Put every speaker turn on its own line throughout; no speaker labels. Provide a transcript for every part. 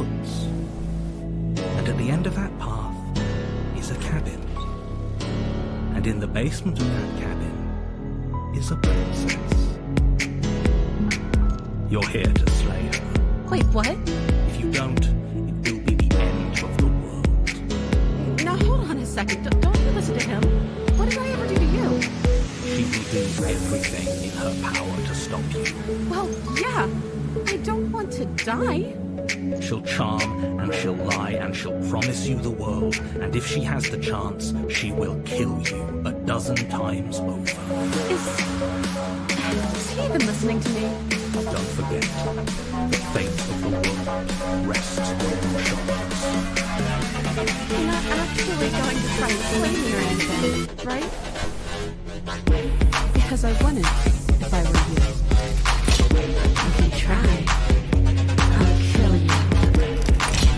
woods. And at the end of that path is a cabin. And in the basement of that cabin is a princess. You're here to slay her.
Wait, what?
If you don't, it will be the end of the world.
Now hold on a second. Don't you listen to him. What did I ever do to you?
She will do everything in her power to stop you.
Well, yeah. I don't want to die.
She'll charm, and she'll lie, and she'll promise you the world. And if she has the chance, she will kill you 12 times over.
Is he even listening to me?
Don't forget, the fate of the world rests on your shoulders.
You're not actually going to try and slay me or anything, right? Because I wouldn't if I were you. If you try, I'll kill you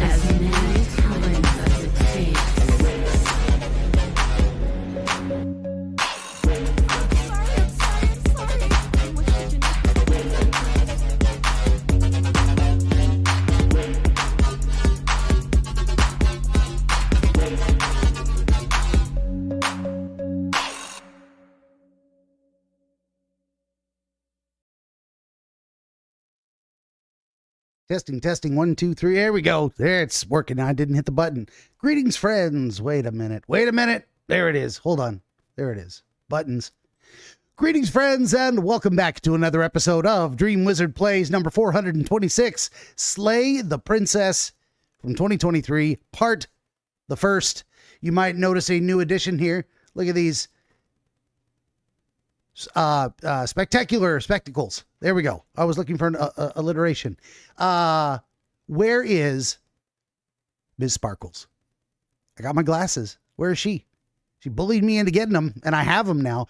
as many times as it takes. I'm sorry. I wish you didn't.
Testing, 1, 2, 3. There we go. There, it's working. I didn't hit the button. Greetings, friends. Wait a minute. There it is. Hold on. There it is. Buttons. Greetings, friends, and welcome back to another episode of DreamWizard Plays number 426, Slay the Princess from 2023, part the first. You might notice a new addition here. Look at these spectacular spectacles. There we go. I was looking for an alliteration. Where is Ms. Sparkles? I got my glasses. Where is she? She bullied me into getting them, and I have them now.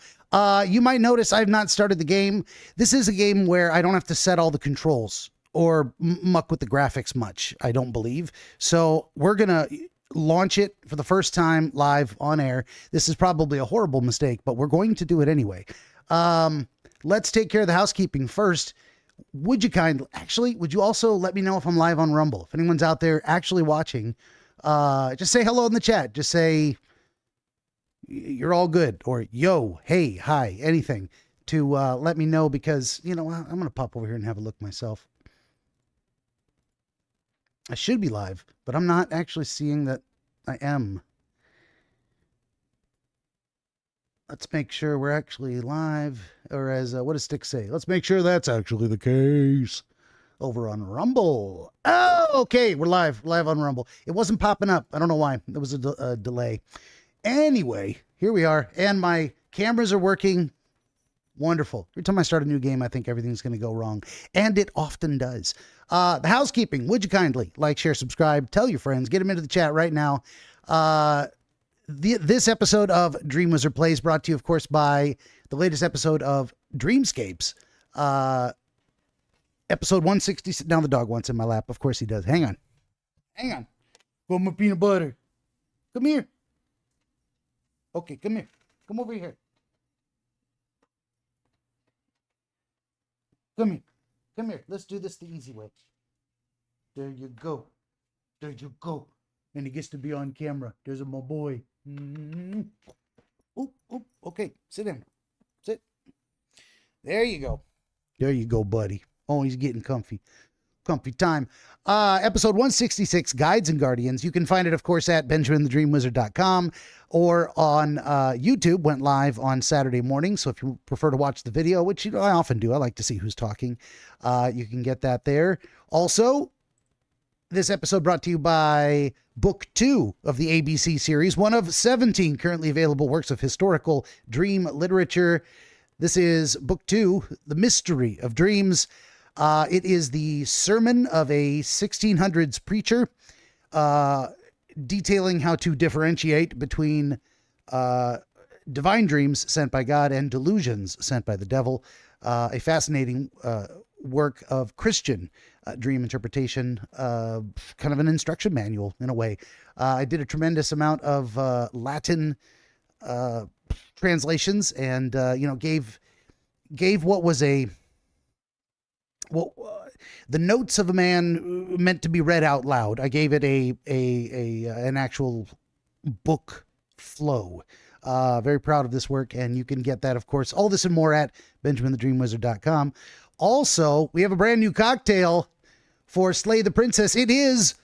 You might notice I've not started the game. This is a game where I don't have to set all the controls or muck with the graphics much, I don't believe. So we're going to launch it for the first time live on air. This is probably a horrible mistake, but we're going to do it anyway. Let's take care of the housekeeping first. Would you also let me know if I'm live on Rumble? If anyone's out there actually watching, just say hello in the chat. Just say you're all good, or yo, hey, hi, anything to let me know, because, you know, I'm going to pop over here and have a look myself. I should be live, but I'm not actually seeing that I am. Let's make sure we're actually live, or as, what does Stick say? Let's make sure that's actually the case over on Rumble. Oh, okay. We're live on Rumble. It wasn't popping up. I don't know why. There was a delay. Anyway, here we are, and my cameras are working. Wonderful. Every time I start a new game, I think everything's going to go wrong, and it often does. The housekeeping, would you kindly like, share, subscribe, tell your friends, get them into the chat right now. This episode of DreamWizard Plays brought to you, of course, by the latest episode of Dreamscapes. Episode 166. Now the dog wants in my lap. Of course he does. Hang on. Go my peanut butter. Come here. Okay, come here. Come over here. Come here. Let's do this the easy way. There you go. And he gets to be on camera. There's my boy. Mm-hmm. Oh, okay. Sit down. Sit. There you go, buddy. Oh, he's getting comfy. Comfy time. Episode 166, Guides and Guardians. You can find it, of course, at BenjaminTheDreamWizard.com or on YouTube. Went live on Saturday morning. So if you prefer to watch the video, which I often do, I like to see who's talking. You can get that there. Also, this episode brought to you by Book 2 of the ABC series, one of 17 currently available works of historical dream literature. This is Book 2, The Mystery of Dreams. It is the sermon of a 1600s preacher detailing how to differentiate between divine dreams sent by God and delusions sent by the devil. A fascinating work of Christian dream interpretation, kind of an instruction manual in a way. I did a tremendous amount of Latin translations, and gave what was the notes of a man meant to be read out loud. I gave it an actual book flow. Very proud of this work, and you can get that, of course, all this and more at BenjaminTheDreamWizard.com. Also, we have a brand new cocktail for Slay the Princess. It is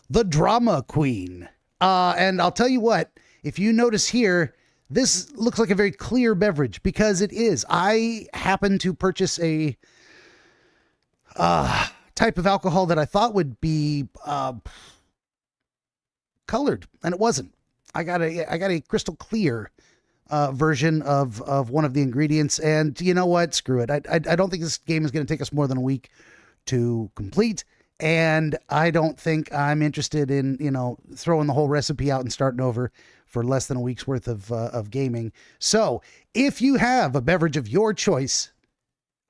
the Drama Queen. And I'll tell you what, if you notice here, this looks like a very clear beverage because it is. I happened to purchase a type of alcohol that I thought would be colored, and it wasn't. I got a crystal clear version of one of the ingredients, and you know what? Screw it. I don't think this game is going to take us more than a week to complete, and I don't think I'm interested in, throwing the whole recipe out and starting over for less than a week's worth of gaming. So if you have a beverage of your choice,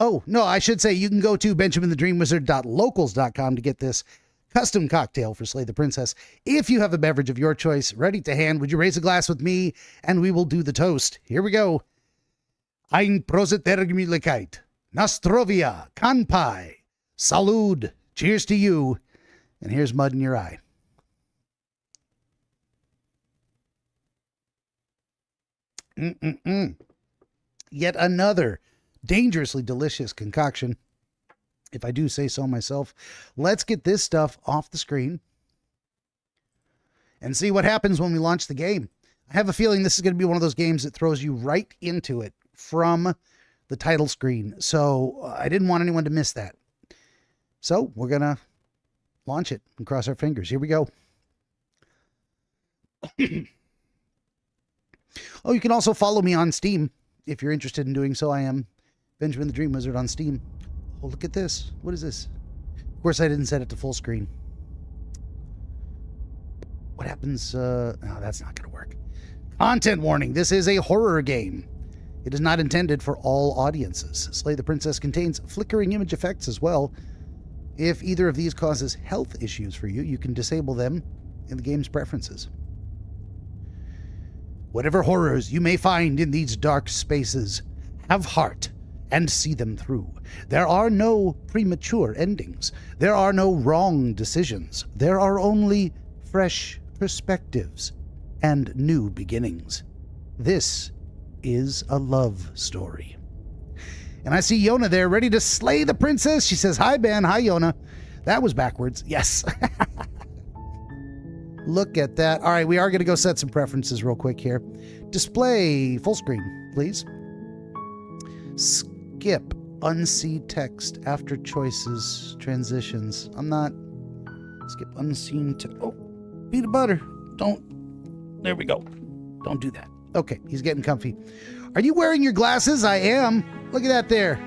oh, no, I should say you can go to BenjaminTheDreamWizard.locals.com to get this custom cocktail for Slay the Princess. If you have a beverage of your choice ready to hand, would you raise a glass with me and we will do the toast? Here we go. Ein Prosit Nostrovia, Kanpai, Salud. Cheers to you. And here's mud in your eye. Yet another dangerously delicious concoction, if I do say so myself. Let's get this stuff off the screen and see what happens when we launch the game. I have a feeling this is going to be one of those games that throws you right into it from the title screen. So I didn't want anyone to miss that. So we're going to launch it and cross our fingers. Here we go. Oh, you can also follow me on Steam if you're interested in doing so. I am Benjamin the Dream Wizard on Steam. Oh, look at this. What is this? Of course, I didn't set it to full screen. What happens? No, that's not going to work. Content warning. This is a horror game. It is not intended for all audiences. Slay the Princess contains flickering image effects as well. If either of these causes health issues for you, you can disable them in the game's preferences. Whatever horrors you may find in these dark spaces, have heart and see them through. There are no premature endings. There are no wrong decisions. There are only fresh perspectives and new beginnings. This is a love story. And I see Yona there ready to slay the princess. She says, hi, Ben. Hi, Yona. That was backwards. Yes. Look at that. All right, we are going to go set some preferences real quick here. Display full screen, please. Skip unseen text after choices, transitions. I'm not. Skip unseen to. Oh, peanut butter. Don't. There we go. Don't do that. Okay, he's getting comfy. Are you wearing your glasses? I am. Look at that there.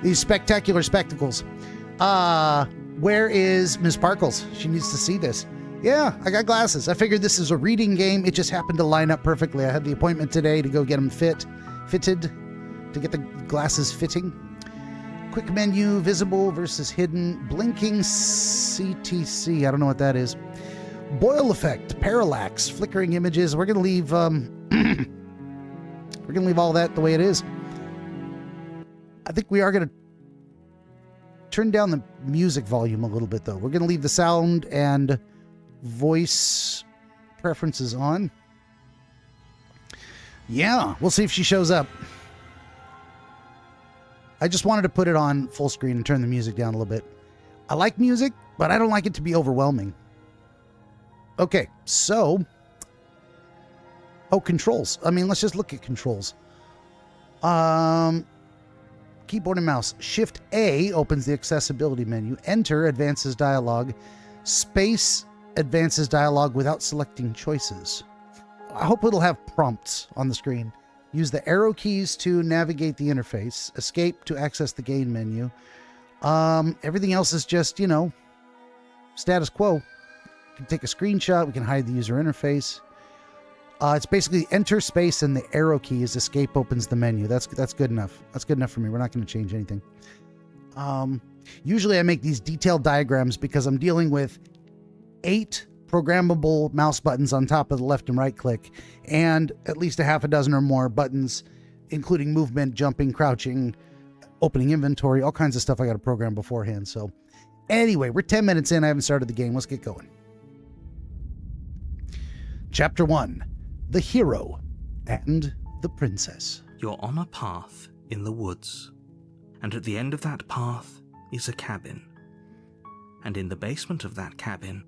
These spectacular spectacles. Where is Ms. Sparkles? She needs to see this. Yeah, I got glasses. I figured this is a reading game. It just happened to line up perfectly. I had the appointment today to go get them fitted, to get the glasses fitting. Quick menu, visible versus hidden, blinking CTC. I don't know what that is. Boil effect, parallax, flickering images. We're gonna leave we're gonna leave all that the way it is. I think we are gonna turn down the music volume a little bit though. We're gonna leave the sound and voice preferences on. Yeah, we'll see if she shows up. I just wanted to put it on full screen and turn the music down a little bit. I like music, but I don't like it to be overwhelming. Okay, so controls. I mean, let's just look at controls. Keyboard and mouse. Shift A opens the accessibility menu. Enter advances dialogue. Space advances dialogue without selecting choices. I hope it'll have prompts on the screen. Use the arrow keys to navigate the interface. Escape to access the game menu. Everything else is just, status quo. We can take a screenshot. We can hide the user interface. It's basically enter space and the arrow key is escape opens the menu. That's good enough. That's good enough for me. We're not going to change anything. Usually I make these detailed diagrams because I'm dealing with 8 programmable mouse buttons on top of the left and right click, and at least a half a dozen or more buttons, including movement, jumping, crouching, opening inventory, all kinds of stuff I got to program beforehand. So Anyway, we're 10 minutes in. I haven't started the game. Let's get going. Chapter 1. The Hero and the Princess.
You're on a path in the woods, and at the end of that path is a cabin. And in the basement of that cabin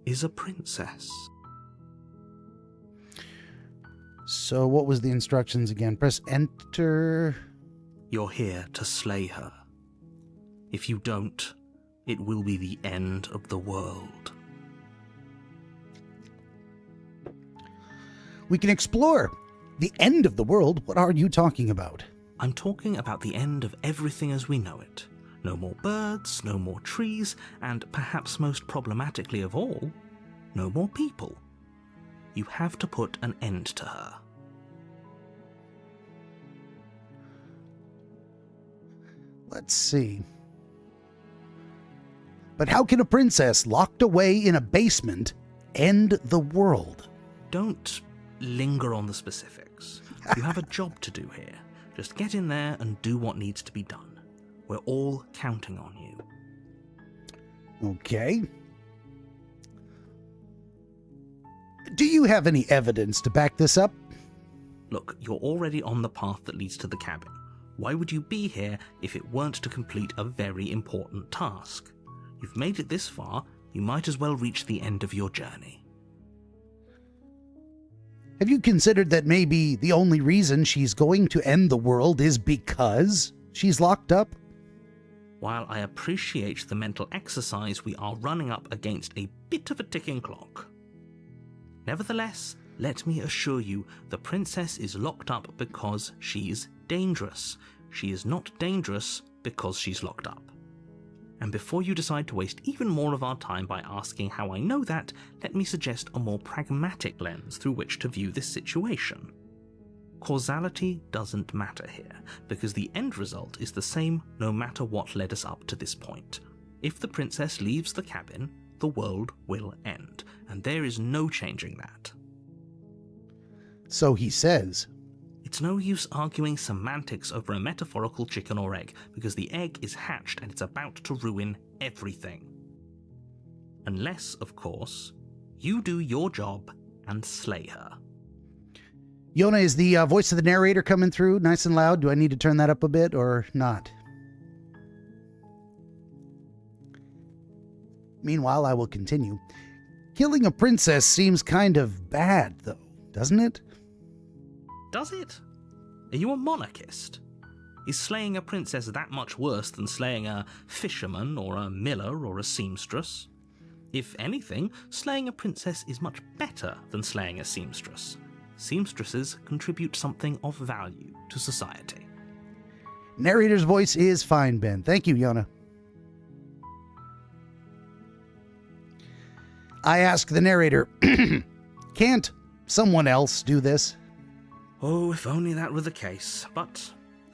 is a princess.
So what was the instructions again? Press enter.
You're here to slay her. If you don't, it will be the end of the world.
We can explore. The end of the world? What are you talking about?
I'm talking about the end of everything as we know it. No more birds, no more trees, and perhaps most problematically of all, no more people. You have to put an end to her.
Let's see. But how can a princess locked away in a basement end the world?
Don't linger on the specifics. You have a job to do here. Just get in there and do what needs to be done. We're all counting on you.
Okay. Do you have any evidence to back this up?
Look, you're already on the path that leads to the cabin. Why would you be here if it weren't to complete a very important task? You've made it this far, you might as well reach the end of your journey.
Have you considered that maybe the only reason she's going to end the world is because she's locked up?
While I appreciate the mental exercise, we are running up against a bit of a ticking clock. Nevertheless, let me assure you, the princess is locked up because she's dangerous. She is not dangerous because she's locked up. And before you decide to waste even more of our time by asking how I know that, let me suggest a more pragmatic lens through which to view this situation. Causality doesn't matter here, because the end result is the same no matter what led us up to this point. If the princess leaves the cabin, the world will end, and there is no changing that.
So he says.
It's no use arguing semantics over a metaphorical chicken or egg, because the egg is hatched and it's about to ruin everything. Unless, of course, you do your job and slay her.
Yona, is the voice of the narrator coming through nice and loud? Do I need to turn that up a bit or not? Meanwhile, I will continue. Killing a princess seems kind of bad, though, doesn't it?
Does it? Are you a monarchist? Is slaying a princess that much worse than slaying a fisherman or a miller or a seamstress? If anything, slaying a princess is much better than slaying a seamstress. Seamstresses contribute something of value to society.
Narrator's voice is fine, Ben. Thank you, Yona. I ask the narrator, can't someone else do this?
Oh, if only that were the case, but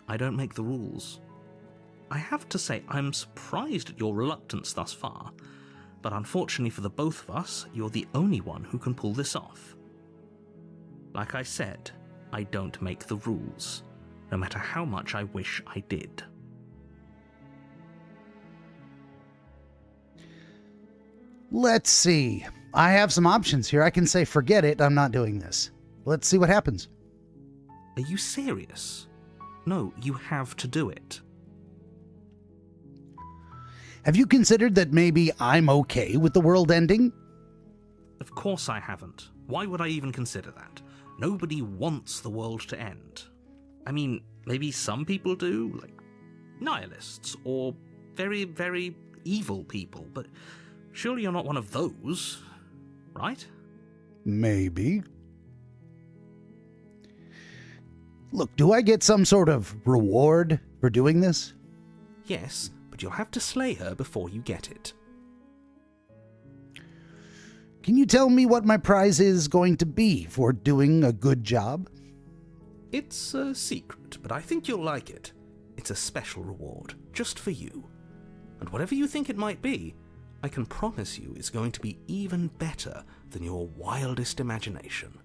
I don't make the rules. I have to say, I'm surprised at your reluctance thus far, but unfortunately for the both of us, you're the only one who can pull this off. Like I said, I don't make the rules, no matter how much I wish I did.
Let's see. I have some options here. I can say, forget it, I'm not doing this. Let's see what happens.
Are you serious? No, you have to do it.
Have you considered that maybe I'm okay with the world ending?
Of course I haven't. Why would I even consider that? Nobody wants the world to end. I mean, maybe some people do, like nihilists, or very, very evil people, but surely you're not one of those, right?
Maybe. Look, do I get some sort of reward for doing this?
Yes, but you'll have to slay her before you get it.
Can you tell me what my prize is going to be for doing a good job?
It's a secret, but I think you'll like it. It's a special reward, just for you. And whatever you think it might be, I can promise you it's going to be even better than your wildest imagination.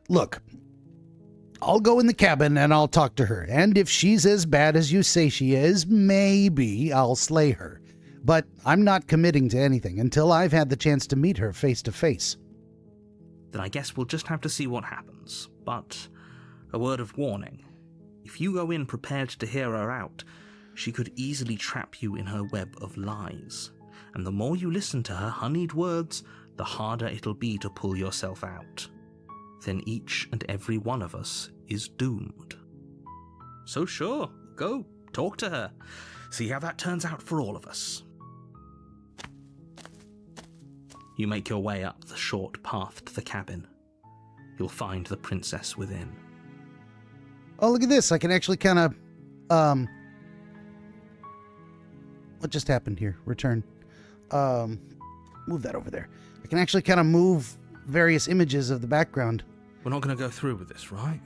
Look, I'll go in the cabin and I'll talk to her. And if she's as bad as you say she is, maybe I'll slay her. But I'm not committing to anything until I've had the chance to meet her face to face.
Then I guess we'll just have to see what happens. But a word of warning. If you go in prepared to hear her out, she could easily trap you in her web of lies. And the more you listen to her honeyed words, the harder it'll be to pull yourself out. Then each and every one of us is doomed. So sure, go, talk to her. See how that turns out for all of us. You make your way up the short path to the cabin. You'll find the princess within.
Oh, look at this. I can actually kind of, what just happened here? Return. Move that over there. I can actually kind of move various images of the background.
We're not going to go through with this, right?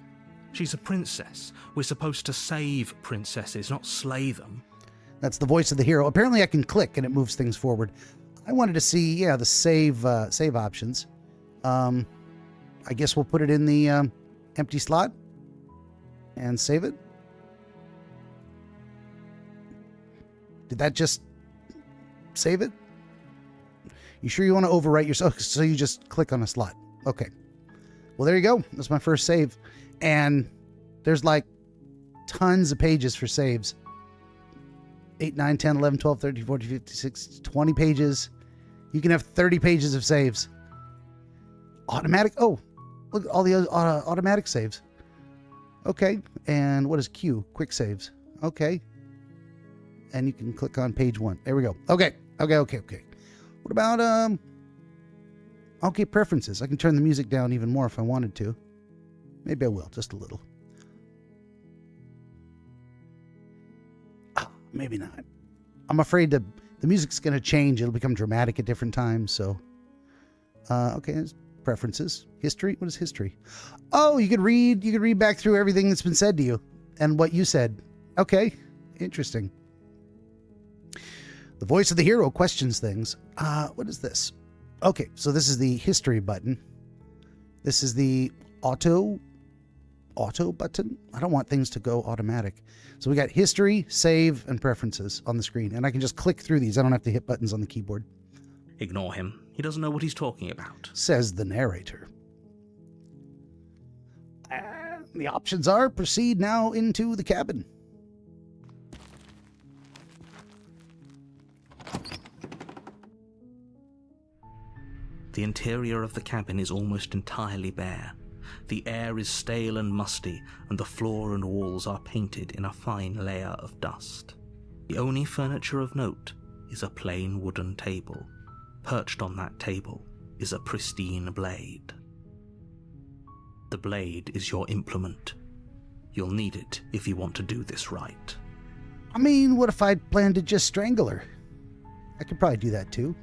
She's a princess. We're supposed to save princesses, not slay them.
That's the voice of the hero. Apparently I can click and it moves things forward. I wanted to see, yeah, the save options. I guess we'll put it in the empty slot and save it. Did that just save it? You sure you want to overwrite yourself? So you just click on a slot. Okay. Well, there you go. That's my first save. And there's like tons of pages for saves. 8, 9, 10, 11, 12, 13, 14, 15, 16, 20 pages. You can have 30 pages of saves. Automatic. Oh, look at all the other automatic saves. Okay. And what is Q? Quick saves. Okay. And you can click on page 1. There we go. Okay. What about, okay, preferences. I can turn the music down even more if I wanted to. Maybe I will, just a little. Oh, maybe not. I'm afraid the music's going to change. It'll become dramatic at different times, so. Okay, there's preferences. History? What is history? Oh, you could read back through everything that's been said to you and what you said. Okay, interesting. The voice of the hero questions things. What is this? Okay, so this is the history button. This is the auto button. I don't want things to go automatic. So we got history, save, and preferences on the screen. And I can just click through these. I don't have to hit buttons on the keyboard.
Ignore him. He doesn't know what he's talking about.
Says the narrator. The options are proceed now into the cabin.
The interior of the cabin is almost entirely bare. The air is stale and musty, and the floor and walls are painted in a fine layer of dust. The only furniture of note is a plain wooden table. Perched on that table is a pristine blade. The blade is your implement. You'll need it if you want to do this right.
I mean, what if I'd planned to just strangle her? I could probably do that too.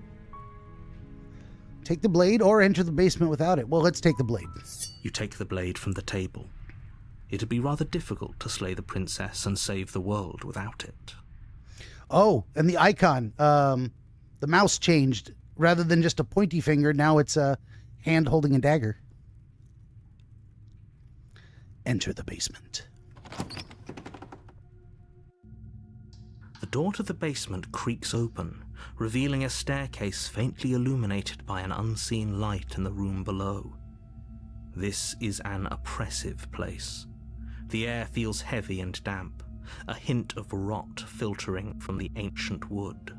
Take the blade or enter the basement without it. Well, let's take the blade.
You take the blade from the table. It'd be rather difficult to slay the princess and save the world without it.
Oh, and the icon. The mouse changed. Rather than just a pointy finger, now it's a hand holding a dagger. Enter the basement.
The door to the basement creaks open, revealing a staircase faintly illuminated by an unseen light in the room below. This is an oppressive place. The air feels heavy and damp, a hint of rot filtering from the ancient wood.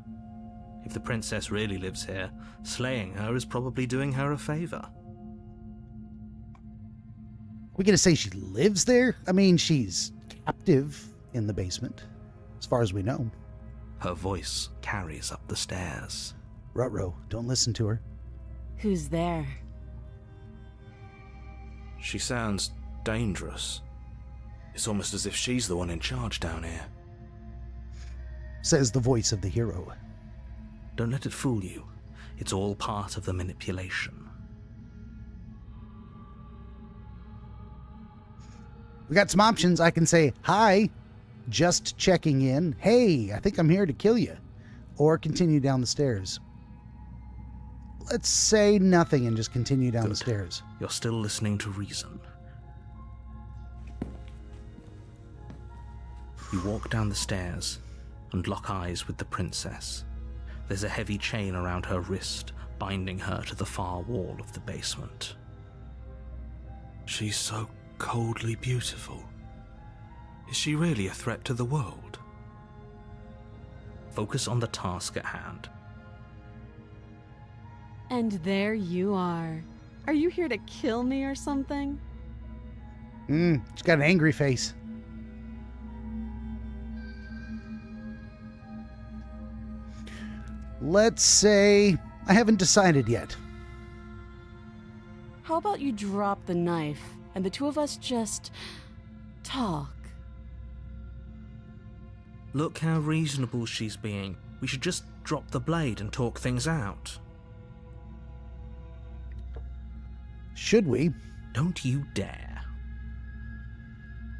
If the princess really lives here, slaying her is probably doing her a favor.
We're going to say she lives there? I mean, she's captive in the basement, as far as we know.
Her voice carries up the stairs.
Ruh-roh, don't listen to her.
Who's there?
She sounds dangerous. It's almost as if she's the one in charge down here.
Says the voice of the hero.
Don't let it fool you. It's all part of the manipulation.
We got some options. I can say, hi, just checking in. Hey, I think I'm here to kill you. Or continue down the stairs. Let's say nothing and just continue down the stairs.
You're still listening to reason. You walk down the stairs and lock eyes with the princess. There's a heavy chain around her wrist, binding her to the far wall of the basement.
She's so coldly beautiful. Is she really a threat to the world?
Focus on the task at hand.
And there you are. Are you here to kill me or something?
She's got an angry face. Let's say I haven't decided yet.
How about you drop the knife and the two of us just talk?
Look how reasonable she's being. We should just drop the blade and talk things out.
Should we?
Don't you dare.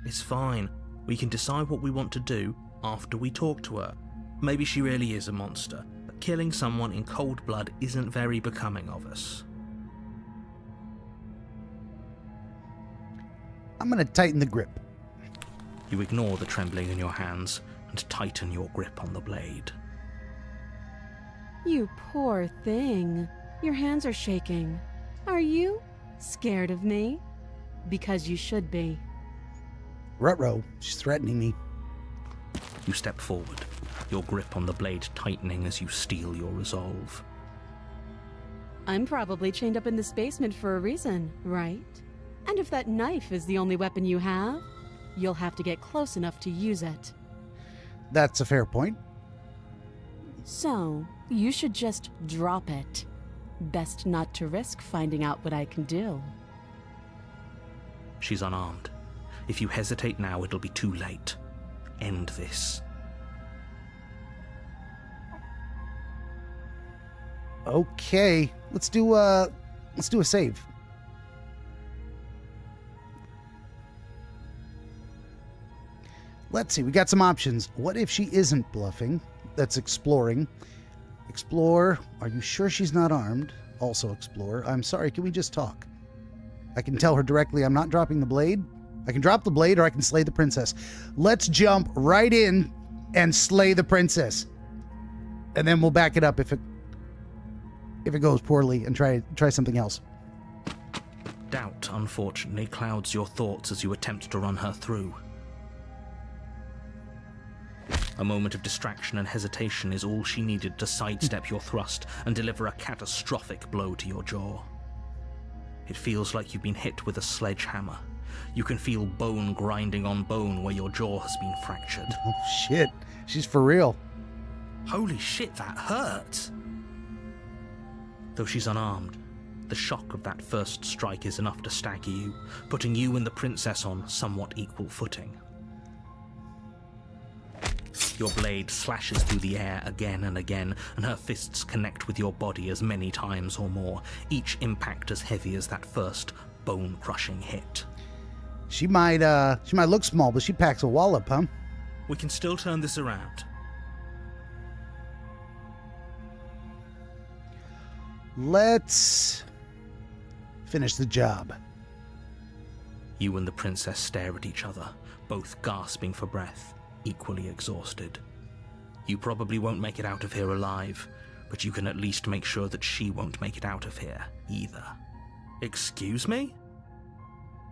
It's fine. We can decide what we want to do after we talk to her. Maybe she really is a monster, but killing someone in cold blood isn't very becoming of us.
I'm going to tighten the grip.
You ignore the trembling in your hands and tighten your grip on the blade.
You poor thing. Your hands are shaking. Are you scared of me? Because you should be.
Ruh-roh, she's threatening me.
You step forward, your grip on the blade tightening as you steel your resolve.
I'm probably chained up in this basement for a reason, right? And if that knife is the only weapon you have, you'll have to get close enough to use it.
That's a fair point.
So, you should just drop it. Best not to risk finding out what I can do.
She's unarmed. If you hesitate now, it'll be too late. End this.
Okay, let's do a save. Let's see, we got some options. What if she isn't bluffing? That's exploring. Explore. Are you sure she's not armed? Also explore. I'm sorry, can we just talk? I can tell her directly I'm not dropping the blade. I can drop the blade or I can slay the princess. Let's jump right in and slay the princess. And then we'll back it up if it goes poorly and try something else.
Doubt, unfortunately, clouds your thoughts as you attempt to run her through. A moment of distraction and hesitation is all she needed to sidestep your thrust and deliver a catastrophic blow to your jaw. It feels like you've been hit with a sledgehammer. You can feel bone grinding on bone where your jaw has been fractured.
Oh shit, she's for real.
Holy shit, that hurt! Though she's unarmed, the shock of that first strike is enough to stagger you, putting you and the princess on somewhat equal footing. Your blade slashes through the air again and again, and her fists connect with your body as many times or more, each impact as heavy as that first bone-crushing hit.
She might look small, but she packs a wallop, huh?
We can still turn this around.
Let's finish the job.
You and the princess stare at each other, both gasping for breath, equally exhausted. You probably won't make it out of here alive, but you can at least make sure that she won't make it out of here either. Excuse me?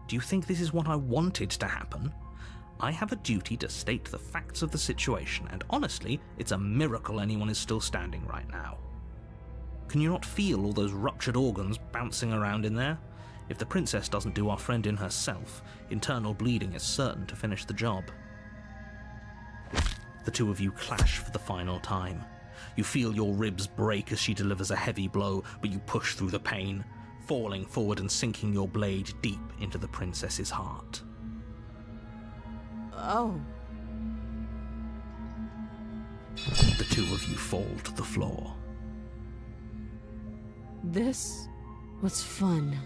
Do you think this is what I wanted to happen? I have a duty to state the facts of the situation, and honestly, it's a miracle anyone is still standing right now. Can you not feel all those ruptured organs bouncing around in there? If the princess doesn't do our friend in herself, internal bleeding is certain to finish the job. The two of you clash for the final time. You feel your ribs break as she delivers a heavy blow, but you push through the pain, falling forward and sinking your blade deep into the princess's heart.
Oh.
The two of you fall to the floor.
This was fun.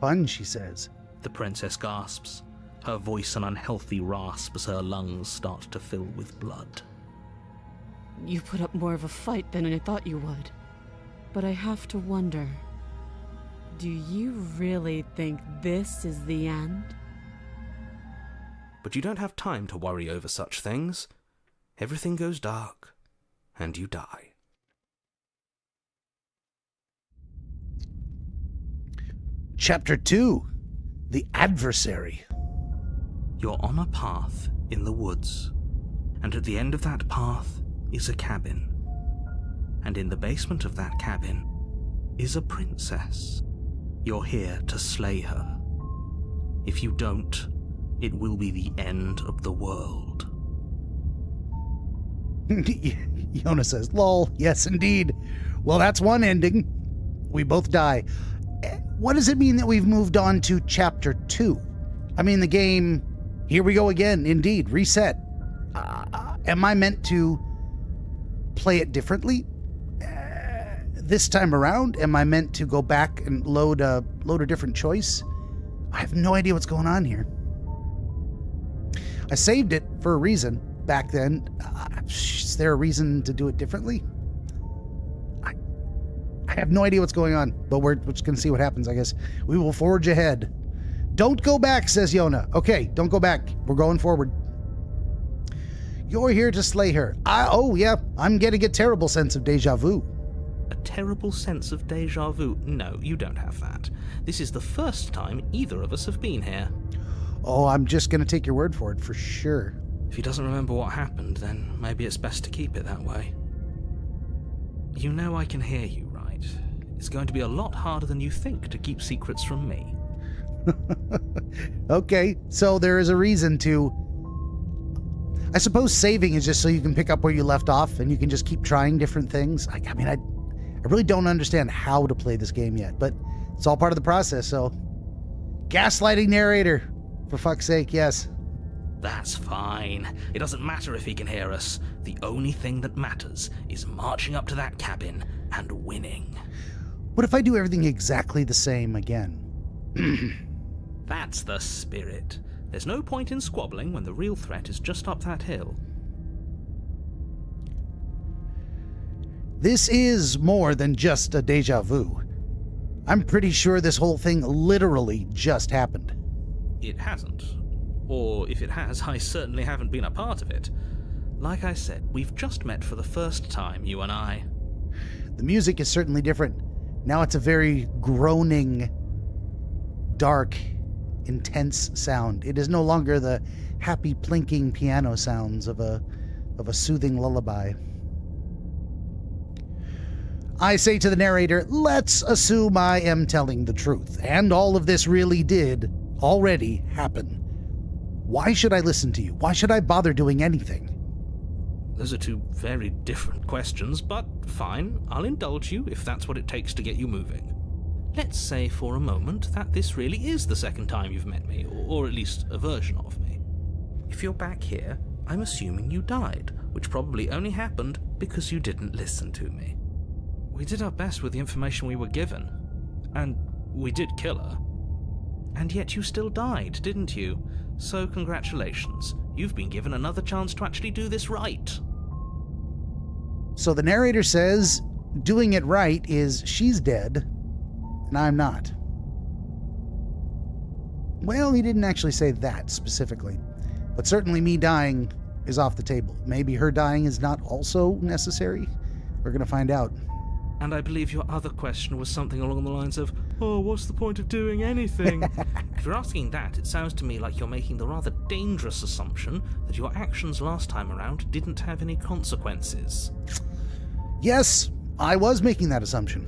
Fun, she says.
The princess gasps, her voice an unhealthy rasp as her lungs start to fill with blood.
You put up more of a fight than I thought you would. But I have to wonder, do you really think this is the end?
But you don't have time to worry over such things. Everything goes dark, and you die.
Chapter 2, The Adversary.
You're on a path in the woods, and at the end of that path is a cabin. And in the basement of that cabin is a princess. You're here to slay her. If you don't, it will be the end of the world.
Yona says, lol, yes indeed. Well, that's one ending. We both die. What does it mean that we've moved on to Chapter 2? I mean, the game, here we go again, indeed, reset. Am I meant to play it differently? This time around, am I meant to go back and load a different choice? I have no idea what's going on here. I saved it for a reason back then. Is there a reason to do it differently? I have no idea what's going on, but we're just going to see what happens, I guess. We will forge ahead. Don't go back, says Yona. Okay, don't go back. We're going forward. You're here to slay her. Oh, yeah, I'm getting a terrible sense of deja vu.
A terrible sense of deja vu? No, you don't have that. This is the first time either of us have been here.
Oh, I'm just going to take your word for it, for sure.
If he doesn't remember what happened, then maybe it's best to keep it that way. You know I can hear you, right? It's going to be a lot harder than you think to keep secrets from me.
Okay, so there is a reason to... I suppose saving is just so you can pick up where you left off and you can just keep trying different things. I really don't understand how to play this game yet, but it's all part of the process, so... Gaslighting narrator, for fuck's sake, yes.
That's fine. It doesn't matter if he can hear us. The only thing that matters is marching up to that cabin and winning.
What if I do everything exactly the same again?
That's the spirit. There's no point in squabbling when the real threat is just up that hill.
This is more than just a deja vu. I'm pretty sure this whole thing literally just happened.
It hasn't. Or if it has, I certainly haven't been a part of it. Like I said, we've just met for the first time, you and I.
The music is certainly different. Now it's a very groaning, dark, intense sound. It is no longer the happy plinking piano sounds of a soothing lullaby. I say to the narrator, let's assume I am telling the truth, and all of this really did already happen. Why should I listen to you? Why should I bother doing anything?
Those are two very different questions, but fine, I'll indulge you if that's what it takes to get you moving. Let's say for a moment that this really is the second time you've met me, or at least a version of me. If you're back here, I'm assuming you died, which probably only happened because you didn't listen to me. We did our best with the information we were given, and we did kill her. And yet you still died, didn't you? So congratulations, you've been given another chance to actually do this right.
So the narrator says doing it right is she's dead, and I'm not. Well, he didn't actually say that specifically, but certainly me dying is off the table. Maybe her dying is not also necessary? We're going to find out.
And I believe your other question was something along the lines of, oh, what's the point of doing anything? If you're asking that, it sounds to me like you're making the rather dangerous assumption that your actions last time around didn't have any consequences.
Yes, I was making that assumption.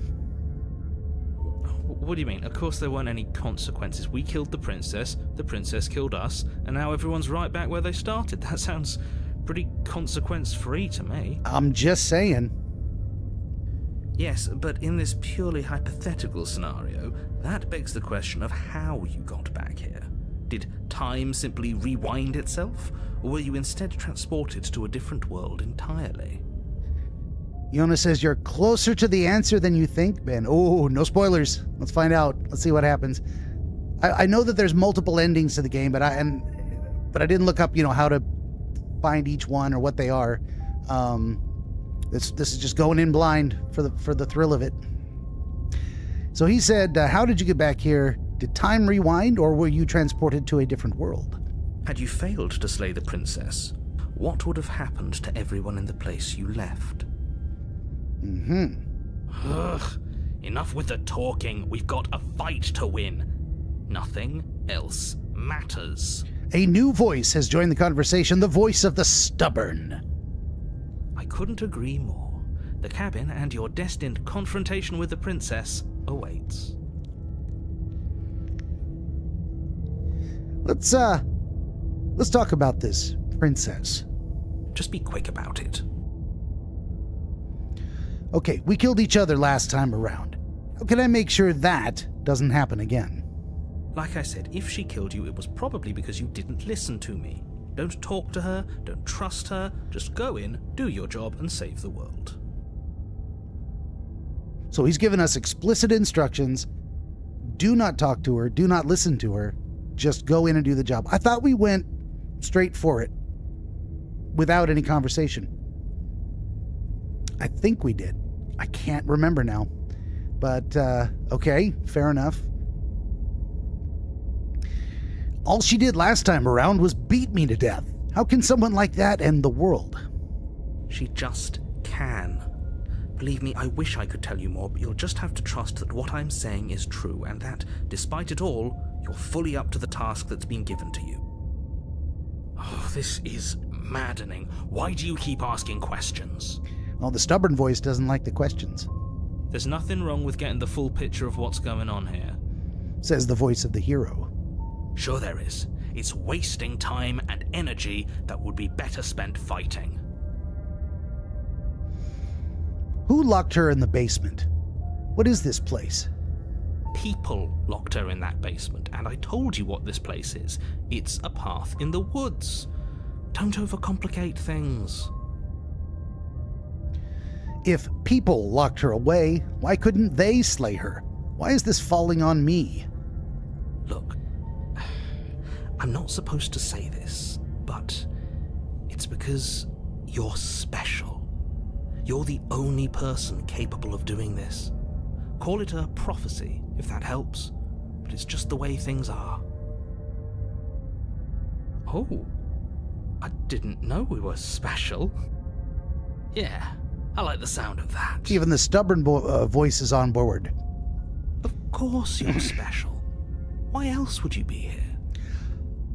What do you mean? Of course there weren't any consequences. We killed the princess killed us, and now everyone's right back where they started. That sounds pretty consequence-free to me.
I'm just saying.
Yes, but in this purely hypothetical scenario, that begs the question of how you got back here. Did time simply rewind itself, or were you instead transported to a different world entirely?
Yona says you're closer to the answer than you think, Ben. Oh, no spoilers. Let's find out. Let's see what happens. I know that there's multiple endings to the game, but I didn't look up, how to find each one or what they are. This is just going in blind for the thrill of it. So he said, how did you get back here? Did time rewind, or were you transported to a different world?
Had you failed to slay the princess, what would have happened to everyone in the place you left? Ugh. Enough with the talking. We've got a fight to win. Nothing else matters.
A new voice has joined the conversation, the voice of the stubborn.
I couldn't agree more. The cabin and your destined confrontation with the princess awaits.
Let's talk about this princess.
Just be quick about it.
Okay, we killed each other last time around. How can I make sure that doesn't happen again?
Like I said, if she killed you, it was probably because you didn't listen to me. Don't talk to her, don't trust her, just go in, do your job, and save the world.
So he's given us explicit instructions. Do not talk to her, do not listen to her, just go in and do the job. I thought we went straight for it without any conversation. I think we did. I can't remember now. But, okay, fair enough. All she did last time around was beat me to death. How can someone like that end the world?
She just can. Believe me, I wish I could tell you more, but you'll just have to trust that what I'm saying is true, and that, despite it all, you're fully up to the task that's been given to you. Oh, this is maddening. Why do you keep asking questions?
Well, the stubborn voice doesn't like the questions,
There's nothing wrong with getting the full picture of what's going on here.
says the voice of the hero.
Sure there is. It's wasting time and energy that would be better spent fighting.
Who locked her in the basement? What is this place?
People locked her in that basement, and I told you what this place is. It's a path in the woods. Don't overcomplicate things.
If people locked her away, why couldn't they slay her? Why is this falling on me?
Look, I'm not supposed to say this, but it's because you're special. You're the only person capable of doing this. Call it a prophecy, if that helps, but it's just the way things are. Oh, I didn't know we were special. Yeah, I like the sound of that.
Even the stubborn voice is on board.
Of course you're special. Why else would you be here?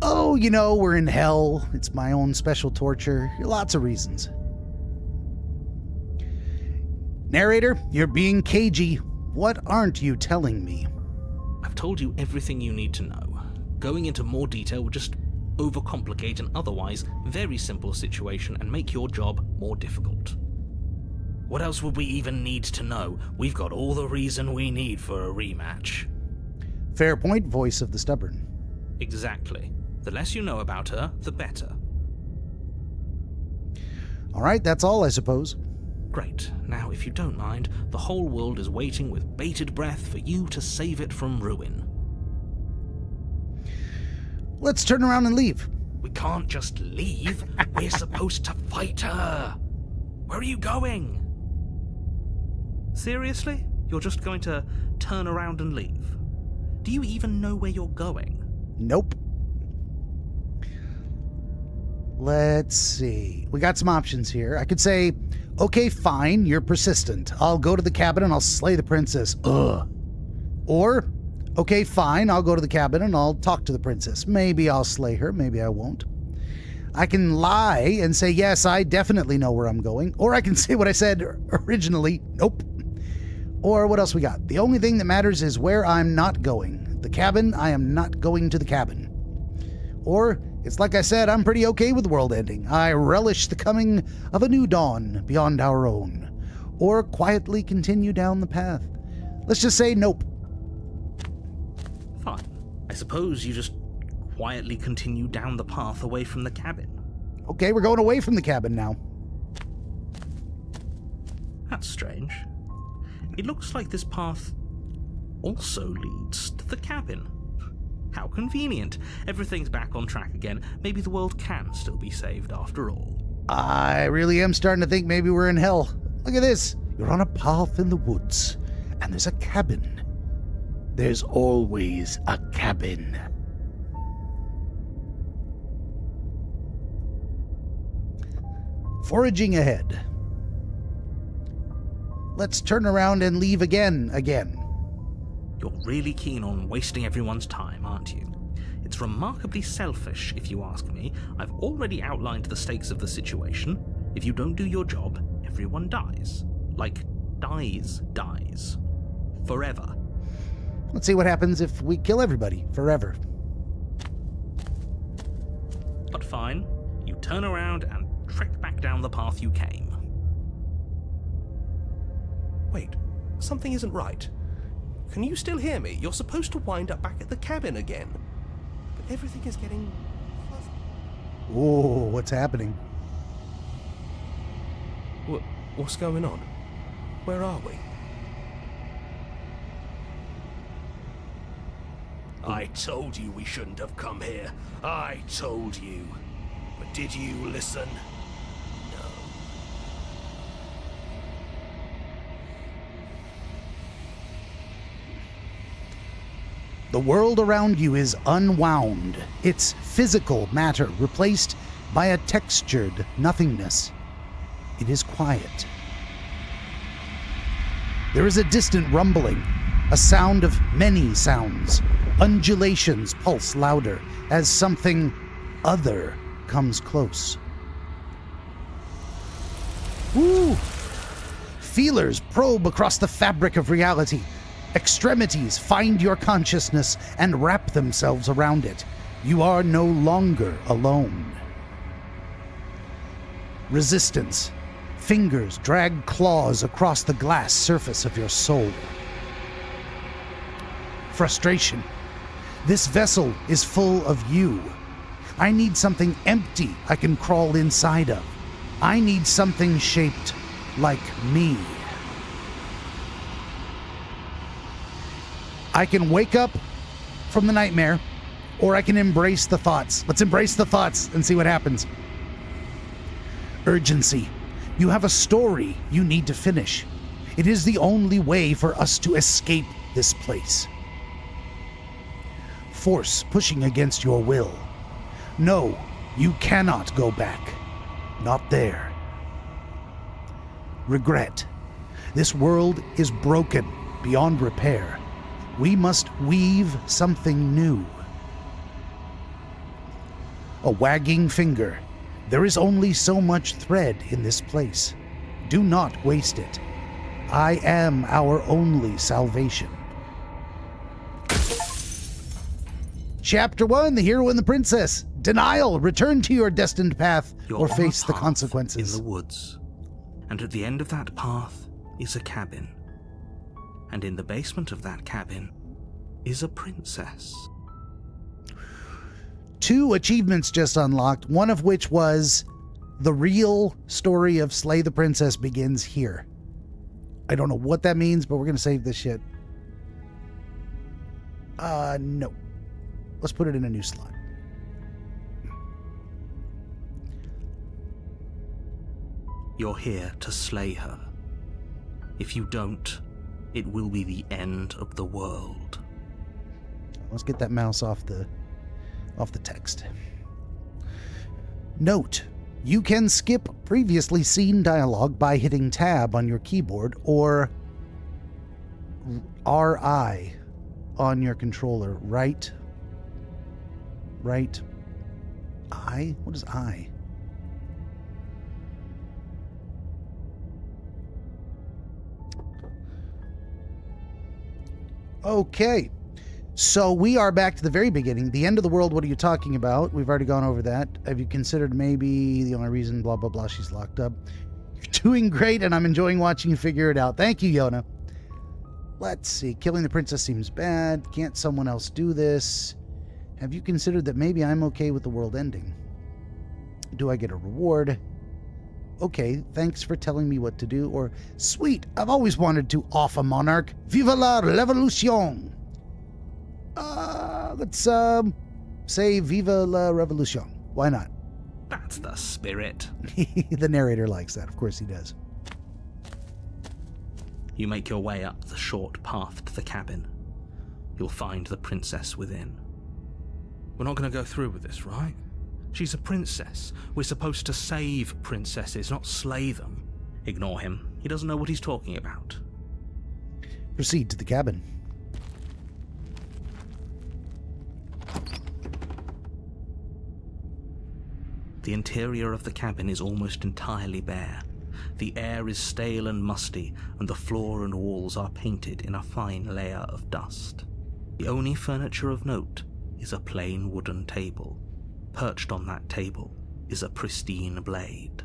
Oh, you know, we're in hell. It's my own special torture. Lots of reasons. Narrator, you're being cagey. What aren't you telling me?
I've told you everything you need to know. Going into more detail would just overcomplicate an otherwise very simple situation and make your job more difficult. What else would we even need to know? We've got all the reason we need for a rematch.
Fair point, voice of the stubborn.
Exactly. The less you know about her, the better.
All right, that's all, I suppose.
Great. Now, if you don't mind, the whole world is waiting with bated breath for you to save it from ruin.
Let's turn around and leave.
We can't just leave. We're supposed to fight her. Where are you going? Seriously? You're just going to turn around and leave? Do you even know where you're going?
Nope. Let's see. We got some options here. I could say, okay, fine, you're persistent. I'll go to the cabin and I'll slay the princess. Ugh. Or, okay, fine, I'll go to the cabin and I'll talk to the princess. Maybe I'll slay her, maybe I won't. I can lie and say, yes, I definitely know where I'm going. Or I can say what I said originally, nope. Or what else we got? The only thing that matters is where I'm not going. The cabin, I am not going to the cabin. Or, it's like I said, I'm pretty okay with the world ending. I relish the coming of a new dawn beyond our own. Or quietly continue down the path. Let's just say nope.
Fine. I suppose you just quietly continue down the path away from the cabin.
Okay, we're going away from the cabin now.
That's strange. It looks like this path also leads to the cabin. How convenient. Everything's back on track again. Maybe the world can still be saved after all.
I really am starting to think maybe we're in hell. Look at this. You're on a path in the woods, and there's a cabin. There's always a cabin. Foraging ahead. Let's turn around and leave again.
You're really keen on wasting everyone's time, aren't you? It's remarkably selfish, if you ask me. I've already outlined the stakes of the situation. If you don't do your job, everyone dies. Like, dies. Forever.
Let's see what happens if we kill everybody forever.
But fine, you turn around and trek back down the path you came.
Wait, something isn't right. Can you still hear me? You're supposed to wind up back at the cabin again. But everything is getting fuzzy.
Oh, what's happening?
What's going on? Where are we?
I told you we shouldn't have come here. I told you. But did you listen? No.
The world around you is unwound, its physical matter replaced by a textured nothingness. It is quiet. There is a distant rumbling, a sound of many sounds. Undulations pulse louder as something other comes close. Woo! Feelers probe across the fabric of reality. Extremities find your consciousness and wrap themselves around it. You are no longer alone. Resistance. Fingers drag claws across the glass surface of your soul. Frustration. This vessel is full of you. I need something empty I can crawl inside of. I need something shaped like me. I can wake up from the nightmare, or I can embrace the thoughts. Let's embrace the thoughts and see what happens. Urgency. You have a story you need to finish. It is the only way for us to escape this place. Force pushing against your will. No, you cannot go back. Not there. Regret. This world is broken beyond repair. We must weave something new. A wagging finger. There is only so much thread in this place. Do not waste it. I am our only salvation. Chapter 1, The Hero and the Princess. Denial. Return to your destined path
You're
or
on
face
a
the
path
consequences.
in the woods, and at the end of that path is a cabin. And in the basement of that cabin is a princess.
2 achievements just unlocked, one of which was the real story of Slay the Princess begins here. I don't know what that means, but we're going to save this shit. No. Let's put it in a new slot.
You're here to slay her. If you don't, it will be the end of the world.
Let's get that mouse off the text. Note, you can skip previously seen dialogue by hitting tab on your keyboard or RI on your controller. Right? I? What is I? Okay. So we are back to the very beginning. The end of the world, what are you talking about? We've already gone over that. Have you considered maybe the only reason blah, blah, blah, she's locked up? You're doing great, and I'm enjoying watching you figure it out. Thank you, Yona. Let's see. Killing the princess seems bad. Can't someone else do this? Have you considered that maybe I'm okay with the world ending? Do I get a reward? Okay, thanks for telling me what to do. Or, sweet, I've always wanted to off a monarch. Viva la revolution! Let's say Viva la Revolution. Why not?
That's the spirit.
The narrator likes that. Of course he does.
You make your way up the short path to the cabin. You'll find the princess within.
We're not going to go through with this, right?
She's a princess. We're supposed to save princesses, not slay them. Ignore him. He doesn't know what he's talking about.
Proceed to the cabin.
The interior of the cabin is almost entirely bare. The air is stale and musty, and the floor and walls are painted in a fine layer of dust. The only furniture of note is a plain wooden table. Perched on that table is a pristine blade.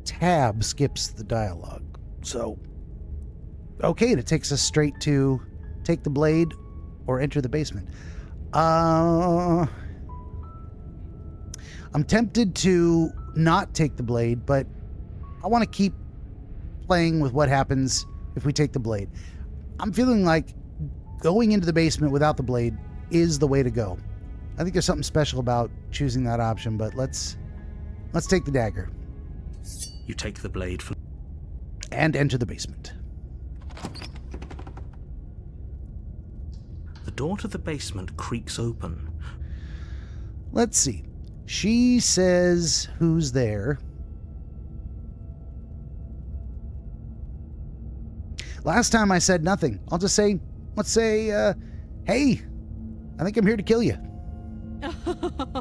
Tab skips the dialogue. So, okay, and it takes us straight to take the blade or enter the basement. I'm tempted to not take the blade, but I want to keep playing with what happens if we take the blade. I'm feeling like going into the basement without the blade is the way to go. I think there's something special about choosing that option, but let's take the dagger.
You take the blade from...
And enter the basement.
The door to the basement creaks open.
Let's see. She says, who's there? Last time I said nothing. I'll just say, let's say, hey, I think I'm here to kill you.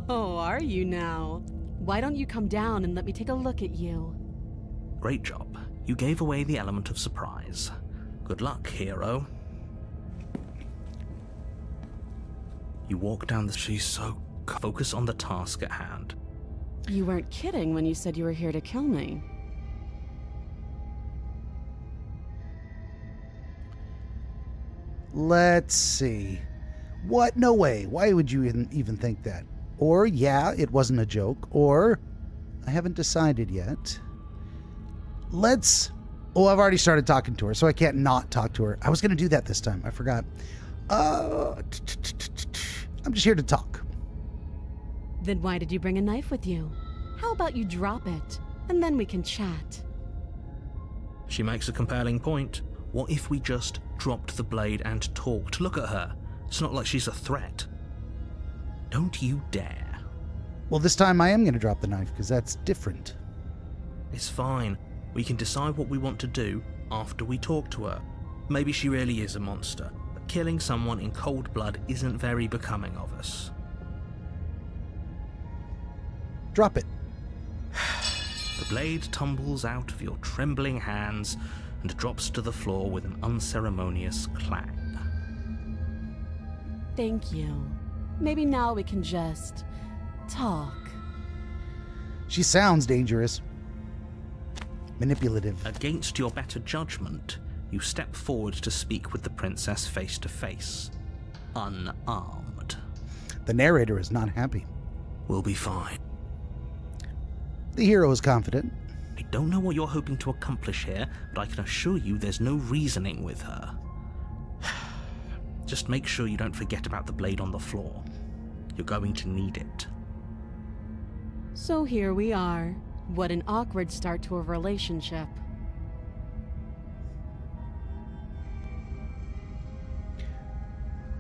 Oh, are you now? Why don't you come down and let me take a look at you?
Great job. You gave away the element of surprise. Good luck, hero. You walk down the... She's so... Focus on the task at hand.
You weren't kidding when you said you were here to kill me.
Let's see. What? No way. Why would you even think that? Or, yeah, it wasn't a joke. Or, I haven't decided yet. Let's... Oh, I've already started talking to her, so I can't not talk to her. I was going to do that this time. I forgot. I'm just here to talk.
Then why did you bring a knife with you? How about you drop it, and then we can chat?
She makes a compelling point. What if we just dropped the blade and talked? Look at her. It's not like she's a threat. Don't you dare.
Well, this time I am going to drop the knife, because that's different.
It's fine. We can decide what we want to do after we talk to her. Maybe she really is a monster, but killing someone in cold blood isn't very becoming of us.
Drop it.
The blade tumbles out of your trembling hands and drops to the floor with an unceremonious clang.
Thank you. Maybe now we can just... talk.
She sounds dangerous. Manipulative.
Against your better judgment, you step forward to speak with the princess face to face, unarmed.
The narrator is not happy.
We'll be fine.
The hero is confident.
I don't know what you're hoping to accomplish here, but I can assure you there's no reasoning with her. Just make sure you don't forget about the blade on the floor. You're going to need it.
So here we are. What an awkward start to a relationship.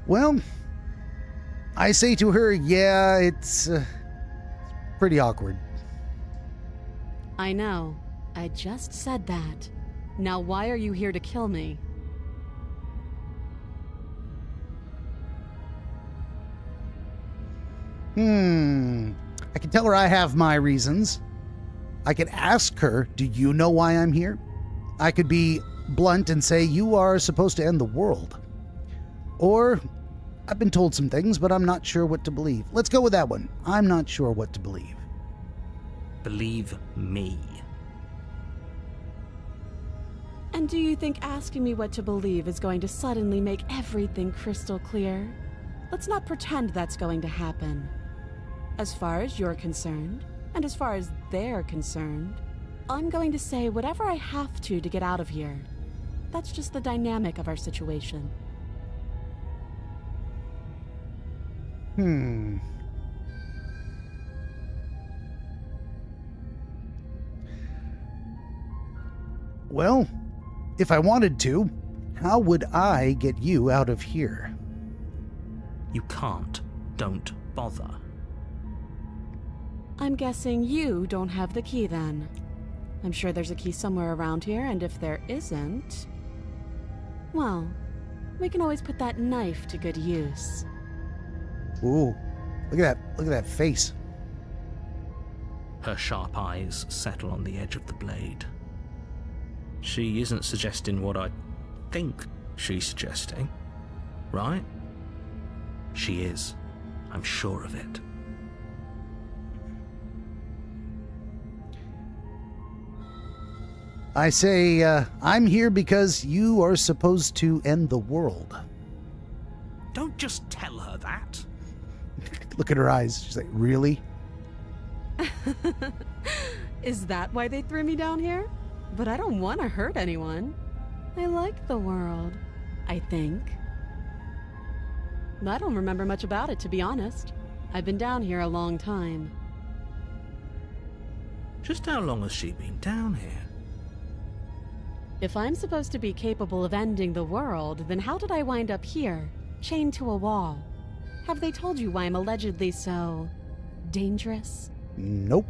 Well, I say to her, yeah, it's pretty awkward.
I know. I just said that. Now why are you here to kill me?
I can tell her I have my reasons. I could ask her, do you know why I'm here? I could be blunt and say, you are supposed to end the world. Or, I've been told some things, but I'm not sure what to believe. Let's go with that one. I'm not sure what to believe.
Believe me.
And do you think asking me what to believe is going to suddenly make everything crystal clear? Let's not pretend that's going to happen. As far as you're concerned, and as far as they're concerned, I'm going to say whatever I have to get out of here. That's just the dynamic of our situation.
Well, if I wanted to, how would I get you out of here?
You can't. don't bother.
I'm guessing you don't have the key then. I'm sure there's a key somewhere around here, and if there isn't, well, we can always put that knife to good use.
Ooh, look at that face.
Her sharp eyes settle on the edge of the blade. She isn't suggesting what I think she's suggesting, right? She is. I'm sure of it.
I say, I'm here because you are supposed to end the world.
Don't just tell her that.
Look at her eyes. She's like, really?
Is that why they threw me down here? But I don't want to hurt anyone. I like the world, I think. I don't remember much about it, to be honest. I've been down here a long time.
Just how long has she been down here?
If I'm supposed to be capable of ending the world, then how did I wind up here, chained to a wall? Have they told you why I'm allegedly so dangerous?
Nope.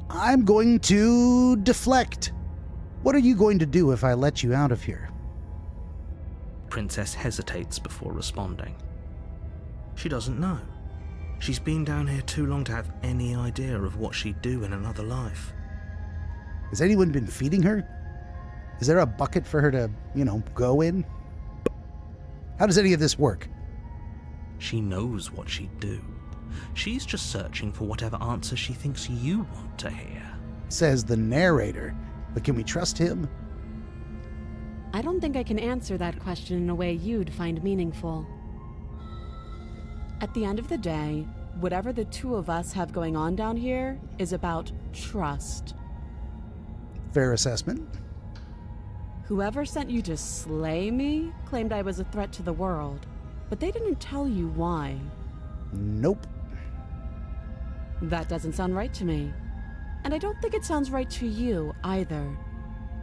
I'm going to deflect. What are you going to do if I let you out of here?
Princess hesitates before responding. She doesn't know. She's been down here too long to have any idea of what she'd do in another life.
Has anyone been feeding her? Is there a bucket for her to, go in? How does any of this work?
She knows what she'd do. She's just searching for whatever answer she thinks you want to hear.
Says the narrator. But can we trust him?
I don't think I can answer that question in a way you'd find meaningful. At the end of the day, whatever the two of us have going on down here is about trust.
Fair assessment.
Whoever sent you to slay me claimed I was a threat to the world, but they didn't tell you why.
Nope.
That doesn't sound right to me. And I don't think it sounds right to you either.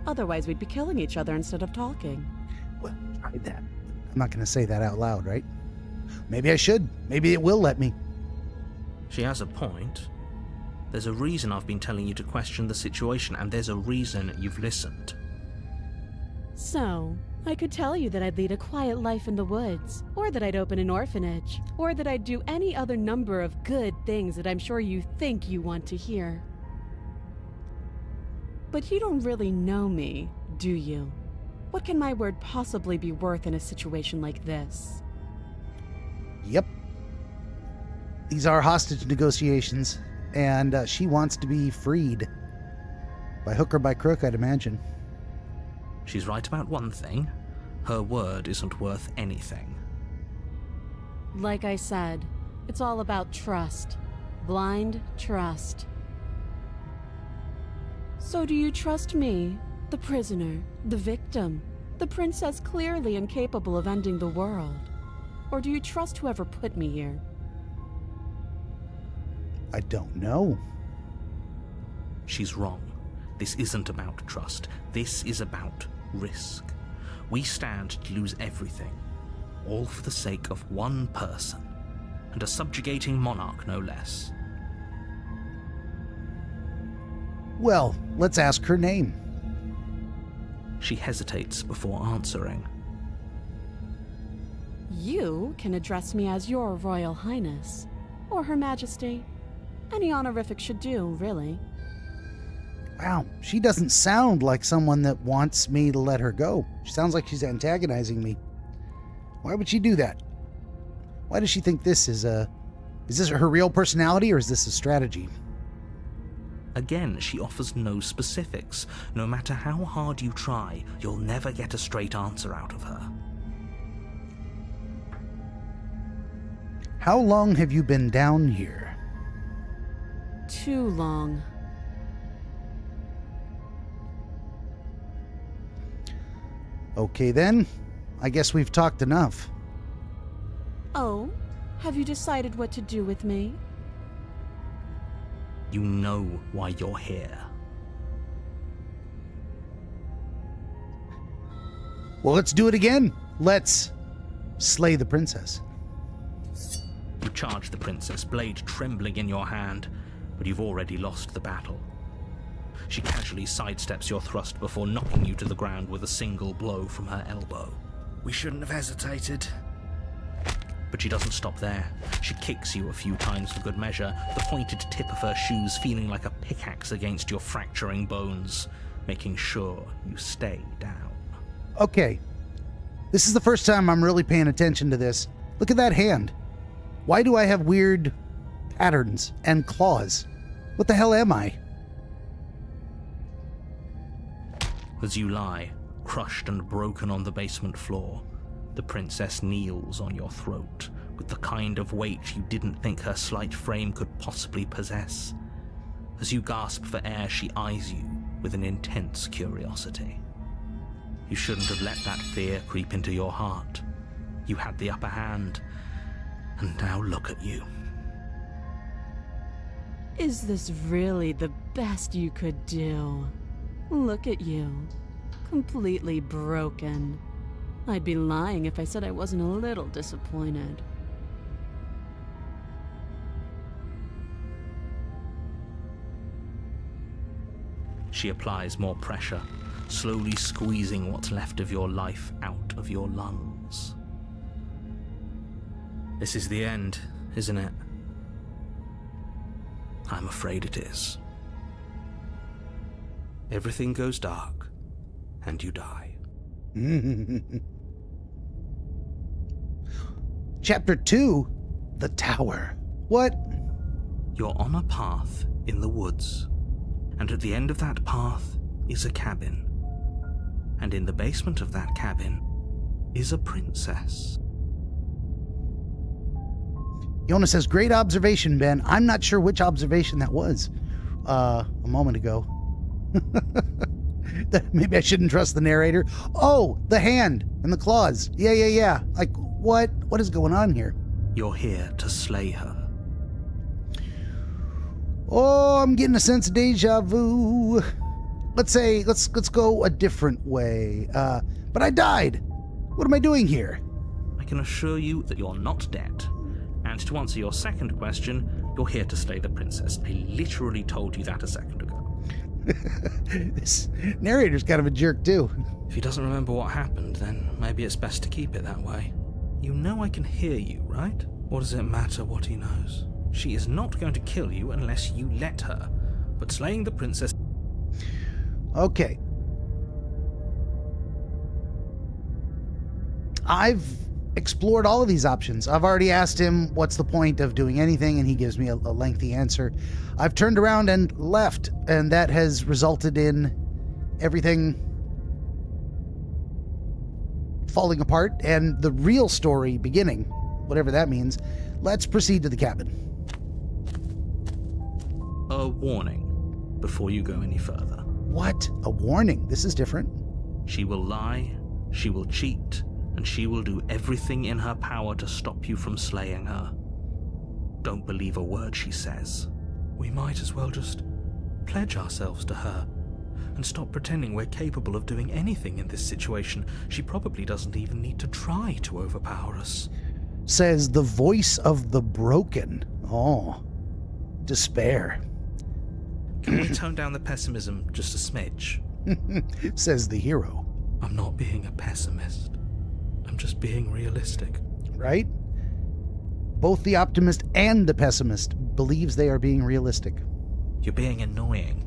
Otherwise, we'd be killing each other instead of talking.
Well, try that. I'm not going to say that out loud, right? Maybe I should. Maybe it will let me.
She has a point. There's a reason I've been telling you to question the situation, and there's a reason you've listened.
So, I could tell you that I'd lead a quiet life in the woods, or that I'd open an orphanage, or that I'd do any other number of good things that I'm sure you think you want to hear. But you don't really know me, do you? What can my word possibly be worth in a situation like this?
Yep. These are hostage negotiations, and she wants to be freed. By hook or by crook, I'd imagine.
She's right about one thing. Her word isn't worth anything.
Like I said, it's all about trust. Blind trust. So do you trust me, the prisoner, the victim, the princess clearly incapable of ending the world? Or do you trust whoever put me here?
I don't know.
She's wrong. This isn't about trust. This is about risk. We stand to lose everything, all for the sake of one person, and a subjugating monarch no less.
Well, let's ask her name.
She hesitates before answering.
You can address me as Your Royal Highness, or Her Majesty. Any honorific should do, really.
Wow, she doesn't sound like someone that wants me to let her go. She sounds like she's antagonizing me. Why would she do that? Why does she think this is this her real personality, or is this a strategy?
Again, she offers no specifics. No matter how hard you try, you'll never get a straight answer out of her.
How long have you been down here?
Too long.
Okay then, I guess we've talked enough.
Oh, have you decided what to do with me?
You know why you're here.
Well, let's do it again. Let's slay the princess.
You charge the princess, blade trembling in your hand, but you've already lost the battle. She casually sidesteps your thrust before knocking you to the ground with a single blow from her elbow.
We shouldn't have hesitated.
But she doesn't stop there. She kicks you a few times for good measure, the pointed tip of her shoes feeling like a pickaxe against your fracturing bones, making sure you stay down.
Okay. This is the first time I'm really paying attention to this. Look at that hand. Why do I have weird patterns and claws? What the hell am I?
As you lie, crushed and broken on the basement floor, the princess kneels on your throat with the kind of weight you didn't think her slight frame could possibly possess. As you gasp for air, she eyes you with an intense curiosity. You shouldn't have let that fear creep into your heart. You had the upper hand, and now look at you.
Is this really the best you could do? Look at you. Completely broken. I'd be lying if I said I wasn't a little disappointed.
She applies more pressure, slowly squeezing what's left of your life out of your lungs. This is the end, isn't it? I'm afraid it is. Everything goes dark, and you die.
Chapter 2, The Tower. What?
You're on a path in the woods, and at the end of that path is a cabin. And in the basement of that cabin is a princess.
Jonas says, great observation, Ben. I'm not sure which observation that was a moment ago. Maybe I shouldn't trust the narrator. Oh, the hand and the claws. Yeah. Like, what is going on here?
You're here to slay her.
Oh, I'm getting a sense of deja vu. Let's go a different way. But I died. What am I doing here?
I can assure you that you're not dead. And to answer your second question, you're here to slay the princess. I literally told you that a second ago.
This narrator's kind of a jerk, too.
If he doesn't remember what happened, then maybe it's best to keep it that way. You know I can hear you, right? What does it matter what he knows? She is not going to kill you unless you let her. But slaying the princess...
Okay. I've explored all of these options. I've already asked him what's the point of doing anything, and he gives me a lengthy answer. I've turned around and left, and that has resulted in everything falling apart and the real story beginning, whatever that means. Let's proceed to the cabin.
A warning before you go any further.
What? A warning? This is different.
She will lie, she will cheat, and she will do everything in her power to stop you from slaying her. Don't believe a word she says. We might as well just pledge ourselves to her and stop pretending we're capable of doing anything in this situation. She probably doesn't even need to try to overpower us.
Says the voice of the broken. Oh, despair.
Can we tone down the pessimism just a smidge?
Says the hero.
I'm not being a pessimist. I'm just being realistic.
Right? Both the optimist and the pessimist believes they are being realistic.
You're being annoying.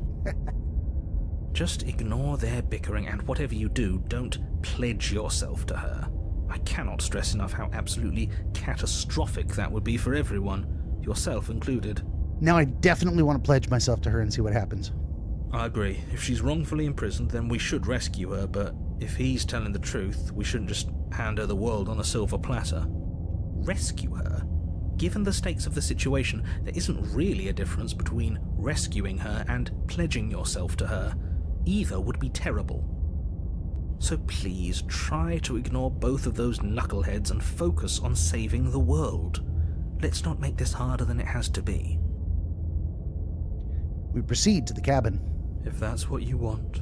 Just ignore their bickering, and whatever you do, don't pledge yourself to her. I cannot stress enough how absolutely catastrophic that would be for everyone, yourself included.
Now I definitely want to pledge myself to her and see what happens.
I agree. If she's wrongfully imprisoned, then we should rescue her, but if he's telling the truth, we shouldn't just hand her the world on a silver platter. Rescue her? Given the stakes of the situation, there isn't really a difference between rescuing her and pledging yourself to her. Either would be terrible. So please try to ignore both of those knuckleheads and focus on saving the world. Let's not make this harder than it has to be.
We proceed to the cabin.
If that's what you want,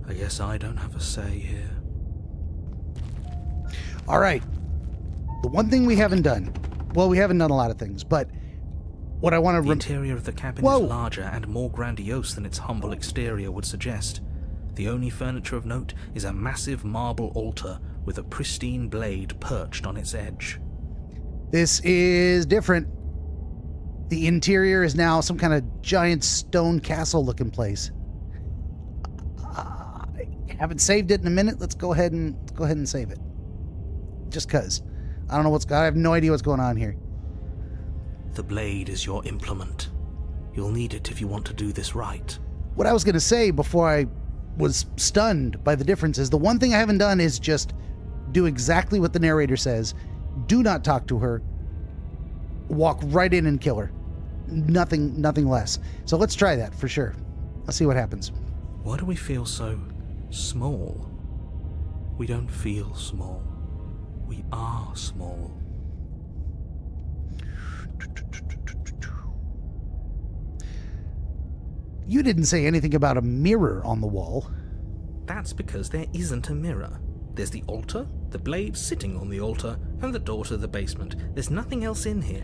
I guess I don't have a say here.
All right. The one thing we haven't done, well, we haven't done a lot of things, but what I want to...
The interior of the cabin
Whoa.
is larger and more grandiose than its humble exterior would suggest. The only furniture of note is a massive marble altar with a pristine blade perched on its edge.
This is different. The interior is now some kind of giant stone castle-looking place. I haven't saved it in a minute. Let's go ahead and save it. Just 'cause. I don't know I have no idea what's going on here.
The blade is your implement. You'll need it if you want to do this right.
What I was going to say before I was stunned by the difference is the one thing I haven't done is just do exactly what the narrator says. Do not talk to her. Walk right in and kill her. Nothing less. So let's try that for sure. Let's see what happens.
Why do we feel so small? We don't feel small. We are small.
You didn't say anything about a mirror on the wall.
That's because there isn't a mirror. There's the altar, the blade sitting on the altar, and the door to the basement. There's nothing else in here.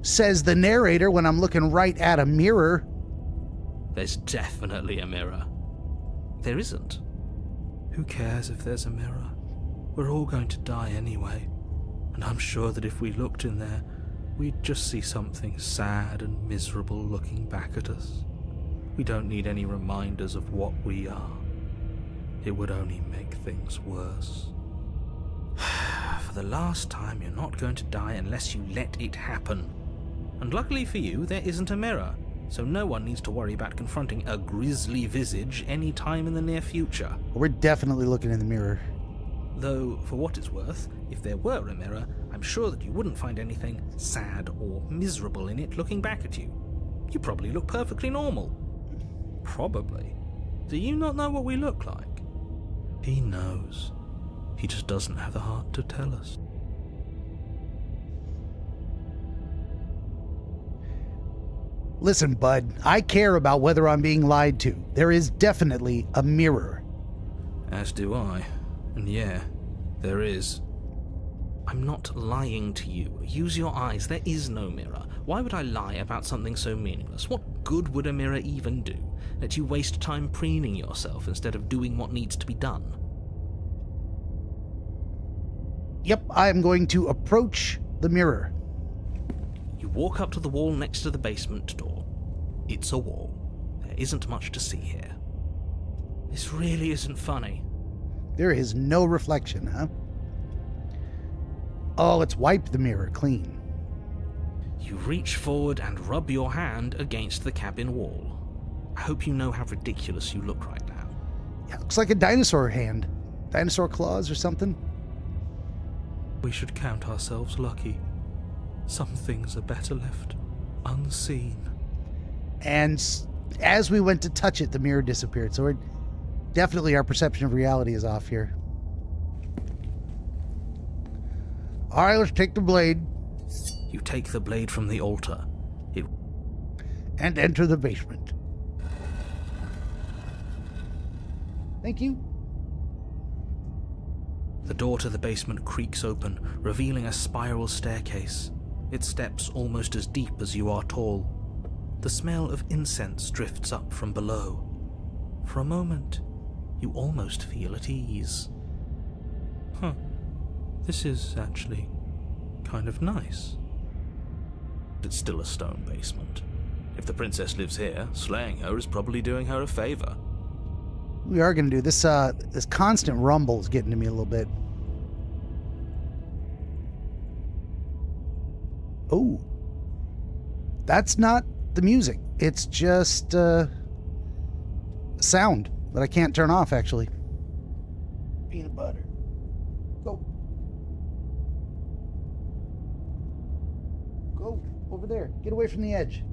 Says the narrator when I'm looking right at a mirror.
There's definitely a mirror. There isn't. Who cares if there's a mirror? We're all going to die anyway. And I'm sure that if we looked in there, we'd just see something sad and miserable looking back at us. We don't need any reminders of what we are. It would only make things worse. For the last time, you're not going to die unless you let it happen. And luckily for you, there isn't a mirror, so no one needs to worry about confronting a grisly visage any time in the near future.
We're definitely looking in the mirror.
Though, for what it's worth, if there were a mirror, I'm sure that you wouldn't find anything sad or miserable in it looking back at you. You probably look perfectly normal. Probably. Do you not know what we look like? He knows. He just doesn't have the heart to tell us.
Listen, bud, I care about whether I'm being lied to. There is definitely a mirror.
As do I. And yeah, there is. I'm not lying to you. Use your eyes. There is no mirror. Why would I lie about something so meaningless? What good would a mirror even do? Let you waste time preening yourself instead of doing what needs to be done.
Yep, I am going to approach the mirror.
You walk up to the wall next to the basement door. It's a wall. There isn't much to see here. This really isn't funny.
There is no reflection, huh? Oh, let's wipe the mirror clean.
You reach forward and rub your hand against the cabin wall. I hope you know how ridiculous you look right now.
Yeah, looks like a dinosaur hand. Dinosaur claws or something.
We should count ourselves lucky. Some things are better left unseen.
And as we went to touch it, the mirror disappeared. So we're definitely, our perception of reality is off here. All right, let's take the blade.
You take the blade from the altar.
And enter the basement. Thank you.
The door to the basement creaks open, revealing a spiral staircase. Its steps almost as deep as you are tall. The smell of incense drifts up from below. For a moment, you almost feel at ease. Huh. This is actually kind of nice. It's still a stone basement. If the princess lives here, slaying her is probably doing her a favor.
We are going to do this. This constant rumble is getting to me a little bit. Oh, that's not the music. It's just sound that I can't turn off, actually. Peanut butter. Go. Go over there. Get away from the edge.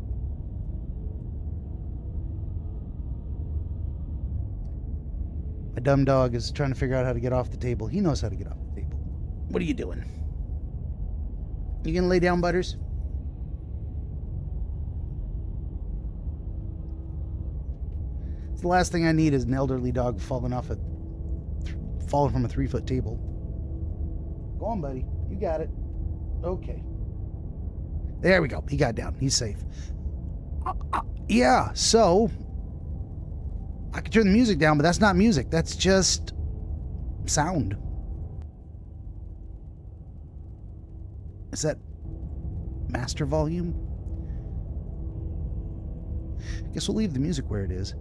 My dumb dog is trying to figure out how to get off the table. He knows how to get off the table. What are you doing? You gonna lay down, Butters? The last thing I need is an elderly dog falling from a 3-foot table. Go on, buddy. You got it. Okay. There we go. He got down. He's safe. Yeah, so I could turn the music down, but that's not music. That's just sound. Is that master volume? Guess we'll leave the music where it is.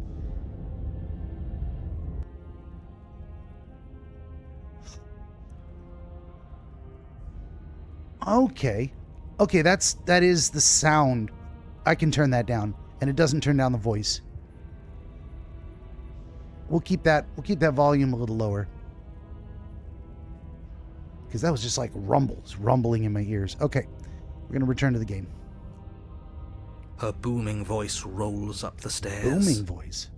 Okay. Okay, that is the sound. I can turn that down, and it doesn't turn down the voice. We'll keep that volume a little lower. Because that was just like rumbling in my ears. Okay. We're going to return to the game.
Her booming voice rolls up the stairs.
Booming voice.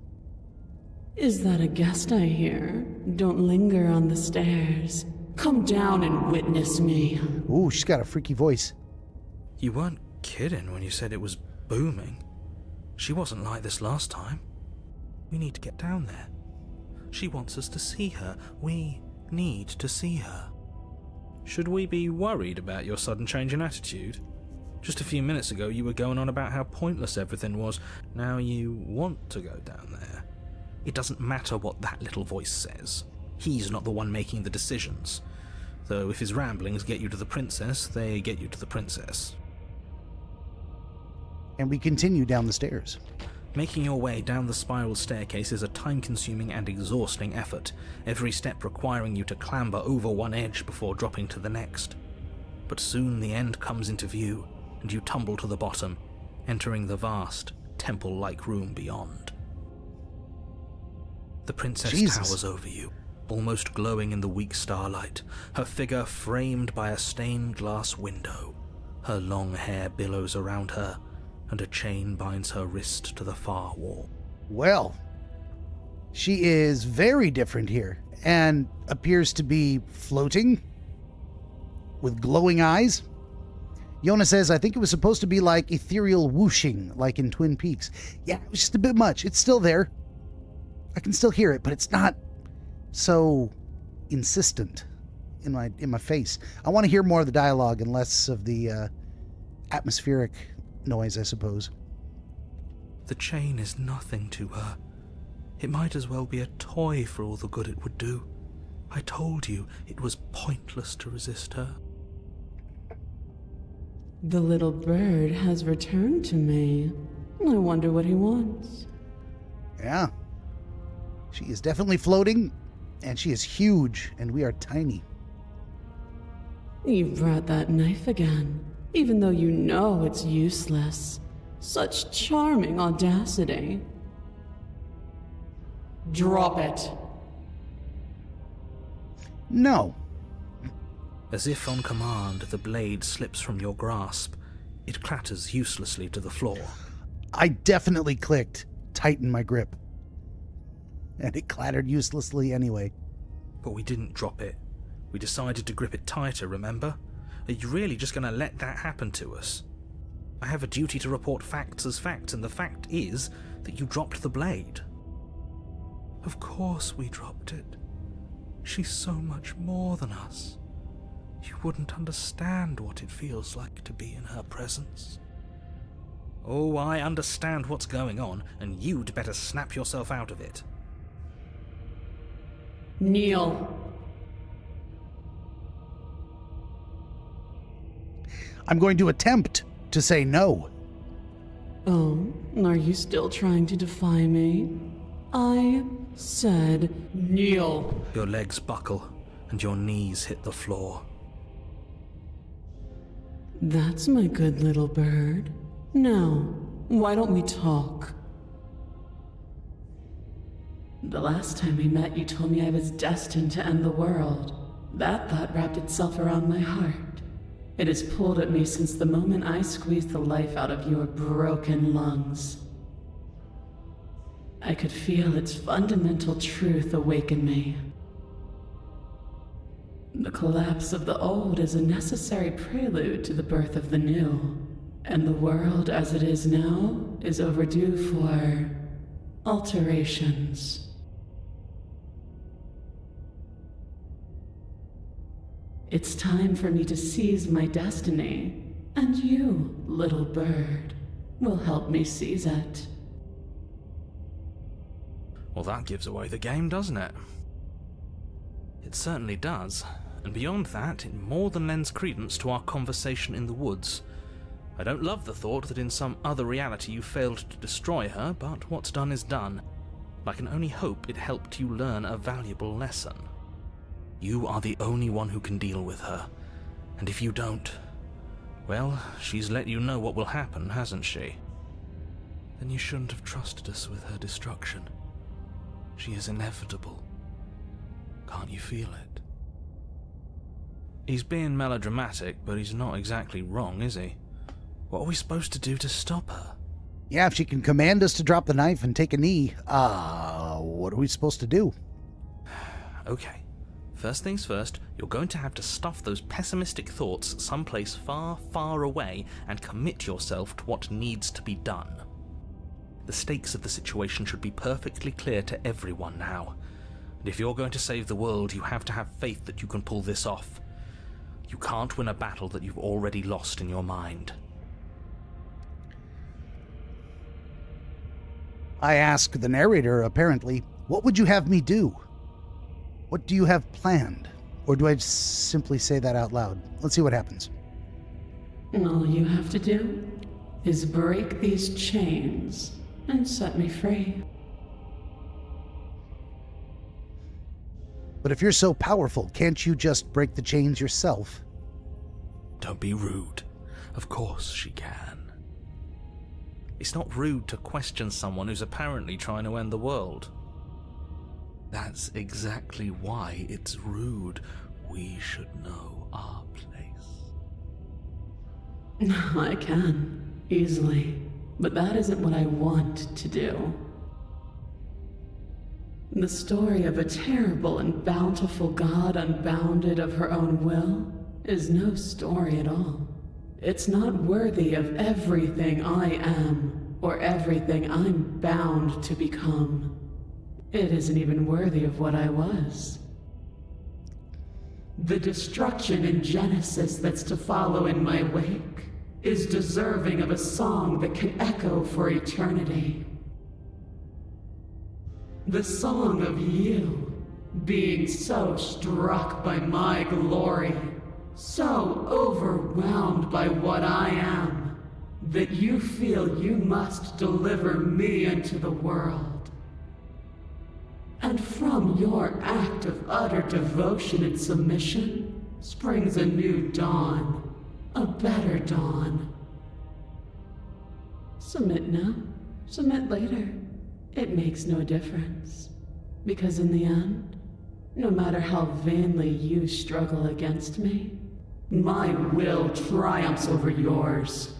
Is that a guest I hear? Don't linger on the stairs. Come down and witness me.
Ooh, she's got a freaky voice.
You weren't kidding when you said it was booming. She wasn't like this last time. We need to get down there. She wants us to see her. We need to see her. Should we be worried about your sudden change in attitude? Just a few minutes ago you were going on about how pointless everything was. Now you want to go down there. It doesn't matter what that little voice says. He's not the one making the decisions. Though if his ramblings get you to the princess, they get you to the princess.
And we continue down the stairs.
Making your way down the spiral staircase is a time-consuming and exhausting effort, every step requiring you to clamber over one edge before dropping to the next. But soon the end comes into view, and you tumble to the bottom, entering the vast, temple-like room beyond. The princess towers over you, almost glowing in the weak starlight, her figure framed by a stained glass window. Her long hair billows around her, and a chain binds her wrist to the far wall. Well, she is very different here, and appears to be floating with glowing eyes. Yona says, I think it was supposed to be like ethereal whooshing, like in Twin Peaks. Yeah, it was just a bit much. It's still there. I can still hear it, but it's not so insistent in my face. I want to hear more of the dialogue and less of the atmospheric noise, I suppose. The chain is nothing to her. It might as well be a toy for all the good it would do. I told you it was pointless to resist her.
The little bird has returned to me. I wonder what he wants.
Yeah. She is definitely floating, and she is huge, and we are tiny.
You brought that knife again, even though you know it's useless. Such charming audacity. Drop it.
No.
As if on command, the blade slips from your grasp. It clatters uselessly to the floor.
I definitely clicked tighten my grip. And it clattered uselessly anyway.
But we didn't drop it. We decided to grip it tighter, remember? Are you really just going to let that happen to us? I have a duty to report facts as facts, and the fact is that you dropped the blade. Of course we dropped it. She's so much more than us. You wouldn't understand what it feels like to be in her presence. Oh, I understand what's going on, and you'd better snap yourself out of it.
Kneel.
I'm going to attempt to say no.
Oh, are you still trying to defy me? I said kneel.
Your legs buckle, and your knees hit the floor.
That's my good little bird. Now, why don't we talk? The last time we met, you told me I was destined to end the world. That thought wrapped itself around my heart. It has pulled at me since the moment I squeezed the life out of your broken lungs. I could feel its fundamental truth awaken me. The collapse of the old is a necessary prelude to the birth of the new, and the world as it is now is overdue for alterations. It's time for me to seize my destiny, and you, little bird, will help me seize it.
Well, that gives away the game, doesn't it? It certainly does, and beyond that, it more than lends credence to our conversation in the woods. I don't love the thought that in some other reality you failed to destroy her, but what's done is done. I can only hope it helped you learn a valuable lesson. You are the only one who can deal with her, and if you don't, well, she's let you know what will happen, hasn't she? Then you shouldn't have trusted us with her destruction. She is inevitable. Can't you feel it? He's being melodramatic, but he's not exactly wrong, is he? What are we supposed to do to stop her?
Yeah, if she can command us to drop the knife and take a knee, what are we supposed to do?
Okay. First things first, you're going to have to stuff those pessimistic thoughts someplace far, far away and commit yourself to what needs to be done. The stakes of the situation should be perfectly clear to everyone now. And if you're going to save the world, you have to have faith that you can pull this off. You can't win a battle that you've already lost in your mind.
I ask the narrator, apparently, what would you have me do? What do you have planned? Or do I simply say that out loud? Let's see what happens.
All you have to do is break these chains and set me free.
But if you're so powerful, can't you just break the chains yourself?
Don't be rude. Of course she can. It's not rude to question someone who's apparently trying to end the world. That's exactly why it's rude. We should know our place.
I can, easily, but that isn't what I want to do. The story of a terrible and bountiful god unbounded of her own will is no story at all. It's not worthy of everything I am, or everything I'm bound to become. It isn't even worthy of what I was. The destruction in Genesis that's to follow in my wake is deserving of a song that can echo for eternity. The song of you, being so struck by my glory, so overwhelmed by what I am, that you feel you must deliver me into the world. And from your act of utter devotion and submission springs a new dawn, a better dawn. Submit now, submit later. It makes no difference, because in the end, no matter how vainly you struggle against me, my will triumphs over yours.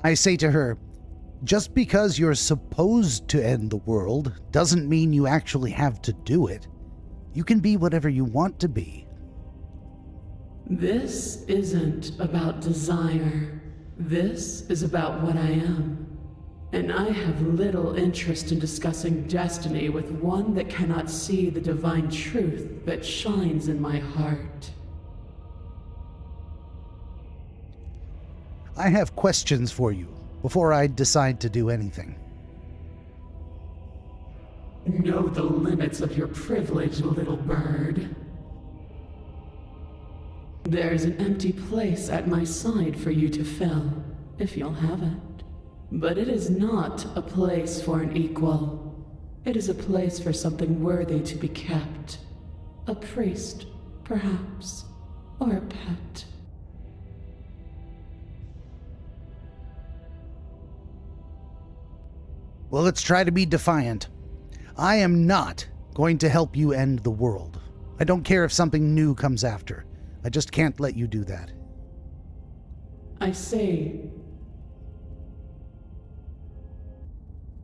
I say to her, just because you're supposed to end the world doesn't mean you actually have to do it. You can be whatever you want to be.
This isn't about desire. This is about what I am. And I have little interest in discussing destiny with one that cannot see the divine truth that shines in my heart.
I have questions for you before I decide to do anything.
Know the limits of your privilege, little bird. There's an empty place at my side for you to fill, if you'll have it. But it is not a place for an equal. It is a place for something worthy to be kept. A priest, perhaps, or a pet.
Well, let's try to be defiant. I am not going to help you end the world. I don't care if something new comes after. I just can't let you do that.
I say,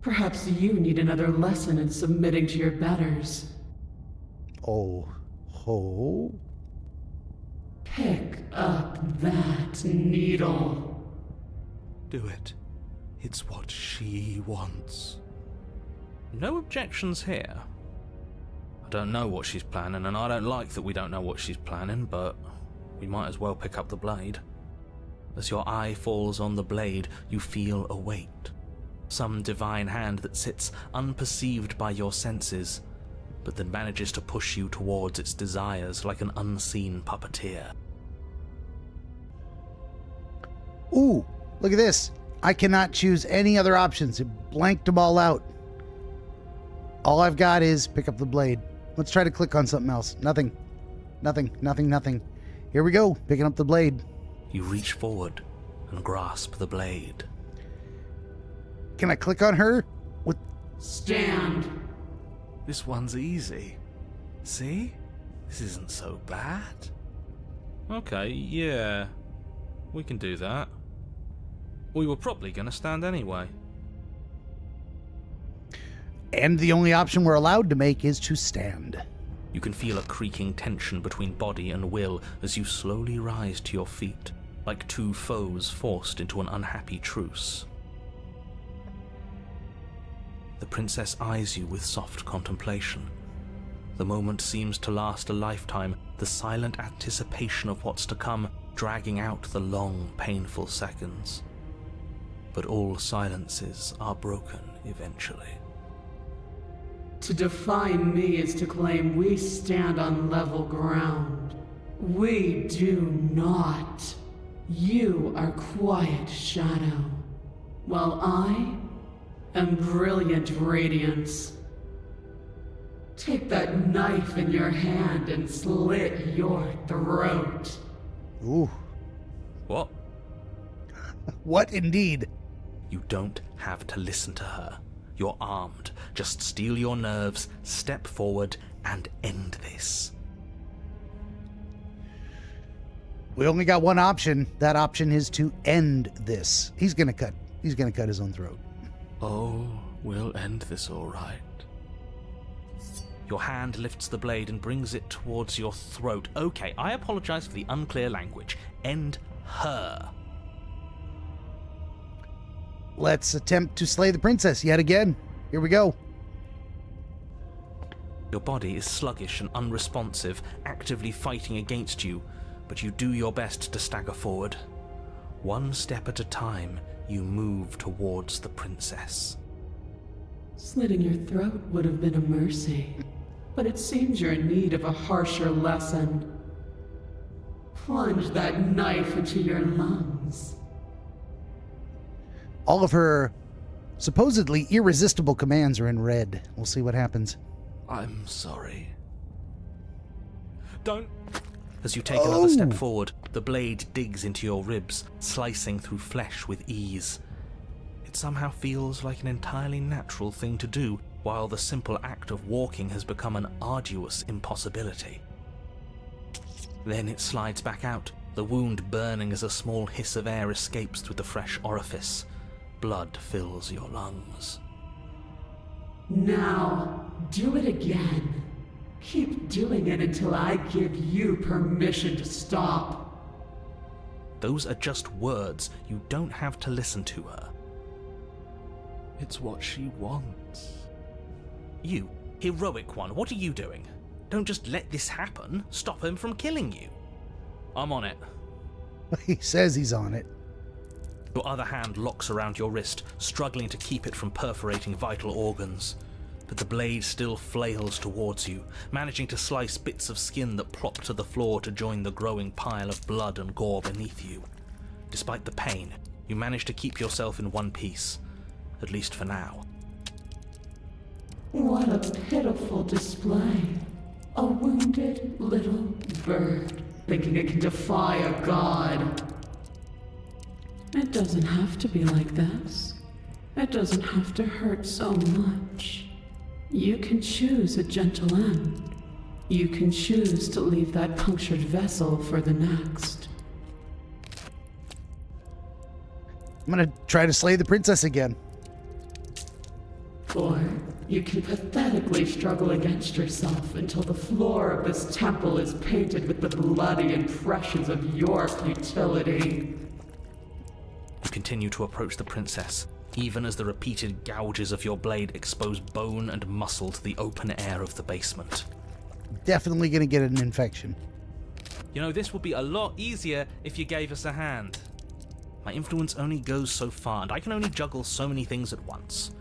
perhaps you need another lesson in submitting to your betters.
Oh, ho?
Pick up that needle.
Do it. It's what she wants. No objections here. I don't know what she's planning, and I don't like that we don't know what she's planning, but we might as well pick up the blade. As your eye falls on the blade, you feel a weight. Some divine hand that sits unperceived by your senses, but that manages to push you towards its desires like an unseen puppeteer.
Ooh, look at this. I cannot choose any other options. It blanked them all out. All I've got is pick up the blade. Let's try to click on something else. Nothing. Nothing. Here we go, picking up the blade.
You reach forward and grasp the blade.
Can I click on her? With
Stand.
This one's easy. See? This isn't so bad. Okay, yeah. We can do that. We were probably going to stand anyway.
And the only option we're allowed to make is to stand.
You can feel a creaking tension between body and will as you slowly rise to your feet, like two foes forced into an unhappy truce. The princess eyes you with soft contemplation. The moment seems to last a lifetime, the silent anticipation of what's to come dragging out the long, painful seconds. But all silences are broken eventually.
To define me is to claim we stand on level ground. We do not. You are quiet shadow, while I am brilliant radiance. Take that knife in your hand and slit your throat.
Ooh.
What?
What indeed?
You don't have to listen to her. You're armed. Just steel your nerves, step forward, and end this.
We only got one option. That option is to end this. He's gonna cut his own throat.
Oh, we'll end this all right. Your hand lifts the blade and brings it towards your throat. Okay, I apologize for the unclear language. End her.
Let's attempt to slay the princess yet again. Here we go.
Your body is sluggish and unresponsive, actively fighting against you, but you do your best to stagger forward. One step at a time, you move towards the princess.
Slitting your throat would have been a mercy, but it seems you're in need of a harsher lesson. Plunge that knife into your lungs.
All of her supposedly irresistible commands are in red. We'll see what happens.
I'm sorry. Don't. As you take another step forward, the blade digs into your ribs, slicing through flesh with ease. It somehow feels like an entirely natural thing to do, while the simple act of walking has become an arduous impossibility. Then it slides back out, the wound burning as a small hiss of air escapes through the fresh orifice. Blood fills your lungs.
Now, do it again. Keep doing it until I give you permission to stop.
Those are just words. You don't have to listen to her. It's what she wants. You, heroic one, what are you doing? Don't just let this happen. Stop him from killing you. I'm on it.
He says he's on it.
Your other hand locks around your wrist, struggling to keep it from perforating vital organs. But the blade still flails towards you, managing to slice bits of skin that plop to the floor to join the growing pile of blood and gore beneath you. Despite the pain, you manage to keep yourself in one piece, at least for now.
What a pitiful display. A wounded little bird, thinking it can defy a god. It doesn't have to be like this. It doesn't have to hurt so much. You can choose a gentle end. You can choose to leave that punctured vessel for the next.
I'm gonna try to slay the princess again.
Or you can pathetically struggle against yourself until the floor of this temple is painted with the bloody impressions of your futility.
You continue to approach the princess, even as the repeated gouges of your blade expose bone and muscle to the open air of the basement.
Definitely gonna get an infection.
You know, this would be a lot easier if you gave us a hand. My influence only goes so far, and I can only juggle so many things at once.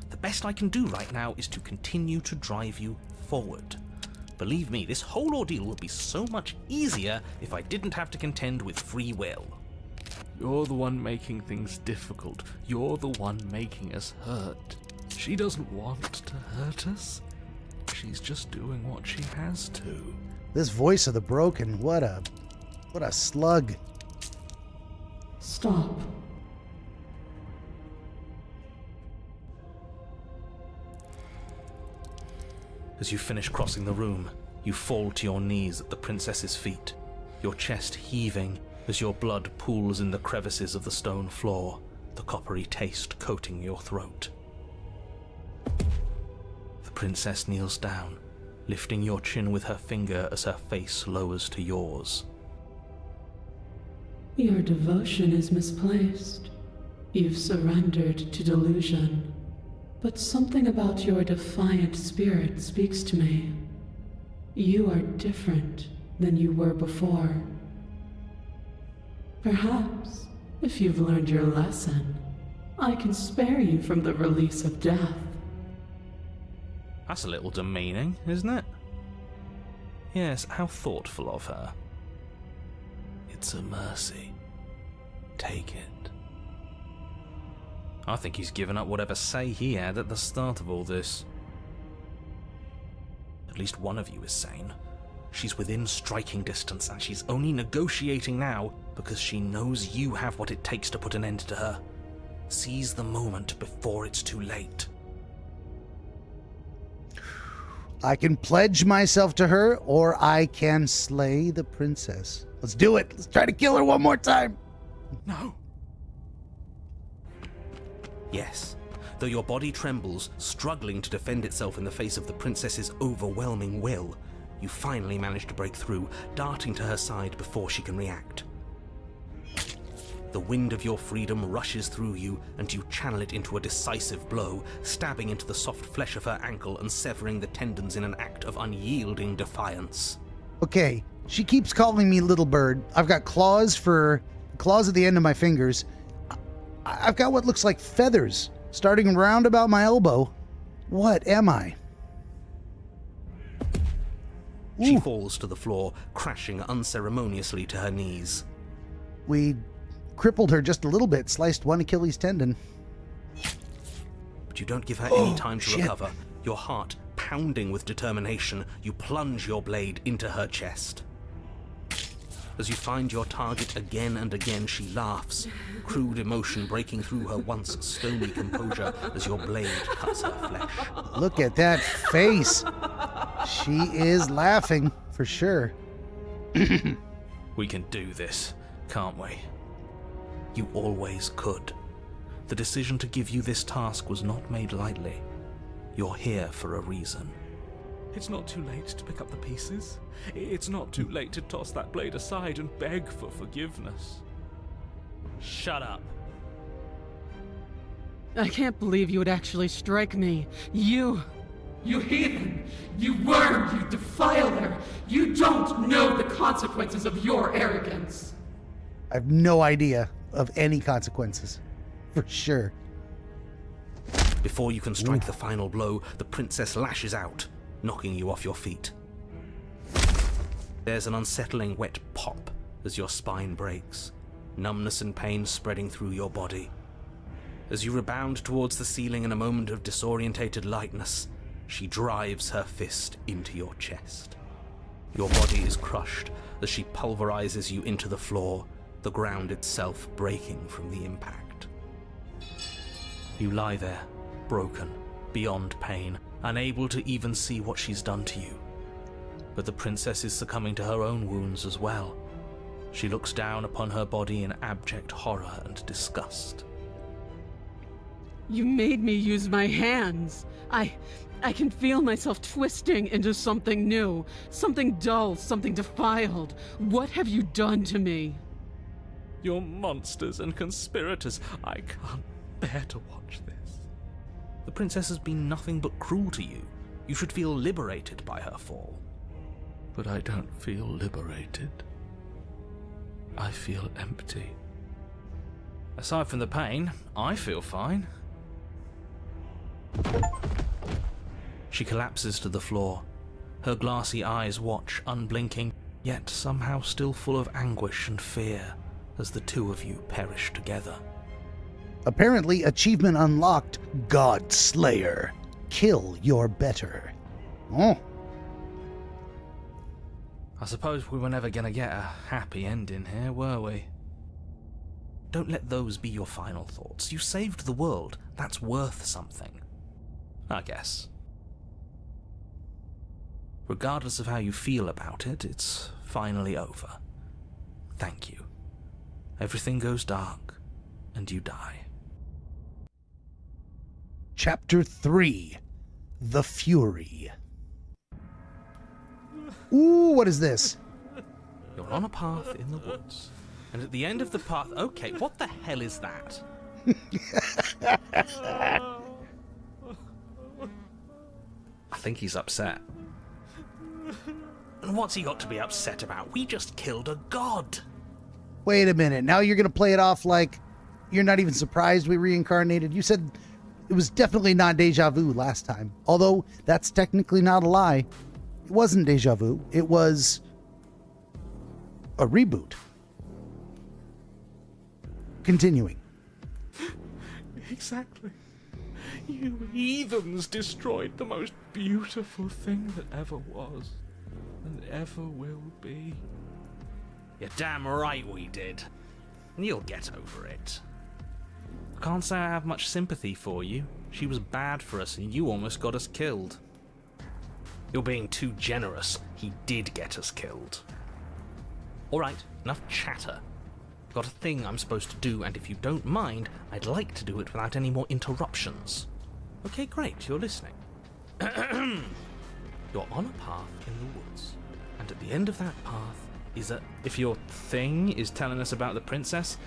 The best I can do right now is to continue to drive you forward. Believe me, this whole ordeal would be so much easier if I didn't have to contend with free will. You're the one making things difficult. You're the one making us hurt. She doesn't want to hurt us. She's just doing what she has to.
This voice of the broken, what a slug.
Stop.
As you finish crossing the room, you fall to your knees at the princess's feet, your chest heaving as your blood pools in the crevices of the stone floor, the coppery taste coating your throat. The princess kneels down, lifting your chin with her finger as her face lowers to yours.
Your devotion is misplaced. You've surrendered to delusion. But something about your defiant spirit speaks to me. You are different than you were before. Perhaps, if you've learned your lesson, I can spare you from the release of death.
That's a little demeaning, isn't it? Yes, how thoughtful of her. It's a mercy. Take it. I think he's given up whatever say he had at the start of all this. At least one of you is sane. She's within striking distance, and she's only negotiating now because she knows you have what it takes to put an end to her. Seize the moment before it's too late.
I can pledge myself to her, or I can slay the princess. Let's do it. Let's try to kill her one more time.
No. Yes, though your body trembles, struggling to defend itself in the face of the princess's overwhelming will, you finally manage to break through, darting to her side before she can react. The wind of your freedom rushes through you, and you channel it into a decisive blow, stabbing into the soft flesh of her ankle and severing the tendons in an act of unyielding defiance.
Okay, she keeps calling me little bird. I've got claws at the end of my fingers. I've got what looks like feathers starting round about my elbow. What am I?
She
Ooh.
falls to the floor, crashing unceremoniously to her knees.
We crippled her just a little bit, sliced one Achilles tendon.
But you don't give her any time to
shit.
recover. Your heart pounding with determination, you plunge your blade into her chest. As you find your target again and again, she laughs, crude emotion breaking through her once stony composure as your blade cuts her flesh.
Look at that face. She is laughing, for sure.
We can do this, can't we? You always could. The decision to give you this task was not made lightly. You're here for a reason. It's not too late to pick up the pieces. It's not too late to toss that blade aside and beg for forgiveness. Shut up.
I can't believe you would actually strike me. You heathen! You worm! You defiler! You don't know the consequences of your arrogance!
I have no idea of any consequences. For sure.
Before you can strike the final blow, the princess lashes out, knocking you off your feet. There's an unsettling wet pop as your spine breaks, numbness and pain spreading through your body. As you rebound towards the ceiling in a moment of disorientated lightness, she drives her fist into your chest. Your body is crushed as she pulverizes you into the floor, the ground itself breaking from the impact. You lie there, broken, beyond pain, unable to even see what she's done to you. But the princess is succumbing to her own wounds as well. She looks down upon her body in abject horror and disgust.
You made me use my hands. I can feel myself twisting into something new, something dull, something defiled. What have you done to me?
You're monsters and conspirators. I
bear to watch this.
The princess has been nothing but cruel to you. You should feel liberated by her fall.
But I don't feel liberated. I feel empty.
Aside from the pain, I feel fine. She collapses to the floor. Her glassy eyes watch, unblinking, yet somehow still full of anguish and fear, as the two of you perish together.
Apparently, achievement unlocked, God Slayer. Kill your better. Oh.
I suppose we were never gonna get a happy ending here, were we? Don't let those be your final thoughts. You saved the world. That's worth something. I guess. Regardless of how you feel about it, it's finally over. Thank you. Everything goes dark, and you die.
Chapter 3. The Fury. Ooh, what is this?
You're on a path in the woods, and at the end of the path... Okay, what the hell is that? I think he's upset. And what's he got to be upset about? We just killed a god.
Wait a minute. Now you're going to play it off like you're not even surprised we reincarnated. You said it was definitely not deja vu last time. Although that's technically not a lie. It wasn't deja vu. It was a reboot. Continuing.
Exactly. You heathens destroyed the most beautiful thing that ever was, and ever will be.
You're damn right we did. And you'll get over it. I can't say I have much sympathy for you. She was bad for us and you almost got us killed. You're being too generous. He did get us killed. Alright, enough chatter. Got a thing I'm supposed to do, and if you don't mind, I'd like to do it without any more interruptions. Okay, great, you're listening. You're on a path in the woods, and at the end of that path is a... If your thing is telling us about the princess,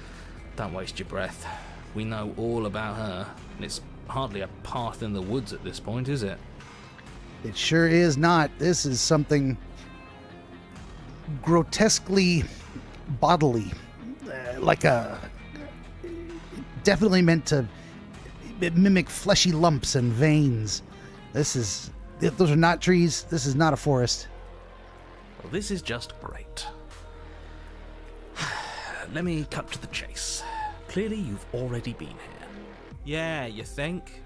don't waste your breath. We know all about her, and it's hardly a path in the woods at this point, is it?
It sure is not. This is something grotesquely bodily. Like a... Definitely meant to mimic fleshy lumps and veins. This is... Those are not trees. This is not a forest.
Well, this is just great. Let me cut to the chase. Clearly, you've already been here. Yeah, you think?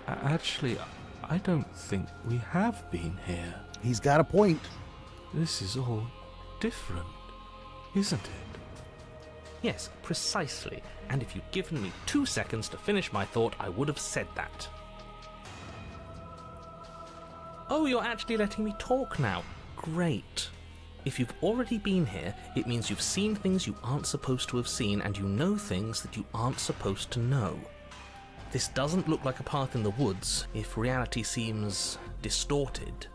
Actually, I don't think we have been here.
He's got a point.
This is all different, isn't it?
Yes, precisely. And if you'd given me 2 seconds to finish my thought, I would have said that. Oh, you're actually letting me talk now. Great. If you've already been here, it means you've seen things you aren't supposed to have seen, and you know things that you aren't supposed to know. This doesn't look like a path in the woods. If reality seems distorted,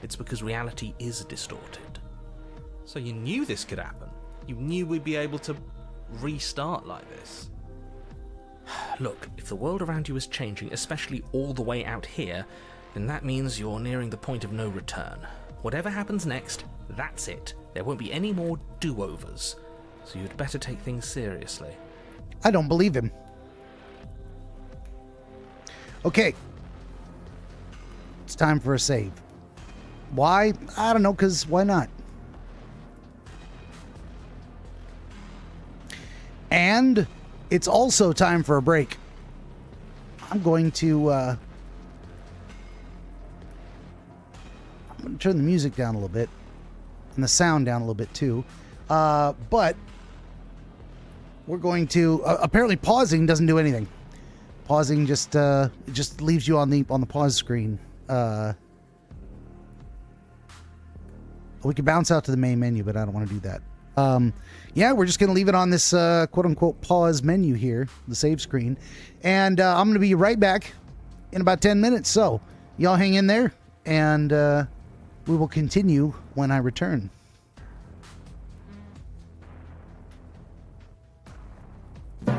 it's because reality is distorted. So you knew this could happen. You knew we'd be able to restart like this. Look, if the world around you is changing, especially all the way out here, then that means you're nearing the point of no return. Whatever happens next, that's it. There won't be any more do-overs. So you'd better take things seriously.
I don't believe him. Okay. It's time for a save. Why? I don't know, because why not? And it's also time for a break. I'm going to turn the music down a little bit and the sound down a little bit too. But we're going to apparently pausing doesn't do anything. Pausing just leaves you on the pause screen. We could bounce out to the main menu, but I don't want to do that. Yeah, we're just going to leave it on this quote-unquote pause menu here, the save screen. And I'm going to be right back in about 10 minutes. So y'all hang in there, and we will continue when I return.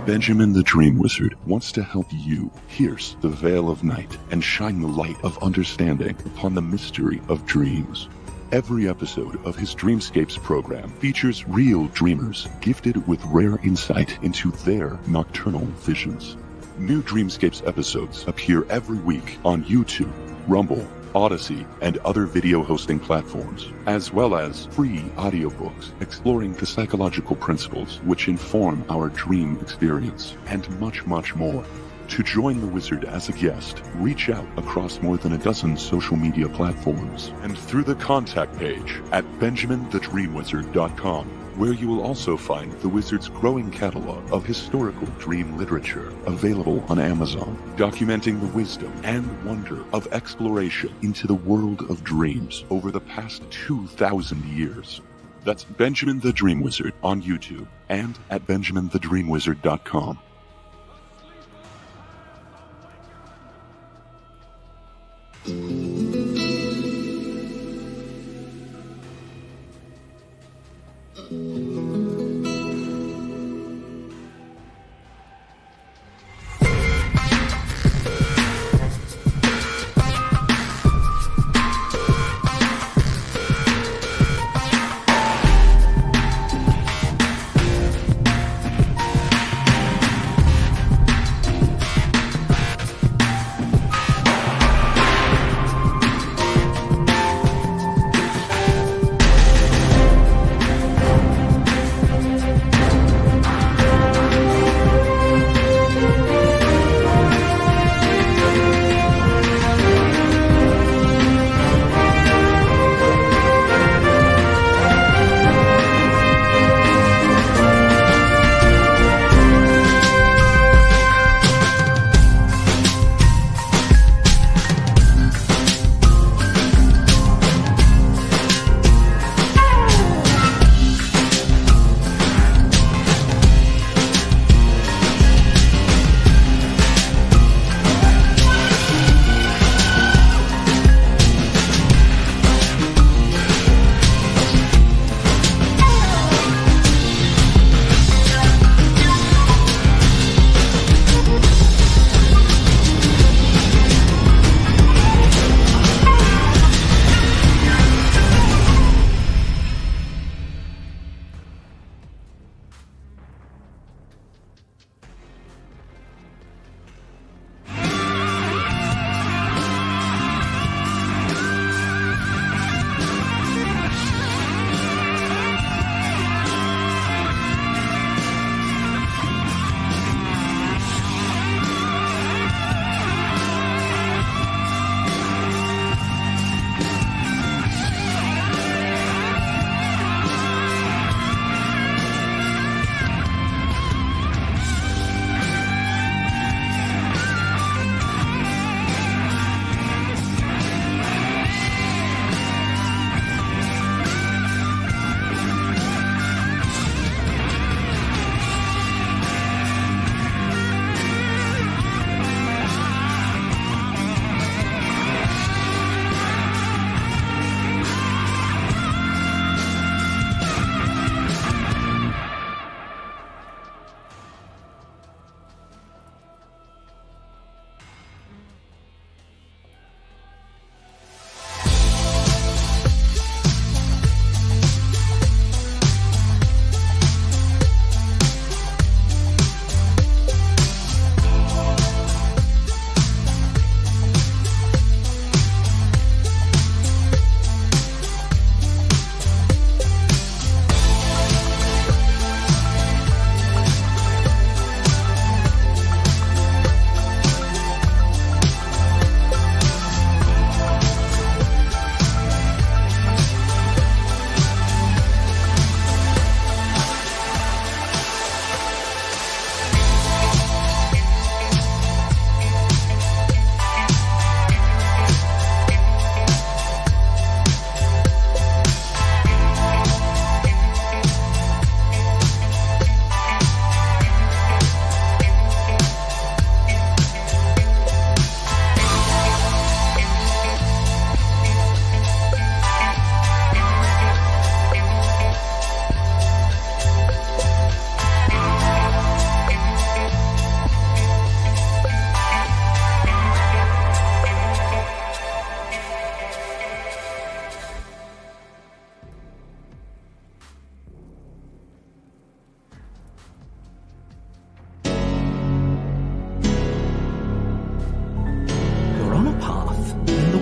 Benjamin the Dream Wizard wants to help you pierce the veil of night and shine the light of understanding upon the mystery of dreams. Every episode of his Dreamscapes program features real dreamers gifted with rare insight into their nocturnal visions. New Dreamscapes episodes appear every week on YouTube, Rumble, Odyssey, and other video hosting platforms, as well as free audiobooks exploring the psychological principles which inform our dream experience, and much, much more. To join the Wizard as a guest, reach out across more than a dozen social media platforms and through the contact page at benjaminthedreamwizard.com, where you will also find the Wizard's growing catalog of historical dream literature available on Amazon, documenting the wisdom and wonder of exploration into the world of dreams over the past 2,000 years. That's Benjamin the Dream Wizard on YouTube and at benjaminthedreamwizard.com.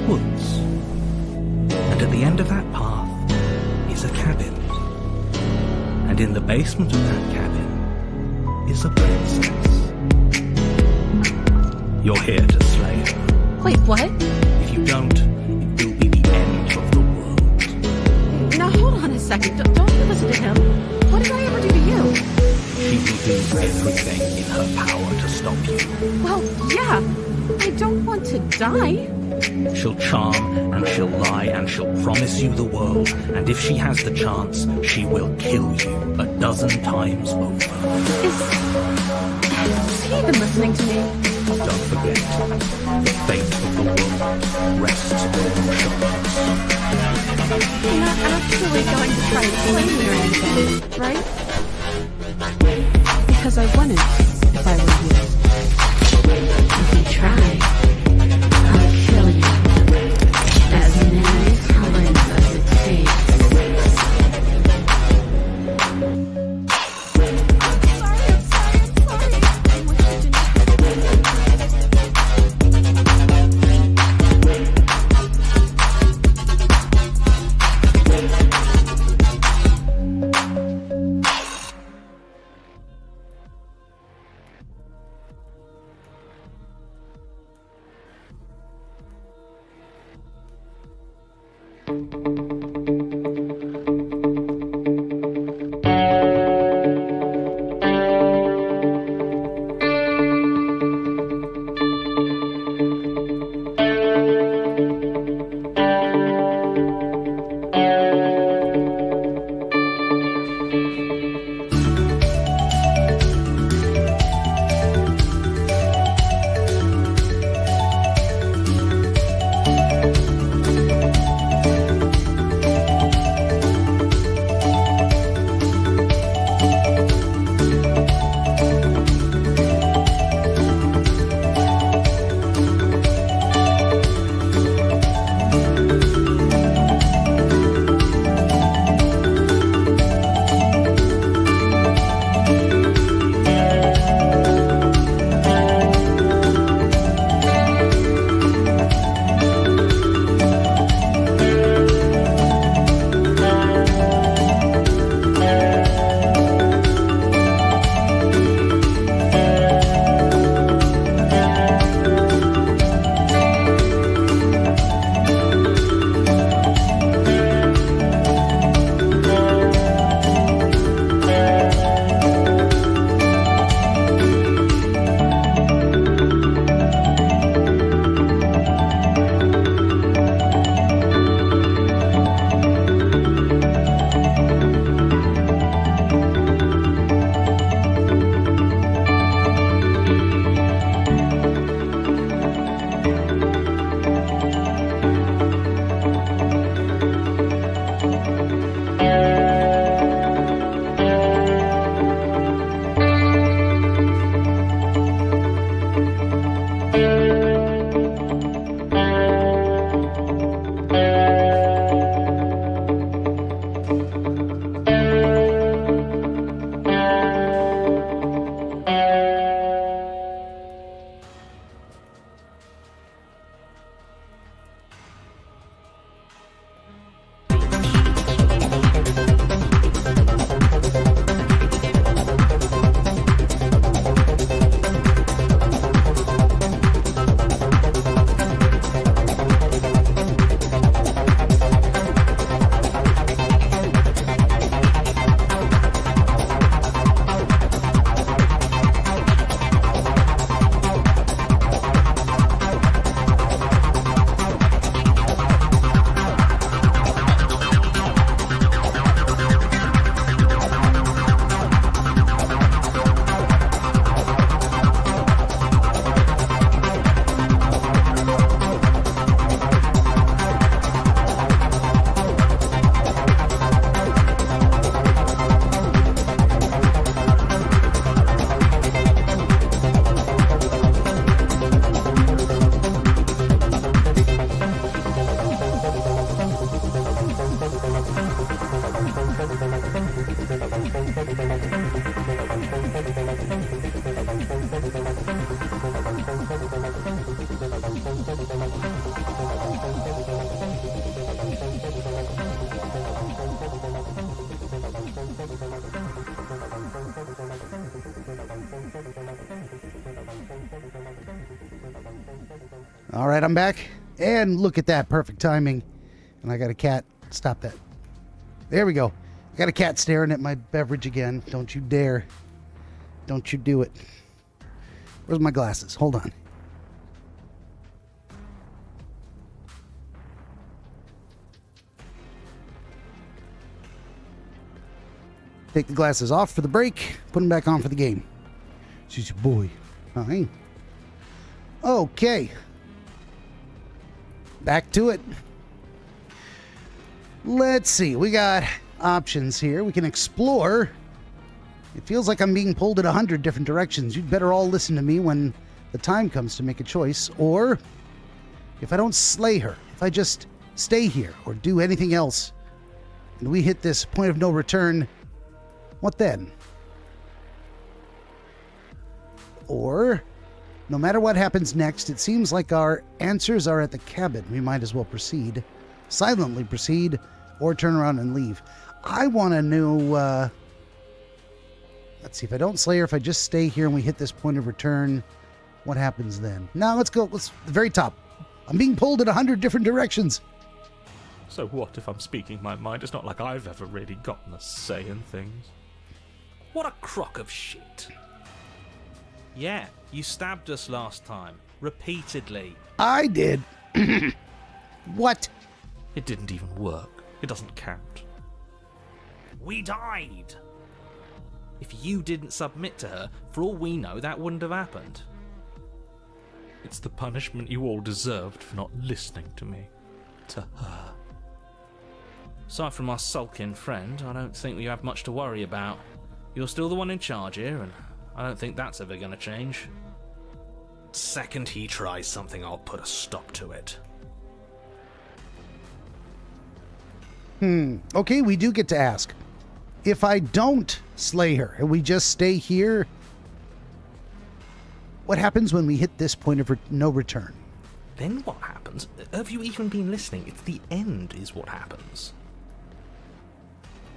woods. And at the end of that path is a cabin. And in the basement of that cabin is a princess. You're here to slay her.
Wait, what?
If you don't, it will be the end of the world.
Now hold on a second. Don't you listen to him. What did I ever do to you?
She will do everything in her power to stop you.
Well, yeah. I don't want to die.
She'll charm and she'll lie and she'll promise you the world. And if she has the chance, she will kill you 12 times over.
Is he even listening to me?
Don't forget, the fate of the world rests on your shoulders.
You're not actually going to try and slay me or anything, right? Because I wouldn't if I were you.
If you try, I'll kill you. As many times as it takes.
All right, I'm back. And look at that. Perfect timing. And I got a cat. Stop that. There we go. I got a cat staring at my beverage again. Don't you dare. Don't you do it. Where's my glasses? Hold on. Take the glasses off for the break. Put them back on for the game. She's your boy. Hi. Okay. Back to it. Let's see. We got options here. We can explore. It feels like I'm being pulled in 100 different directions. You'd better all listen to me when the time comes to make a choice. Or, if I don't slay her, if I just stay here or do anything else, and we hit this point of no return, what then? Or, no matter what happens next, it seems like our answers are at the cabin. We might as well proceed. Silently proceed, or turn around and leave. I want to know, let's see, if I don't slay her, if I just stay here and we hit this point of return, what happens then? Now, let's go, the very top. I'm being pulled in 100 different directions.
So what if I'm speaking my mind? It's not like I've ever really gotten a say in things. What a crock of shit. Yeah, you stabbed us last time. Repeatedly.
I did. What?
It didn't even work. It doesn't count. We died. If you didn't submit to her, for all we know, that wouldn't have happened. It's the punishment you all deserved for not listening to me. To her. Aside from our sulking friend, I don't think we have much to worry about. You're still the one in charge here, and I don't think that's ever going to change. Second he tries something, I'll put a stop to it.
Okay, we do get to ask. If I don't slay her and we just stay here, what happens when we hit this point of no return?
Then what happens? Have you even been listening? It's the end is what happens.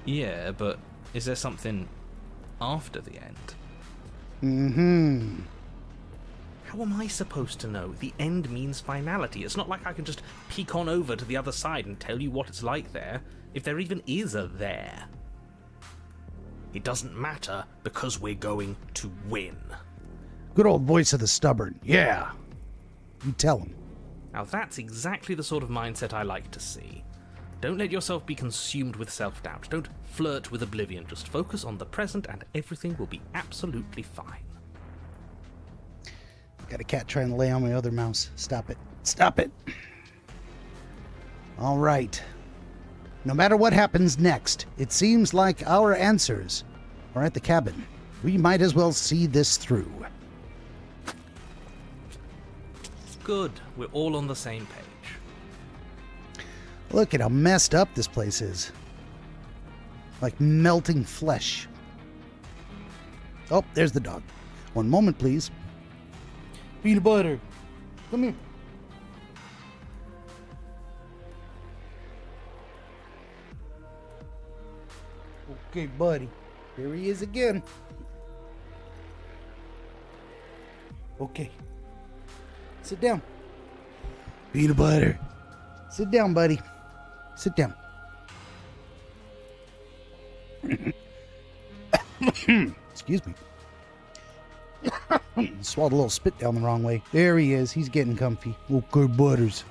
Yeah, but is there something after the end? How am I supposed to know? The end means finality. It's not like I can just peek on over to the other side and tell you what it's like there, if there even is a there. It doesn't matter because we're going to win.
Good old voice of the stubborn. Yeah. You tell him.
Now that's exactly the sort of mindset I like to see. Don't let yourself be consumed with self-doubt. Don't flirt with oblivion. Just focus on the present and everything will be absolutely fine.
Got a cat trying to lay on my other mouse. Stop it. Stop it. All right. No matter what happens next, it seems like our answers are at the cabin. We might as well see this through.
Good. We're all on the same page.
Look at how messed up this place is. Like melting flesh. Oh, there's the dog. One moment, please. Peanut butter. Come here. Okay, buddy. Here he is again. Okay. Sit down. Peanut butter. Sit down, buddy. Sit down. Excuse me. Swallowed a little spit down the wrong way. There he is. He's getting comfy. Okay, butters.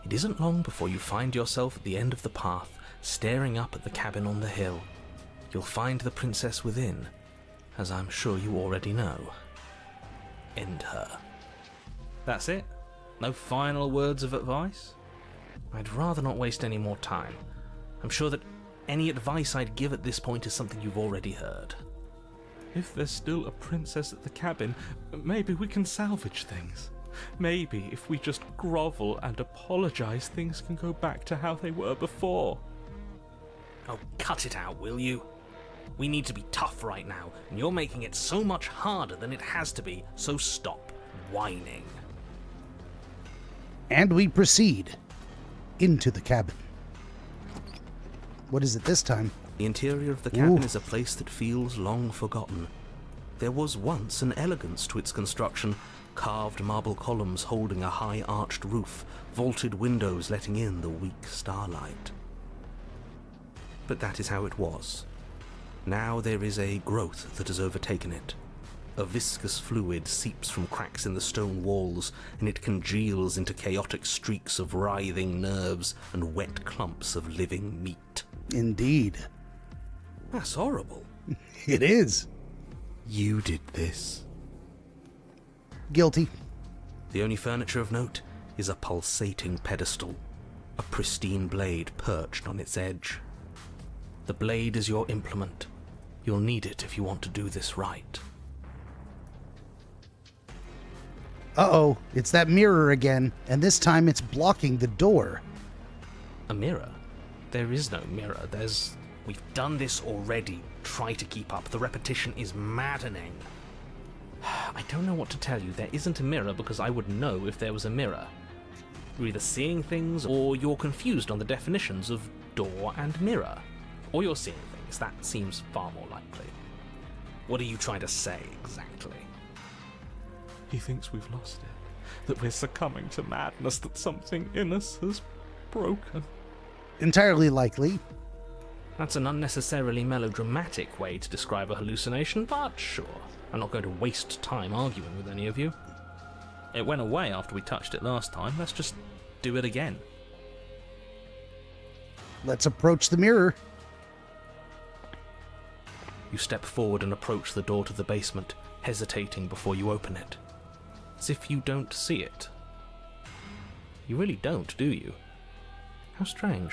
It isn't long before you find yourself at the end of the path, staring up at the cabin on the hill. You'll find the princess within, as I'm sure you already know. End her. That's it? No final words of advice? I'd rather not waste any more time. I'm sure that any advice I'd give at this point is something you've already heard. If there's still a princess at the cabin, maybe we can salvage things. Maybe if we just grovel and apologize, things can go back to how they were before. Oh, cut it out, will you? We need to be tough right now, and you're making it so much harder than it has to be, so stop whining.
And we proceed into the cabin. What is it this time?
The interior of the cabin is a place that feels long forgotten. There was once an elegance to its construction, carved marble columns holding a high arched roof, vaulted windows letting in the weak starlight. But that is how it was. Now there is a growth that has overtaken it. A viscous fluid seeps from cracks in the stone walls, and it congeals into chaotic streaks of writhing nerves and wet clumps of living meat.
Indeed.
That's horrible.
It is.
You did this.
Guilty.
The only furniture of note is a pulsating pedestal, a pristine blade perched on its edge. The blade is your implement. You'll need it if you want to do this right.
Uh-oh, it's that mirror again, and this time it's blocking the door.
A mirror? There is no mirror. We've done this already. Try to keep up. The repetition is maddening. I don't know what to tell you. There isn't a mirror because I would know if there was a mirror. You're either seeing things or you're confused on the definitions of door and mirror. Or you're seeing things. That seems far more likely. What are you trying to say exactly?
He thinks we've lost it, that we're succumbing to madness, that something in us has broken.
Entirely likely.
That's an unnecessarily melodramatic way to describe a hallucination, but sure. I'm not going to waste time arguing with any of you. It went away after we touched it last time. Let's just do it again.
Let's approach the mirror.
You step forward and approach the door to the basement, hesitating before you open it. As if you don't see it. You really don't, do you? How strange.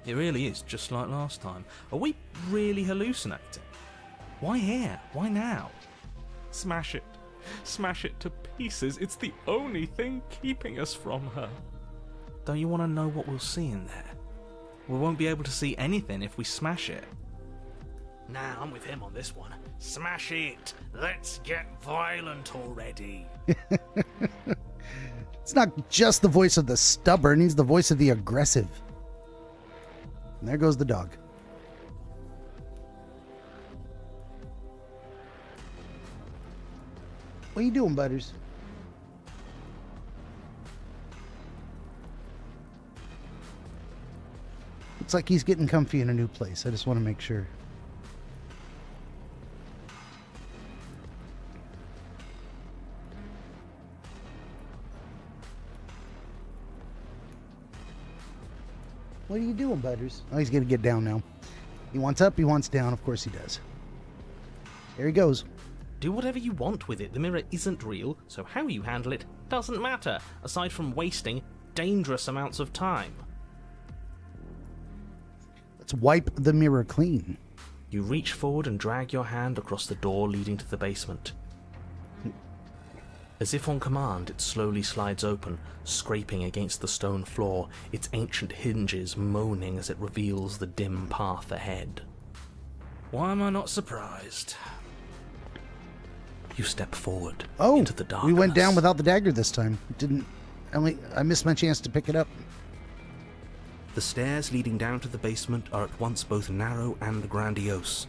It really is just like last time. Are we really hallucinating? Why here? Why now?
Smash it. Smash it to pieces. It's the only thing keeping us from her.
Don't you want to know what we'll see in there? We won't be able to see anything if we smash it.
Nah, I'm with him on this one. Smash it! Let's get violent already!
It's not just the voice of the stubborn, he's the voice of the aggressive. And there goes the dog. What are you doing, Butters? Looks like he's getting comfy in a new place. I just want to make sure. What are you doing, Butters? Oh, he's going to get down now. He wants up, he wants down. Of course he does. There he goes.
Do whatever you want with it. The mirror isn't real, so how you handle it doesn't matter, aside from wasting dangerous amounts of time.
Let's wipe the mirror clean.
You reach forward and drag your hand across the door leading to the basement. As if on command, it slowly slides open, scraping against the stone floor, its ancient hinges moaning as it reveals the dim path ahead. Why am I not surprised? You step forward into the darkness.
We went down without the dagger this time. I missed my chance to pick it up.
The stairs leading down to the basement are at once both narrow and grandiose.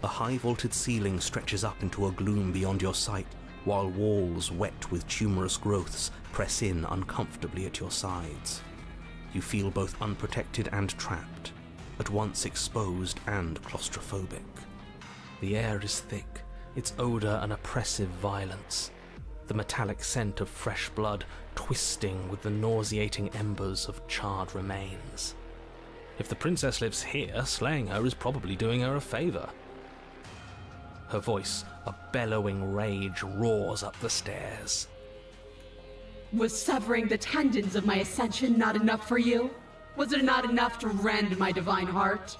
A high vaulted ceiling stretches up into a gloom beyond your sight, while walls wet with tumorous growths press in uncomfortably at your sides. You feel both unprotected and trapped, at once exposed and claustrophobic. The air is thick, its odour an oppressive violence, the metallic scent of fresh blood twisting with the nauseating embers of charred remains. If the princess lives here, slaying her is probably doing her a favour. Her voice, a bellowing rage, roars up the stairs.
Was severing the tendons of my ascension not enough for you? Was it not enough to rend my divine heart?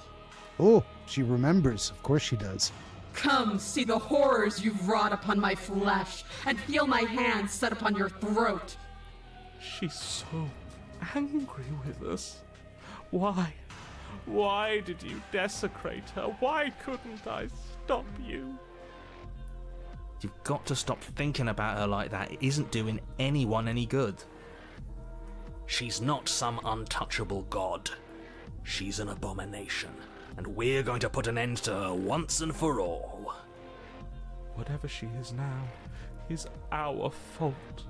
Oh, she remembers. Of course she does.
Come, see the horrors you've wrought upon my flesh, and feel my hands set upon your throat.
She's so angry with us. Why? Why did you desecrate her? Why couldn't I stop you?
You've got to stop thinking about her like that. It isn't doing anyone any good.
She's not some untouchable god. She's an abomination, and we're going to put an end to her once and for all.
Whatever she is now, is our fault.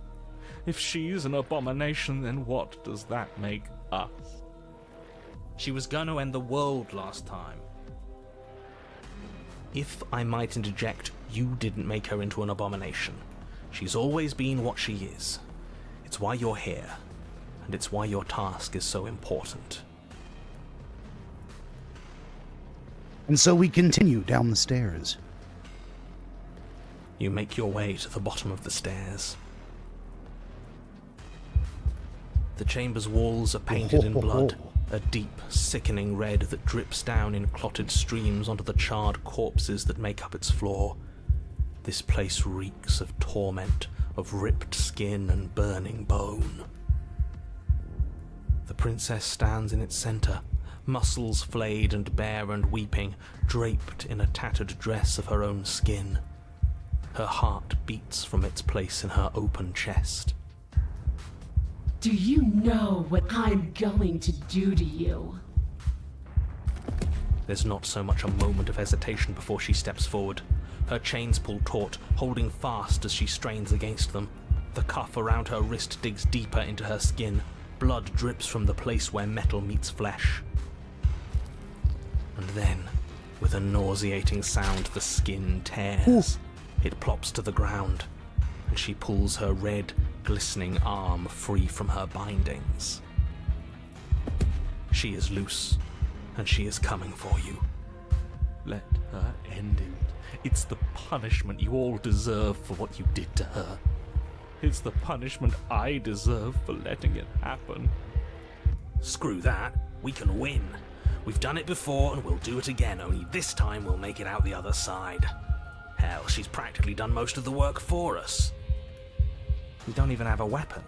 If she's an abomination, then what does that make us?
She was going to end the world last time. If I might interject, you didn't make her into an abomination. She's always been what she is. It's why you're here, and it's why your task is so important.
And so we continue down the stairs.
You make your way to the bottom of the stairs. The chamber's walls are painted in blood, a deep, sickening red that drips down in clotted streams onto the charred corpses that make up its floor. This place reeks of torment, of ripped skin and burning bone. The princess stands in its center, muscles flayed and bare and weeping, draped in a tattered dress of her own skin. Her heart beats from its place in her open chest.
Do you know what I'm going to do to you?
There's not so much a moment of hesitation before she steps forward. Her chains pull taut, holding fast as she strains against them. The cuff around her wrist digs deeper into her skin. Blood drips from the place where metal meets flesh. And then, with a nauseating sound, the skin tears. It plops to the ground, and she pulls her red, glistening arm free from her bindings. She is loose, and she is coming for you.
Let her end it. It's the punishment you all deserve for what you did to her. It's the punishment I deserve for letting it happen.
Screw that. We can win. We've done it before and we'll do it again, only this time we'll make it out the other side. Hell, she's practically done most of the work for us. We don't even have a weapon.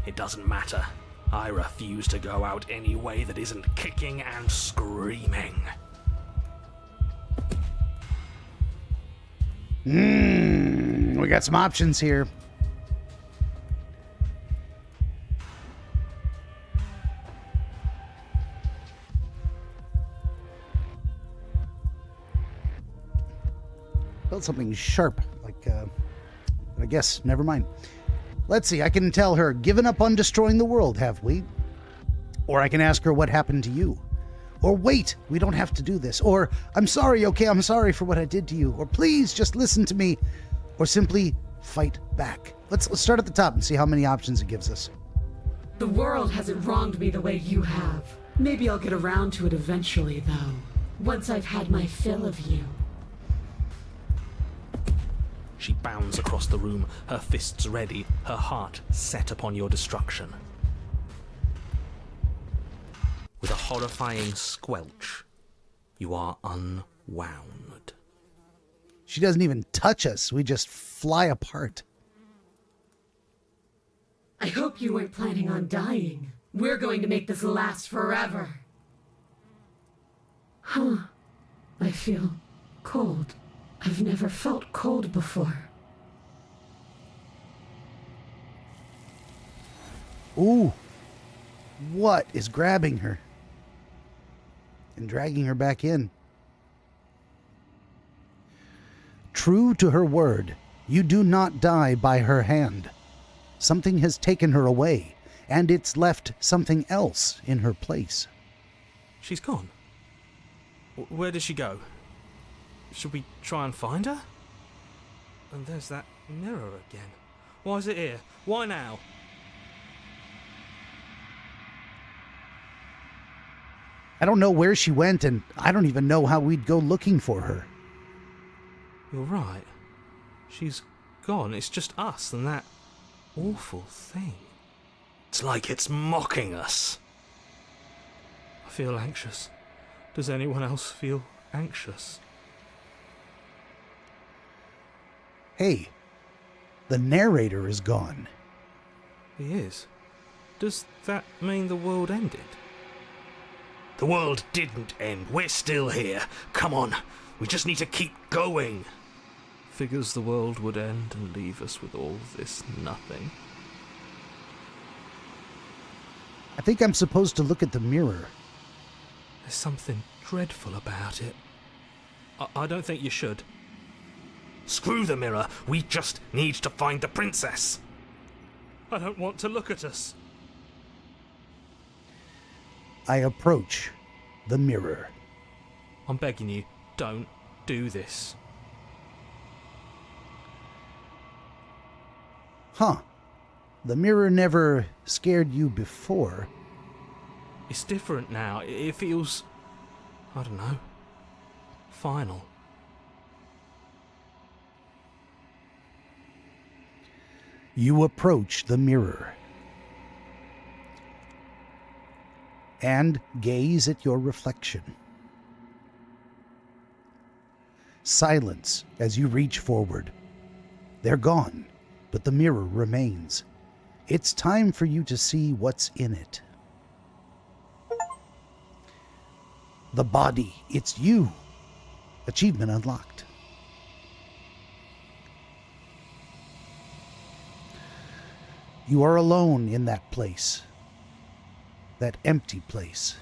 It doesn't matter. I refuse to go out any way that isn't kicking and screaming.
We got some options here. Felt something sharp, I guess, never mind. Let's see, I can tell her, given up on destroying the world, have we? Or I can ask her what happened to you. Or wait, we don't have to do this. Or I'm sorry, okay, I'm sorry for what I did to you. Or please just listen to me. Or simply fight back. Let's start at the top and see how many options it gives us.
The world hasn't wronged me the way you have. Maybe I'll get around to it eventually, though. Once I've had my fill of you.
She bounds across the room, her fists ready, her heart set upon your destruction. With a horrifying squelch, you are unwound.
She doesn't even touch us. We just fly apart.
I hope you weren't planning on dying. We're going to make this last forever. Huh. I feel cold. I've never felt cold before.
Ooh. What is grabbing her and dragging her back in? True to her word, you do not die by her hand. Something has taken her away, and it's left something else in her place.
She's gone. Where did she go? Should we try and find her? And there's that mirror again. Why is it here? Why now?
I don't know where she went, and I don't even know how we'd go looking for her.
You're right. She's gone. It's just us and that awful thing. It's like it's mocking us. I feel anxious. Does anyone else feel anxious?
Hey, the narrator is gone.
He is. Does that mean the world ended?
The world didn't end. We're still here. Come on. We just need to keep going.
Figures the world would end and leave us with all this nothing.
I think I'm supposed to look at the mirror.
There's something dreadful about it. I don't think you should.
Screw the mirror. We just need to find the princess.
I don't want to look at us.
I approach the mirror.
I'm begging you, don't do this.
Huh. The mirror never scared you before.
It's different now. It feels, I don't know, final.
You approach the mirror and gaze at your reflection. Silence as you reach forward. They're gone, but the mirror remains. It's time for you to see what's in it. The body, it's you. Achievement unlocked. You are alone in that place. That empty place.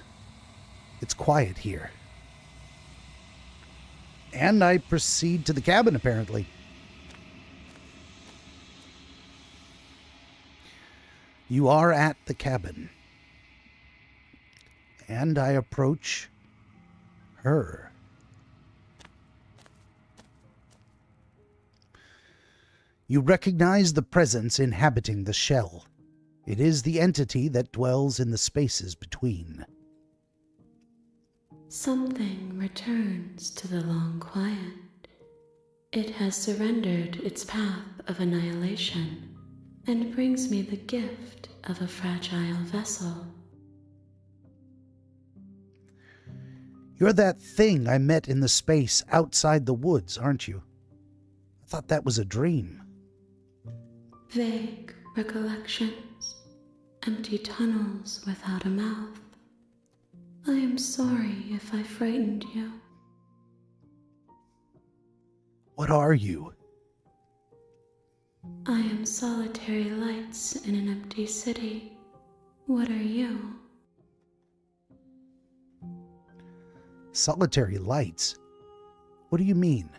It's quiet here. And I proceed to the cabin, apparently. You are at the cabin. And I approach her. You recognize the presence inhabiting the shell. It is the entity that dwells in the spaces between.
Something returns to the long quiet. It has surrendered its path of annihilation and brings me the gift of a fragile vessel.
You're that thing I met in the space outside the woods, aren't you? I thought that was a dream.
Vague recollections, empty tunnels without a mouth. I am sorry if I frightened you.
What are you?
I am solitary lights in an empty city. What are you?
Solitary lights? What do you mean?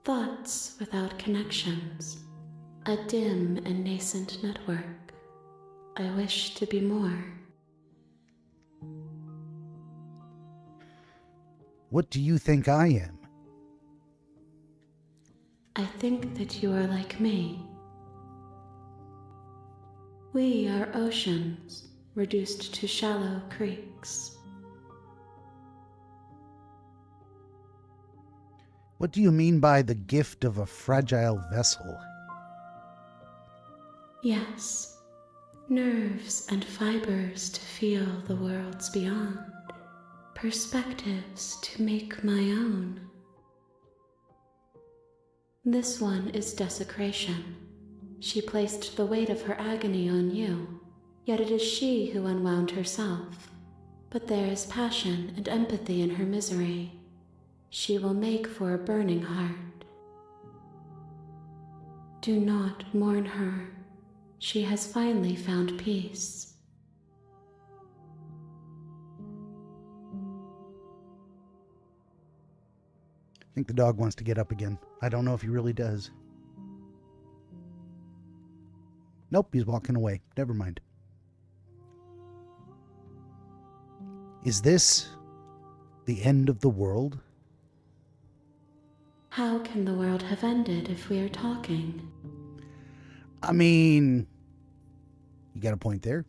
Thoughts without connections. A dim and nascent network. I wish to be more.
What do you think I am?
I think that you are like me. We are oceans, reduced to shallow creeks.
What do you mean by the gift of a fragile vessel?
Yes, nerves and fibers to feel the worlds beyond, perspectives to make my own. This one is desecration. She placed the weight of her agony on you, yet it is she who unwound herself. But there is passion and empathy in her misery. She will make for a burning heart. Do not mourn her. She has finally found peace.
I think the dog wants to get up again. I don't know if he really does. Nope, he's walking away. Never mind. Is this the end of the world?
How can the world have ended if we are talking?
I mean, you got a point there.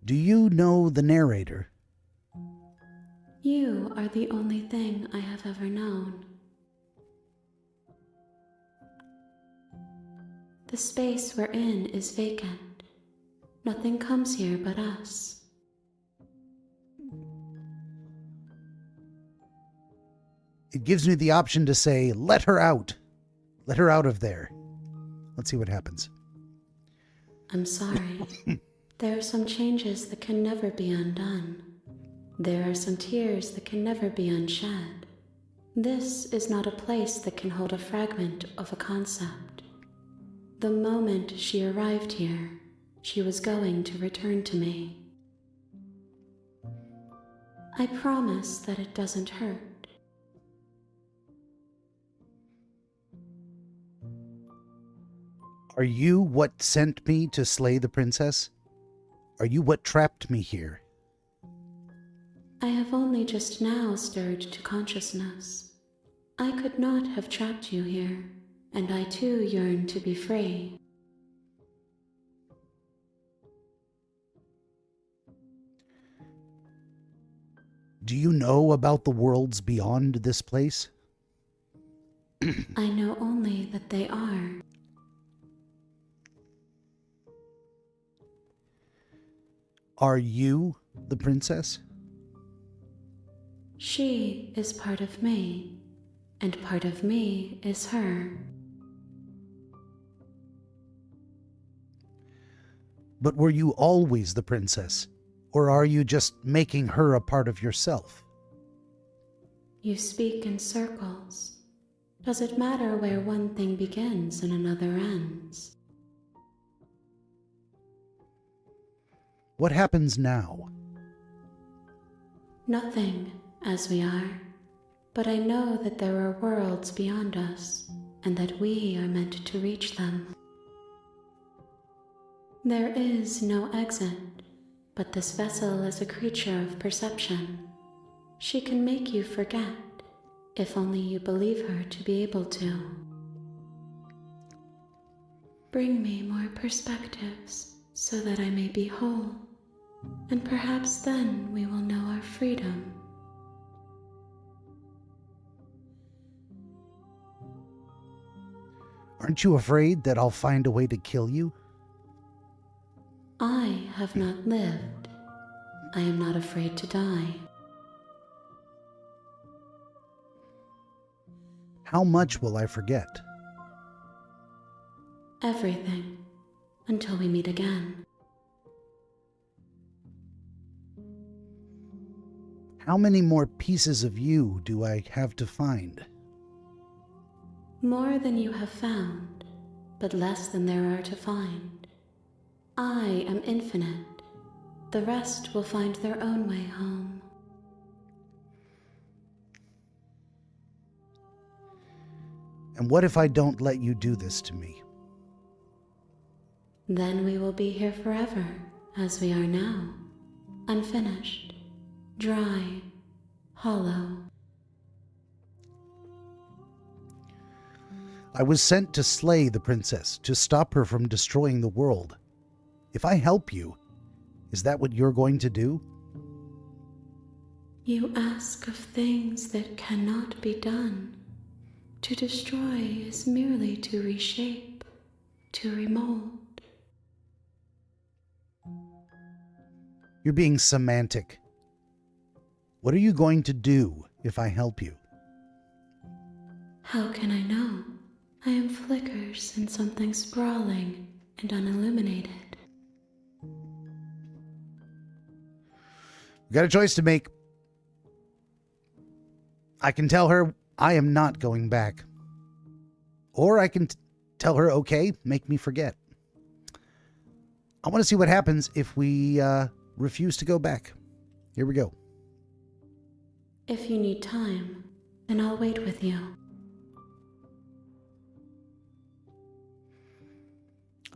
Do you know the narrator?
You are the only thing I have ever known. The space we're in is vacant. Nothing comes here but us.
It gives me the option to say, let her out. Let her out of there. Let's see what happens.
I'm sorry. There are some changes that can never be undone. There are some tears that can never be unshed. This is not a place that can hold a fragment of a concept. The moment she arrived here, she was going to return to me. I promise that it doesn't hurt.
Are you what sent me to slay the princess? Are you what trapped me here?
I have only just now stirred to consciousness. I could not have trapped you here, and I too yearn to be free.
Do you know about the worlds beyond this place?
I know only that they are.
Are you the princess?
She is part of me, and part of me is her.
But were you always the princess? Or are you just making her a part of yourself?
You speak in circles. Does it matter where one thing begins and another ends?
What happens now?
Nothing, as we are. But I know that there are worlds beyond us, and that we are meant to reach them. There is no exit, but this vessel is a creature of perception. She can make you forget, if only you believe her to be able to. Bring me more perspectives, so that I may be whole, and perhaps then we will know our freedom.
Aren't you afraid that I'll find a way to kill you?
I have not lived. I am not afraid to die.
How much will I forget?
Everything, until we meet again.
How many more pieces of you do I have to find?
More than you have found, but less than there are to find. I am infinite. The rest will find their own way home.
And what if I don't let you do this to me?
Then we will be here forever, as we are now. Unfinished, dry, hollow.
I was sent to slay the princess, to stop her from destroying the world. If I help you, is that what you're going to do?
You ask of things that cannot be done. To destroy is merely to reshape, to remold.
You're being semantic. What are you going to do if I help you?
How can I know? I am flickers in something sprawling and unilluminated.
We got a choice to make. I can tell her I am not going back. Or I can tell her, okay, make me forget. I want to see what happens if we refuse to go back. Here we go.
If you need time, then I'll wait with you.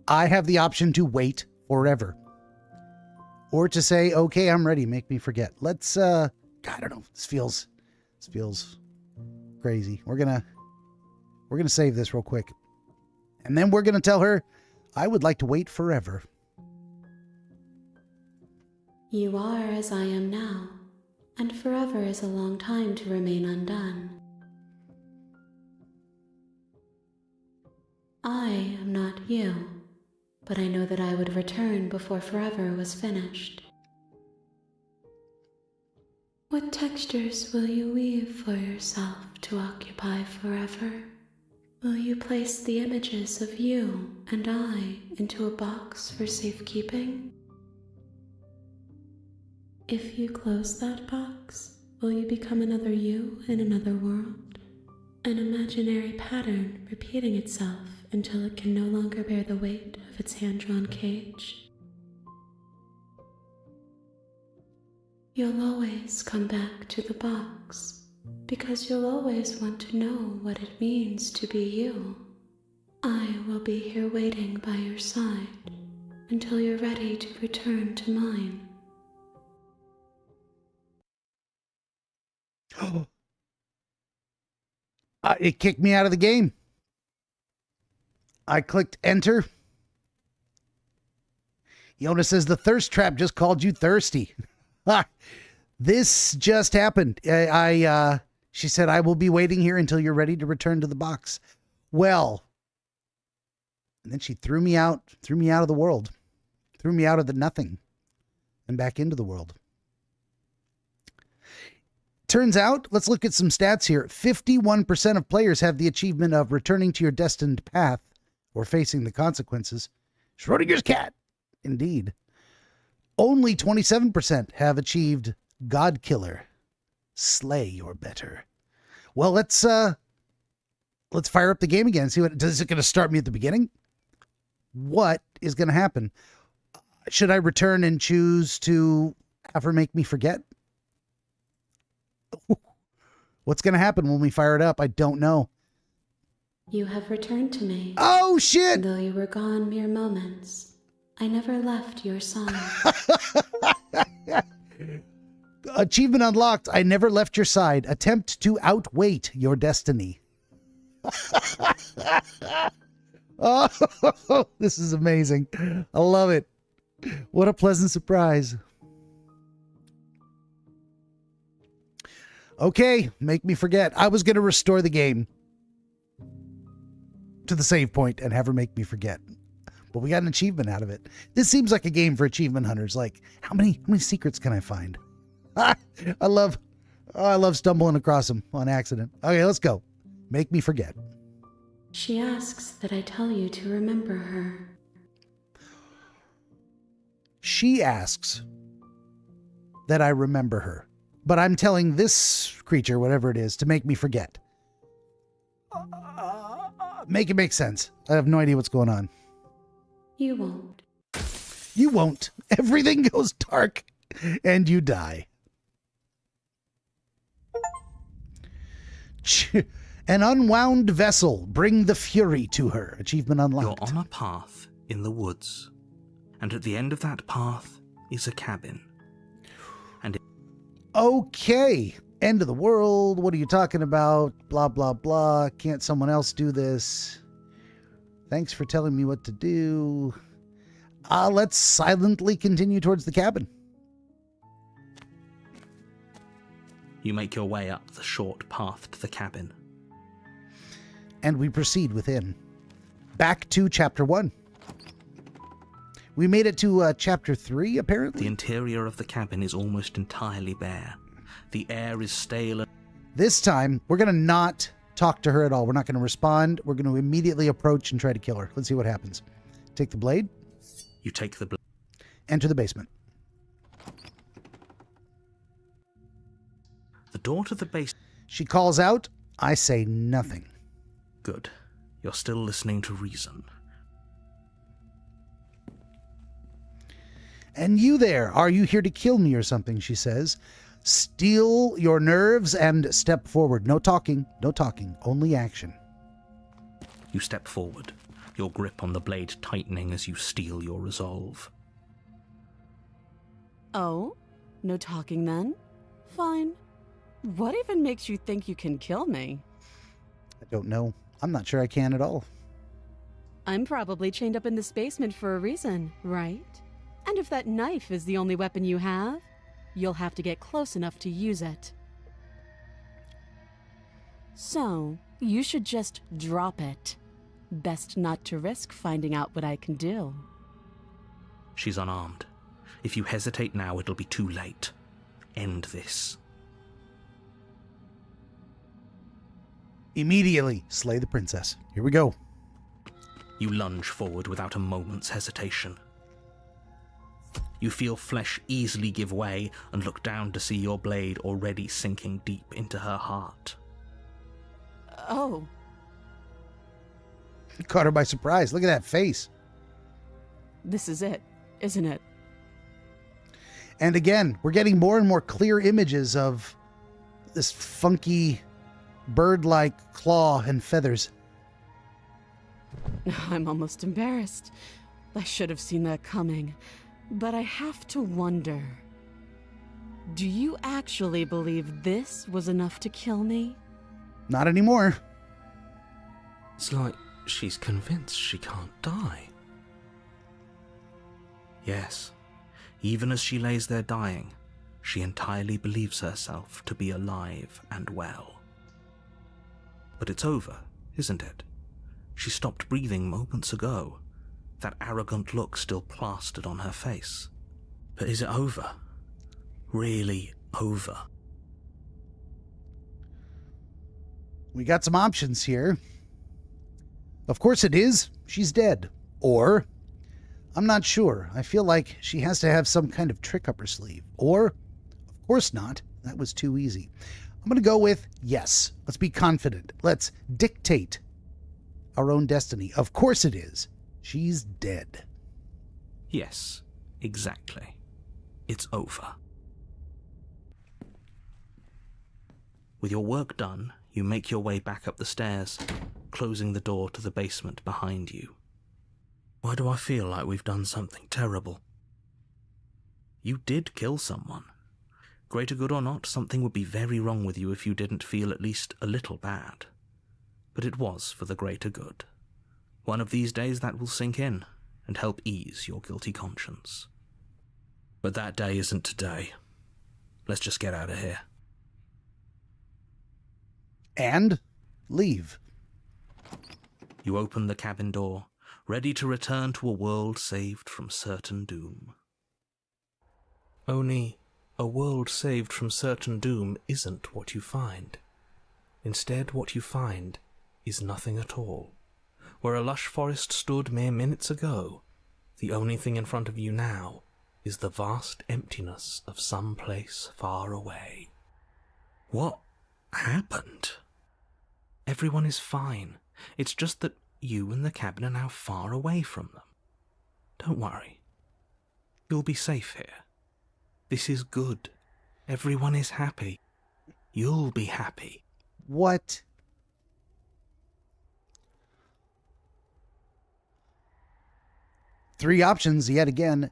I have the option to wait forever. Or to say, okay, I'm ready, make me forget. Let's, I don't know, this feels crazy. We're gonna save this real quick. And then we're gonna tell her, I would like to wait forever.
You are as I am now, and forever is a long time to remain undone. I am not you, but I know that I would return before forever was finished. What textures will you weave for yourself to occupy forever? Will you place the images of you and I into a box for safekeeping? If you close that box, will you become another you in another world? An imaginary pattern repeating itself until it can no longer bear the weight of its hand-drawn cage? You'll always come back to the box, because you'll always want to know what it means to be you. I will be here waiting by your side until you're ready to return to mine.
It kicked me out of the game. I clicked enter. Yona says the thirst trap just called you thirsty. This just happened. She said, I will be waiting here until you're ready to return to the box. Well, and then she threw me out of the world, threw me out of the nothing and back into the world. Turns out, let's look at some stats here. 51% of players have the achievement of returning to your destined path or facing the consequences. Schrodinger's cat. Indeed. Only 27% have achieved God Killer. Slay your better. Well, let's fire up the game again and see what is it going to start me at the beginning? What is going to happen? Should I return and choose to have her make me forget? What's going to happen when we fire it up? I don't know.
You have returned to me.
Oh, shit!
Though you were gone mere moments, I never left your side.
Achievement unlocked. I never left your side. Attempt to outweight your destiny. Oh, this is amazing. I love it. What a pleasant surprise. Okay, make me forget. I was going to restore the game to the save point and have her make me forget. But we got an achievement out of it. This seems like a game for achievement hunters. Like, how many secrets can I find? I love stumbling across them on accident. Okay, let's go. Make me forget.
She asks that I tell you to remember her.
She asks that I remember her. But I'm telling this creature, whatever it is, to make me forget. Make it make sense. I have no idea what's going on.
You won't.
You won't. Everything goes dark and you die. An unwound vessel. Bring the fury to her. Achievement unlocked.
You're on a path in the woods, and at the end of that path is a cabin.
Okay. End of the world. What are you talking about? Blah, blah, blah. Can't someone else do this? Thanks for telling me what to do. Let's silently continue towards the cabin.
You make your way up the short path to the cabin.
And we proceed within. Back to Chapter 1. We made it to Chapter 3, apparently.
The interior of the cabin is almost entirely bare. The air is stale and...
This time, we're going to not talk to her at all. We're not going to respond. We're going to immediately approach and try to kill her. Let's see what happens. Take the blade.
You take the blade.
Enter the basement.
The door to the base...
She calls out. I say nothing.
Good. You're still listening to reason.
And you there, are you here to kill me or something, she says. Steel your nerves and step forward. No talking, only action.
You step forward, your grip on the blade tightening as you steel your resolve.
Oh? No talking then? Fine. What even makes you think you can kill me?
I don't know. I'm not sure I can at all.
I'm probably chained up in this basement for a reason, right? And if that knife is the only weapon you have, you'll have to get close enough to use it. So, you should just drop it. Best not to risk finding out what I can do.
She's unarmed. If you hesitate now, it'll be too late. End this.
Immediately slay the princess. Here we go.
You lunge forward without a moment's hesitation. You feel flesh easily give way and look down to see your blade already sinking deep into her heart.
Oh.
Caught her by surprise. Look at that face.
This is it, isn't it?
And again, we're getting more and more clear images of this funky bird-like claw and feathers.
I'm almost embarrassed. I should have seen that coming. But I have to wonder. Do you actually believe this was enough to kill me?
Not anymore.
It's like she's convinced she can't die. Yes, even as she lays there dying, she entirely believes herself to be alive and well. But it's over, isn't it? She stopped breathing moments ago, that arrogant look still plastered on her face. But is it over? Really over?
We got some options here. Of course it is. She's dead. Or, I'm not sure. I feel like she has to have some kind of trick up her sleeve. Or, of course not. That was too easy. I'm going to go with yes. Let's be confident. Let's dictate our own destiny. Of course it is. She's dead.
Yes, exactly. It's over. With your work done, you make your way back up the stairs, closing the door to the basement behind you. Why do I feel like we've done something terrible? You did kill someone. Greater good or not, something would be very wrong with you if you didn't feel at least a little bad. But it was for the greater good. One of these days that will sink in and help ease your guilty conscience. But that day isn't today. Let's just get out of here.
And leave.
You open the cabin door, ready to return to a world saved from certain doom. Only, a world saved from certain doom isn't what you find. Instead, what you find is nothing at all. Where a lush forest stood mere minutes ago, the only thing in front of you now is the vast emptiness of some place far away. What happened? Everyone is fine. It's just that you and the cabin are now far away from them. Don't worry. You'll be safe here. This is good. Everyone is happy. You'll be happy.
What? Three options yet again.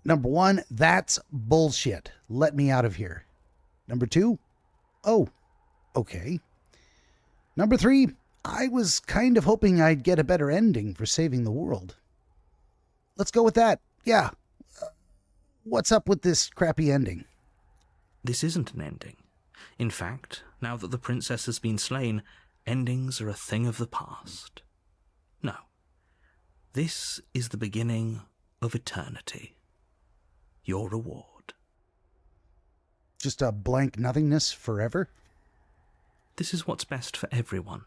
Number one, that's bullshit. Let me out of here. Number two, oh, okay. Number three, I was kind of hoping I'd get a better ending for saving the world. Let's go with that. Yeah. What's up with this crappy ending?
This isn't an ending. In fact, now that the princess has been slain, endings are a thing of the past. No. This is the beginning of eternity. Your reward.
Just a blank nothingness forever?
This is what's best for everyone.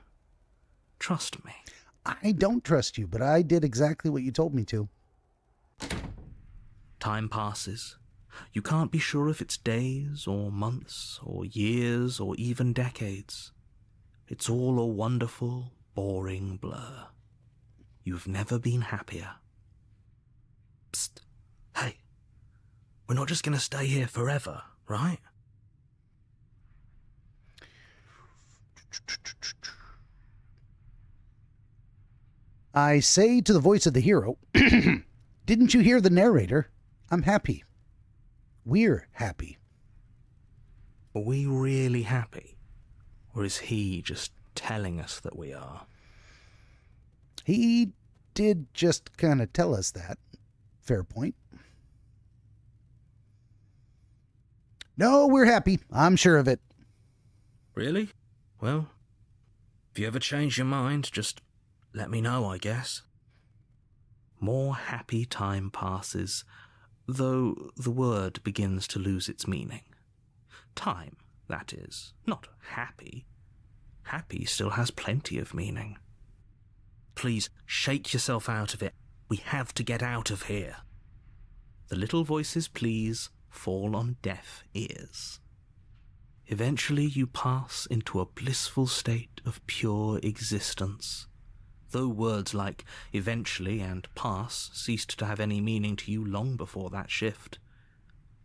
Trust me.
I don't trust you, but I did exactly what you told me to.
Time passes. You can't be sure if it's days or months or years or even decades. It's all a wonderful, boring blur. You've never been happier. Psst. Hey. We're not just going to stay here forever, right?
I say to the voice of the hero, didn't you hear the narrator? I'm happy. We're happy.
Are we really happy? Or is he just telling us that we are?
He did just kind of tell us that. Fair point. No, we're happy. I'm sure of it.
Really? Well, if you ever change your mind, just let me know, I guess. More happy time passes, though the word begins to lose its meaning. Time, that is, not happy. Happy still has plenty of meaning. Please, shake yourself out of it. We have to get out of here. The little voices, please, fall on deaf ears. Eventually you pass into a blissful state of pure existence. Though words like eventually and pass ceased to have any meaning to you long before that shift,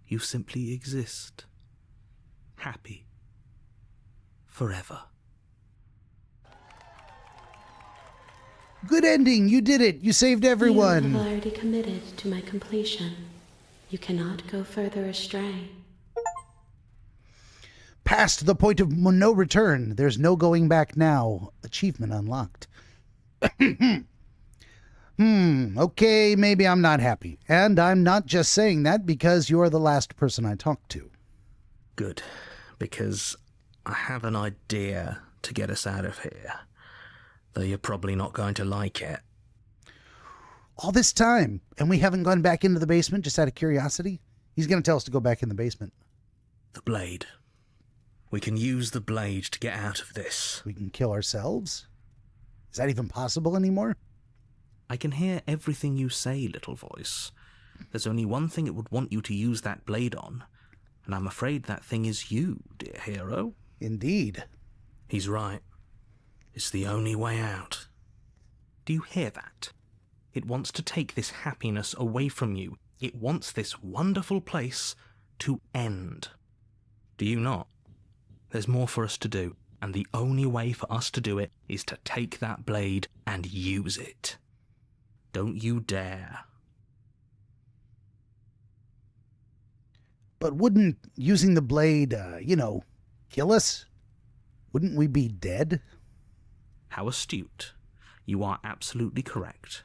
You simply exist. Happy. Forever.
Good ending. You did it. You saved everyone.
You have already committed to my completion. You cannot go further astray.
Past the point of no return. There's no going back now. Achievement unlocked. Okay, maybe I'm not happy. And I'm not just saying that because you're the last person I talked to.
Good, because I have an idea to get us out of here. Though you're probably not going to like it.
All this time, and we haven't gone back into the basement just out of curiosity? He's going to tell us to go back in the basement.
The blade. We can use the blade to get out of this.
We can kill ourselves? Is that even possible anymore?
I can hear everything you say, little voice. There's only one thing it would want you to use that blade on, and I'm afraid that thing is you, dear hero.
Indeed.
He's right. It's the only way out. Do you hear that? It wants to take this happiness away from you. It wants this wonderful place to end. Do you not? There's more for us to do, and the only way for us to do it is to take that blade and use it. Don't you dare.
But wouldn't using the blade, kill us? Wouldn't we be dead?
How astute. You are absolutely correct.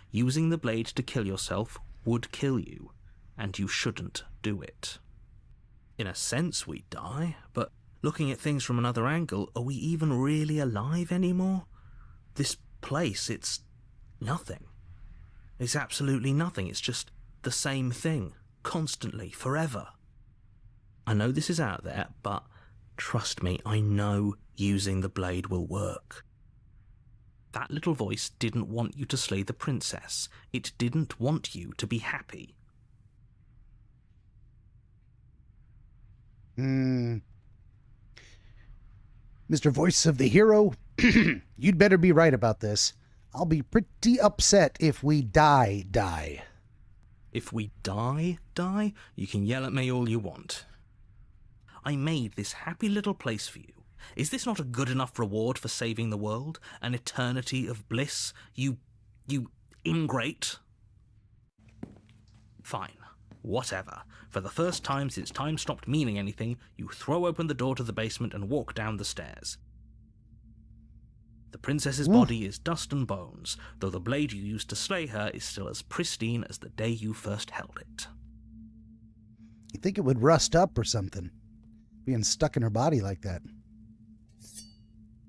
Using the blade to kill yourself would kill you, and you shouldn't do it. In a sense, we die, but looking at things from another angle, are we even really alive anymore? This place, it's nothing. It's absolutely nothing. It's just the same thing, constantly, forever. I know this is out there, but trust me, I know using the blade will work. That little voice didn't want you to slay the princess. It didn't want you to be happy.
Mr. Voice of the Hero, you'd better be right about this. I'll be pretty upset if we die.
If we die, you can yell at me all you want. I made this happy little place for you. Is this not a good enough reward for saving the world? An eternity of bliss? You ingrate? Fine. Whatever. For the first time since time stopped meaning anything, you throw open the door to the basement and walk down the stairs. The princess's body is dust and bones, though the blade you used to slay her is still as pristine as the day you first held it.
You think it would rust up or something, being stuck in her body like that?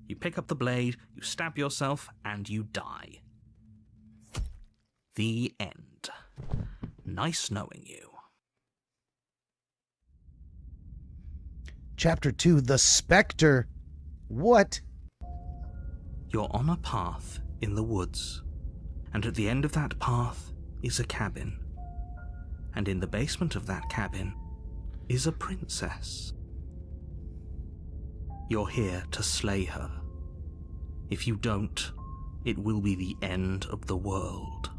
You pick up the blade, you stab yourself, and you die. The end. Nice knowing you.
Chapter 2, The Spectre. What?
You're on a path in the woods, and at the end of that path is a cabin. And in the basement of that cabin is a princess. You're here to slay her. If you don't, it will be the end of the world.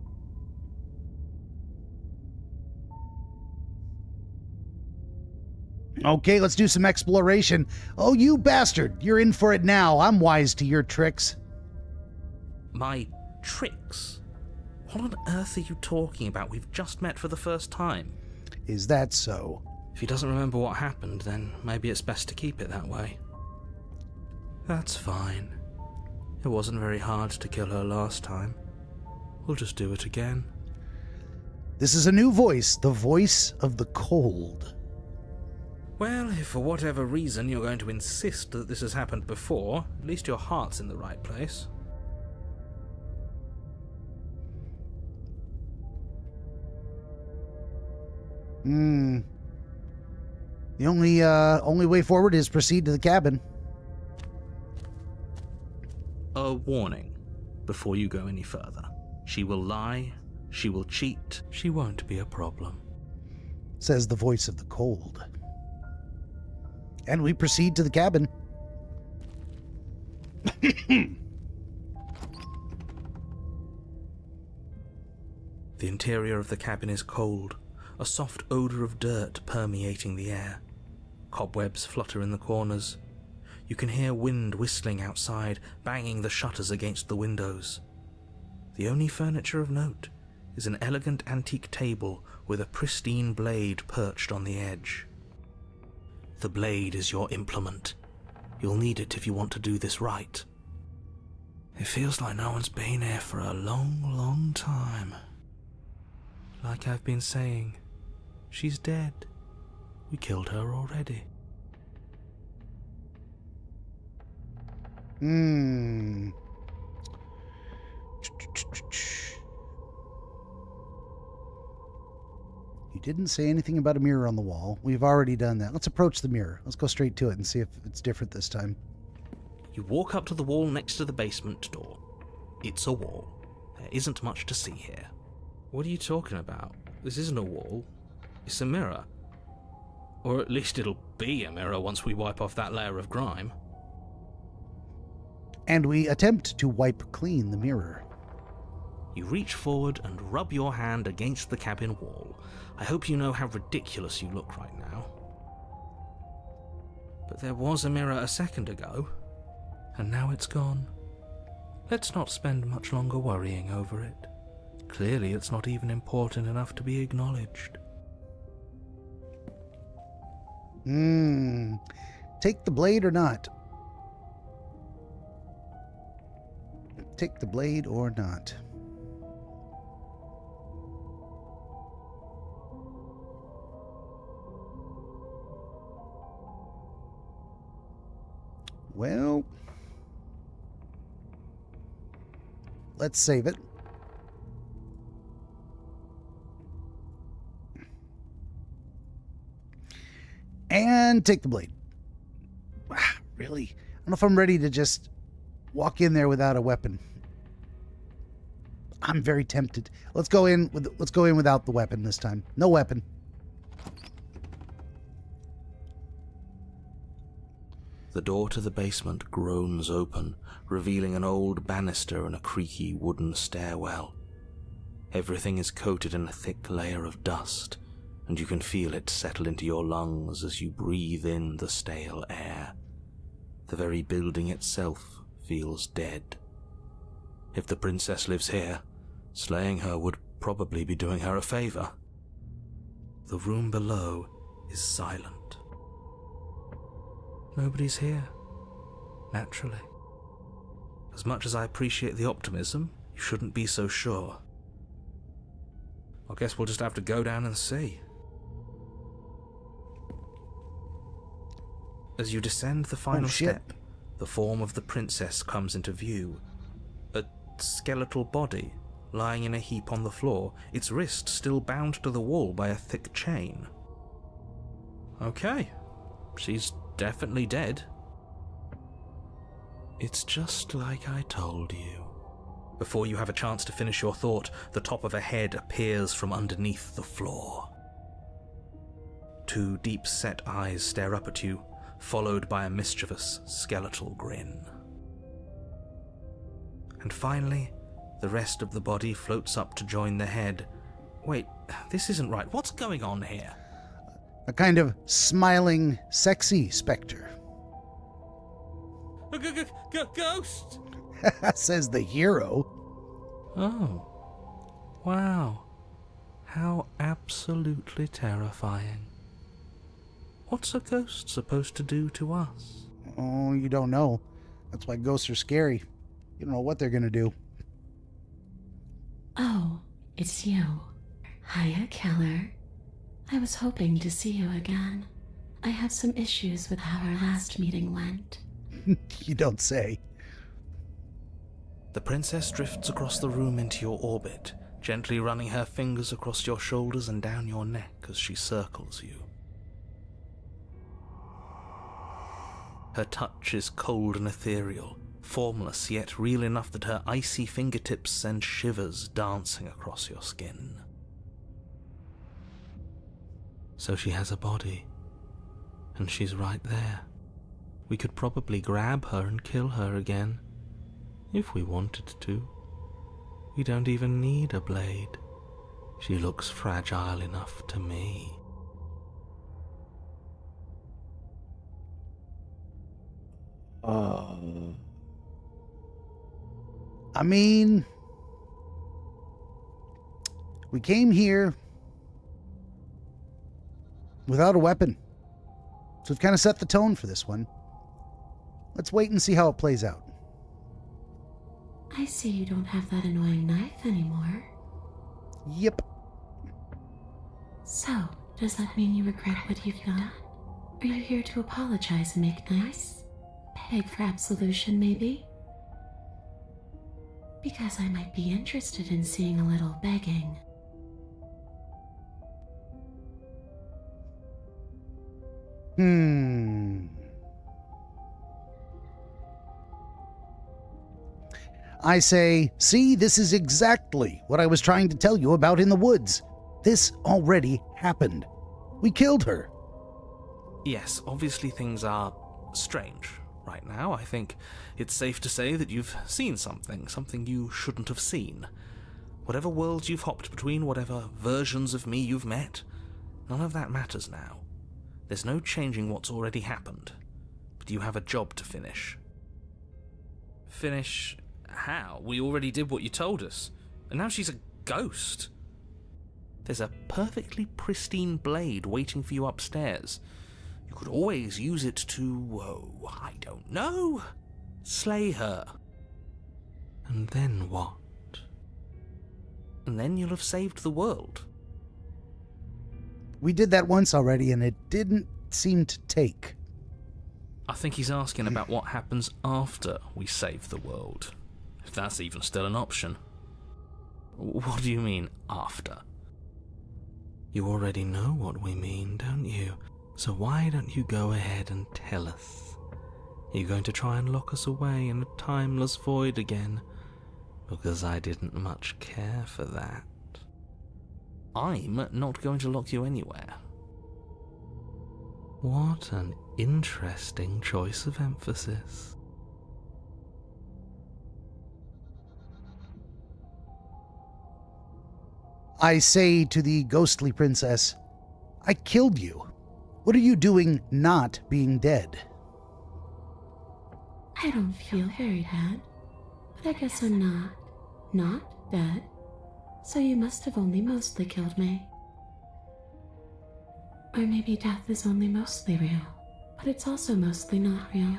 Okay, let's do some exploration. Oh, you bastard! You're in for it now. I'm wise to your tricks.
My tricks? What on earth are you talking about? We've just met for the first time.
Is that so?
If he doesn't remember what happened, then maybe it's best to keep it that way. That's fine. It wasn't very hard to kill her last time. We'll just do it again.
This is a new voice, the voice of the cold.
Well, if for whatever reason you're going to insist that this has happened before, at least your heart's in the right place.
The only way forward is proceed to the cabin.
A warning before you go any further. She will lie, she will cheat, she won't be a problem.
Says the voice of the cold. And we proceed to the cabin.
The interior of the cabin is cold. a soft odour of dirt permeating the air. Cobwebs flutter in the corners. You can hear wind whistling outside, banging the shutters against the windows. The only furniture of note is an elegant antique table with a pristine blade perched on the edge. The blade is your implement. You'll need it if you want to do this right. It feels like no one's been here for a long, long time. Like I've been saying, she's dead. We killed her already.
You didn't say anything about a mirror on the wall. We've already done that. Let's approach the mirror. Let's go straight to it and see if it's different this time.
You walk up to the wall next to the basement door. It's a wall. There isn't much to see here. What are you talking about? This isn't a wall. It's a mirror. Or at least it'll be a mirror once we wipe off that layer of grime.
And we attempt to wipe clean the mirror.
You reach forward and rub your hand against the cabin wall. I hope you know how ridiculous you look right now. But there was a mirror a second ago, and now it's gone. Let's not spend much longer worrying over it. Clearly it's not even important enough to be acknowledged.
Take the blade or not? Take the blade or not? Well, let's save it. And take the blade. Really? I don't know if I'm ready to just walk in there without a weapon. I'm very tempted. Let's go in without the weapon this time. No weapon.
The door to the basement groans open, revealing an old banister and a creaky wooden stairwell. Everything is coated in a thick layer of dust, and you can feel it settle into your lungs as you breathe in the stale air. The very building itself feels dead. If the princess lives here, slaying her would probably be doing her a favor. The room below is silent. Nobody's here, naturally. As much as I appreciate the optimism, you shouldn't be so sure. I guess we'll just have to go down and see. As you descend the final step, the form of the princess comes into view. A skeletal body lying in a heap on the floor, its wrist still bound to the wall by a thick chain. Okay, she's definitely dead. It's just like I told you. Before you have a chance to finish your thought, the top of a head appears from underneath the floor. Two deep-set eyes stare up at you, followed by a mischievous skeletal grin. And finally, the rest of the body floats up to join the head. Wait, this isn't right. What's going on here?
A kind of smiling, sexy specter.
Ghost!
Says the hero.
Oh, wow. How absolutely terrifying. What's a ghost supposed to do to us?
Oh, you don't know. That's why ghosts are scary. You don't know what they're gonna do.
Oh, it's you. Hiya, Keller. I was hoping to see you again. I have some issues with how our last meeting went.
You don't say.
The princess drifts across the room into your orbit, gently running her fingers across your shoulders and down your neck as she circles you. Her touch is cold and ethereal, formless yet real enough that her icy fingertips send shivers dancing across your skin. So she has a body, and she's right there. We could probably grab her and kill her again, if we wanted to. We don't even need a blade.
She looks fragile enough to me.
I mean, we came here without a weapon. So we've kind of set the tone for this one. Let's wait and see how it plays out.
I see you don't have that annoying knife anymore.
Yep.
So, does that mean you regret what you've done? Are you here to apologize and make nice? Beg for absolution, maybe? Because I might be interested in seeing a little begging.
I say, see, this is exactly what I was trying to tell you about in the woods. This already happened. We killed her.
Yes, obviously things are strange right now. I think it's safe to say that you've seen something you shouldn't have seen. Whatever worlds you've hopped between, whatever versions of me you've met, none of that matters now. There's no changing what's already happened. But you have a job to finish. Finish how? We already did what you told us. And now she's a ghost. There's a perfectly pristine blade waiting for you upstairs. You could always use it to, I don't know, slay her.
And then what?
And then you'll have saved the world.
We did that once already, and it didn't seem to take.
I think he's asking about what happens after we save the world. If that's even still an option. What do you mean, after?
You already know what we mean, don't you? So why don't you go ahead and tell us? Are you going to try and lock us away in a timeless void again? Because I didn't much care for that.
I'm not going to lock you anywhere.
What an interesting choice of emphasis.
I say to the ghostly princess, I killed you. What are you doing not being dead?
I don't feel very bad, but I guess I'm not dead. So you must have only mostly killed me. Or maybe death is only mostly real, but it's also mostly not real.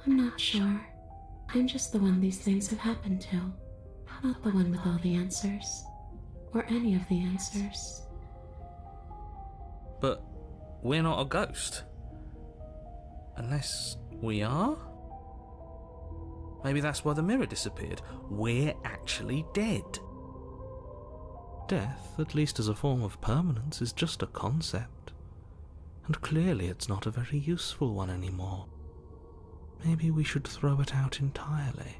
I'm not sure. I'm just the one these things have happened to, not the one with all the answers. Or any of the answers.
But we're not a ghost. Unless we are? Maybe that's why the mirror disappeared. We're actually dead.
Death, at least as a form of permanence, is just a concept. And clearly it's not a very useful one anymore. Maybe we should throw it out entirely.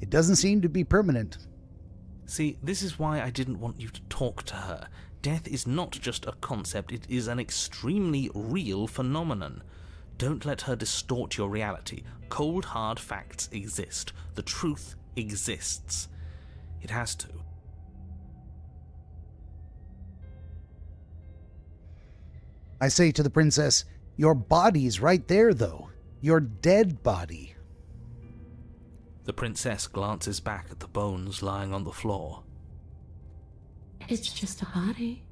It doesn't seem to be permanent.
See, this is why I didn't want you to talk to her. Death is not just a concept, it is an extremely real phenomenon. Don't let her distort your reality. Cold, hard facts exist. The truth exists. It has to.
I say to the princess, your body's right there, though. Your dead body.
The princess glances back at the bones lying on the floor.
It's just a body.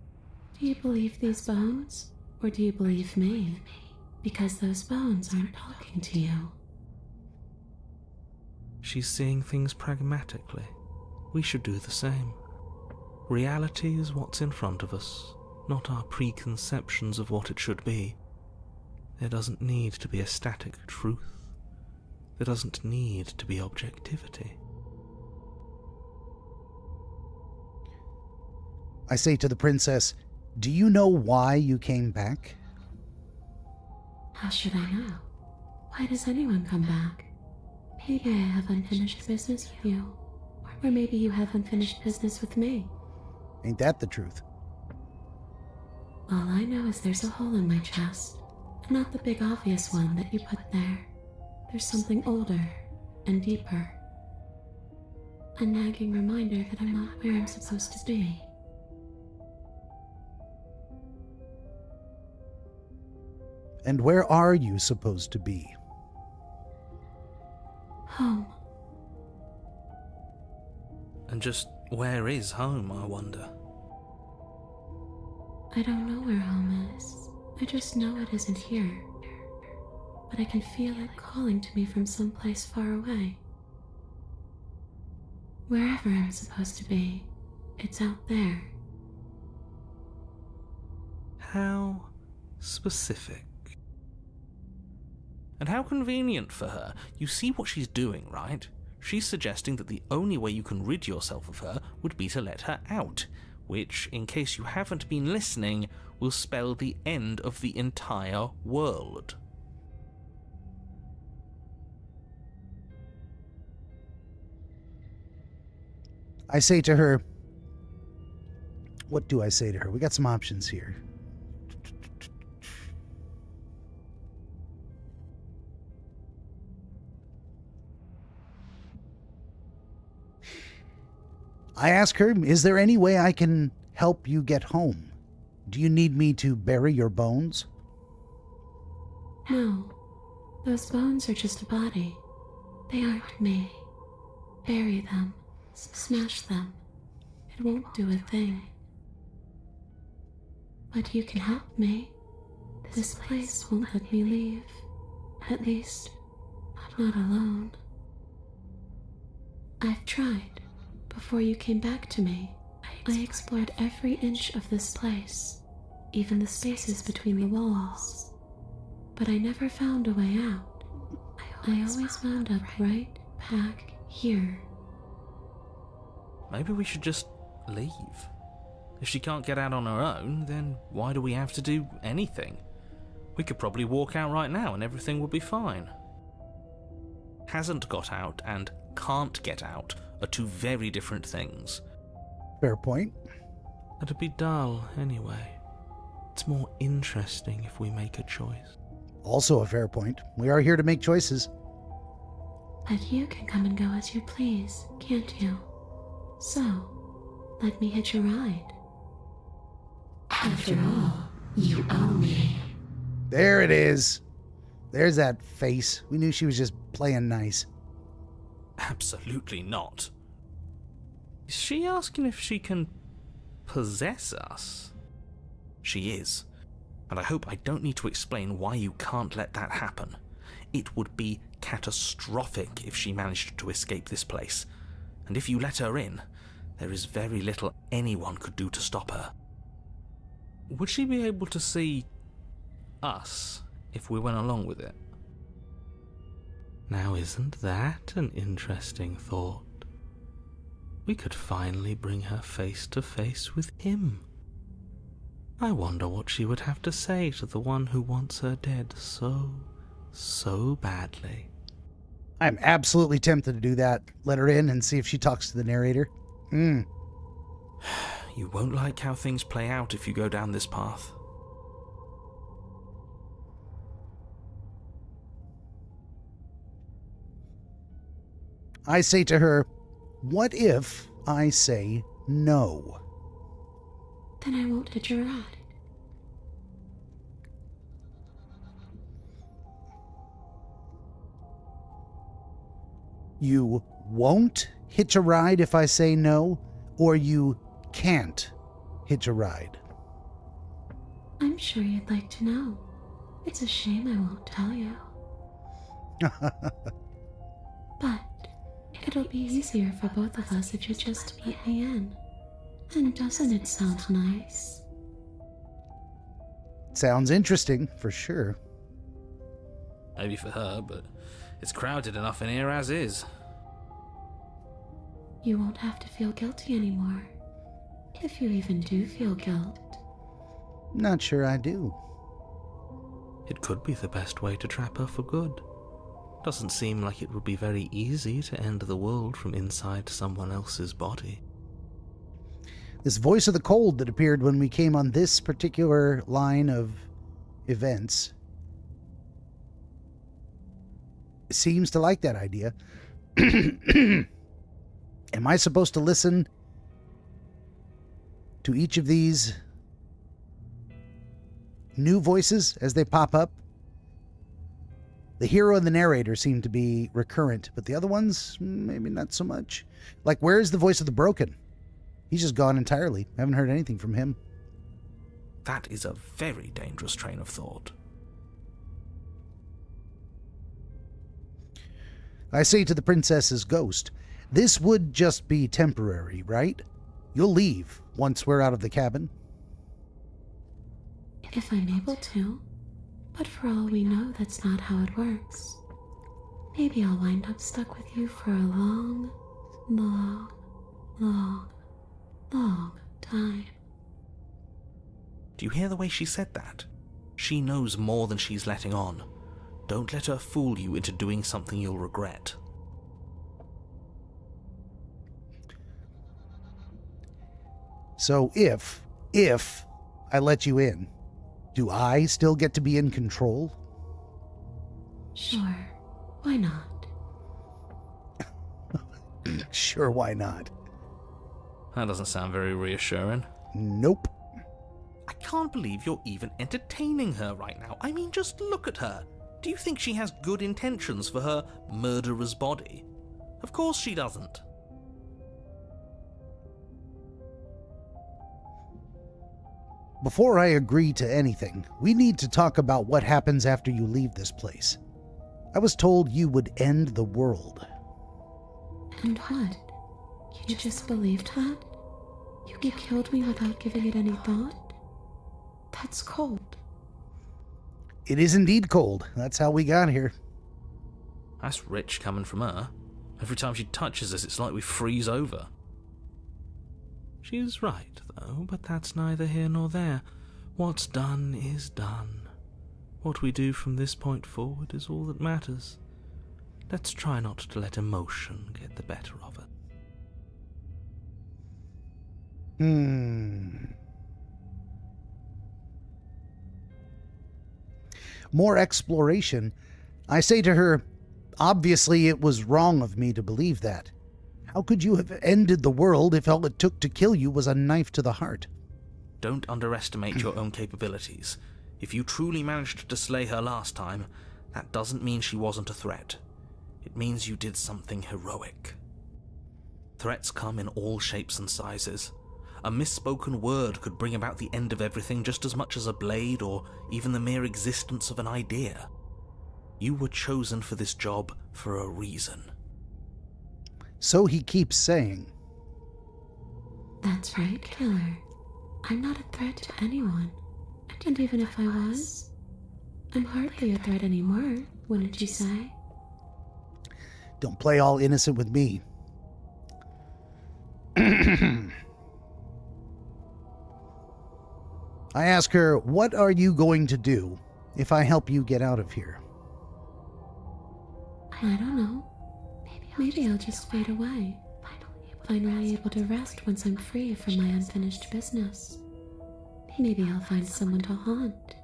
Do you believe these bones? Or do you believe me? Because those bones aren't talking to you.
She's seeing things pragmatically. We should do the same. Reality is what's in front of us, not our preconceptions of what it should be. There doesn't need to be a static truth. There doesn't need to be objectivity.
I say to the princess, do you know why you came back?
How should I know? Why does anyone come back? Maybe I have unfinished business with you. Or maybe you have unfinished business with me.
Ain't that the truth?
All I know is there's a hole in my chest. Not the big obvious one that you put there. There's something older and deeper. A nagging reminder that I'm not where I'm supposed to be.
And where are you supposed to be?
Home.
And just where is home, I wonder?
I don't know where home is. I just know it isn't here. But I can feel it calling to me from someplace far away. Wherever I'm supposed to be, it's out there.
How specific. And how convenient for her. You see what she's doing, right? She's suggesting that the only way you can rid yourself of her would be to let her out, which, in case you haven't been listening, will spell the end of the entire world.
I say to her, what do I say to her? We got some options here. I ask her, is there any way I can help you get home? Do you need me to bury your bones?
No, those bones are just a body. They aren't me. Bury them. Smash them. It won't do a thing. But you can help me. This place won't let me leave. At least, not alone. I've tried. Before you came back to me, I explored every inch of this place, even the spaces between the walls. But I never found a way out. I always wound up right back here.
Maybe we should just leave. If she can't get out on her own, then why do we have to do anything? We could probably walk out right now and everything would be fine. Hasn't got out and can't get out are two very different things.
Fair point.
It'd be dull anyway. It's more interesting if we make a choice.
Also a fair point. We are here to make choices.
But you can come and go as you please, can't you? So, let me hitch a ride. After all, you own me.
There it is. There's that face. We knew she was just playing nice.
Absolutely not. Is she asking if she can possess us? She is. And I hope I don't need to explain why you can't let that happen. It would be catastrophic if she managed to escape this place. And if you let her in, there is very little anyone could do to stop her. Would she be able to see us if we went along with it? Now, isn't that an interesting thought? We could finally bring her face to face with him. I wonder what she would have to say to the one who wants her dead so badly.
I'm absolutely tempted to do that. Let her in and see if she talks to the narrator.
You won't like how things play out if you go down this path.
I say to her, what if I say no?
Then I won't hitch a ride.
You won't hitch a ride if I say no, or you can't hitch a ride?
I'm sure you'd like to know. It's a shame I won't tell you. But it'll be easier for both of us if you just let me in. And doesn't it sound nice?
Sounds interesting, for sure.
Maybe for her, but it's crowded enough in here as is.
You won't have to feel guilty anymore. If you even do feel guilt.
Not sure I do.
It could be the best way to trap her for good. Doesn't seem like it would be very easy to end the world from inside someone else's body.
This voice of the cold that appeared when we came on this particular line of events seems to like that idea. Am I supposed to listen to each of these new voices as they pop up? The hero and the narrator seem to be recurrent, but the other ones, maybe not so much. Like, where is the voice of the broken? He's just gone entirely. I haven't heard anything from him.
That is a very dangerous train of thought.
I say to the princess's ghost, this would just be temporary, right? You'll leave once we're out of the cabin.
If I'm able to. But for all we know, that's not how it works. Maybe I'll wind up stuck with you for a long, long, long, long time.
Do you hear the way she said that? She knows more than she's letting on. Don't let her fool you into doing something you'll regret.
So if I let you in, do I still get to be in control?
Sure, why not?
Sure, why not?
That doesn't sound very reassuring.
Nope.
I can't believe you're even entertaining her right now. I mean, just look at her. Do you think she has good intentions for her murderer's body? Of course she doesn't.
Before I agree to anything, we need to talk about what happens after you leave this place. I was told you would end the world.
And what? You just believed that? You killed me without giving it any thought? That's cold.
It is indeed cold. That's how we got here.
That's rich coming from her. Every time she touches us, it's like we freeze over.
She's right, though, but that's neither here nor there. What's done is done. What we do from this point forward is all that matters. Let's try not to let emotion get the better of it.
More exploration. I say to her, obviously it was wrong of me to believe that. How could you have ended the world if all it took to kill you was a knife to the heart?
Don't underestimate your own capabilities. If you truly managed to slay her last time, that doesn't mean she wasn't a threat. It means you did something heroic. Threats come in all shapes and sizes. A misspoken word could bring about the end of everything just as much as a blade or even the mere existence of an idea. You were chosen for this job for a reason.
So he keeps saying.
That's right, killer. I'm not a threat to anyone. And even if I was, I'm hardly a threat anymore, wouldn't you say?
Don't play all innocent with me. I ask her, what are you going to do if I help you get out of here?
I don't know. Maybe I'll just fade away. Finally able to rest once I'm free from my unfinished business. Maybe I'll find someone to haunt.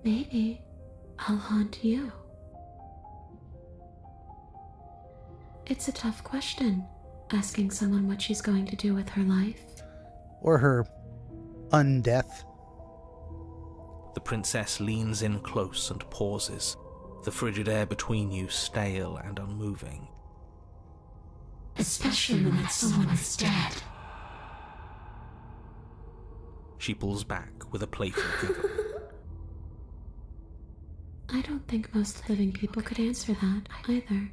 Maybe I'll haunt you. It's a tough question, asking someone what she's going to do with her life.
Or her undeath.
The princess leans in close and pauses, the frigid air between you stale and unmoving.
Especially when that someone is dead.
She pulls back with a playful giggle.
I don't think most living people could answer that either.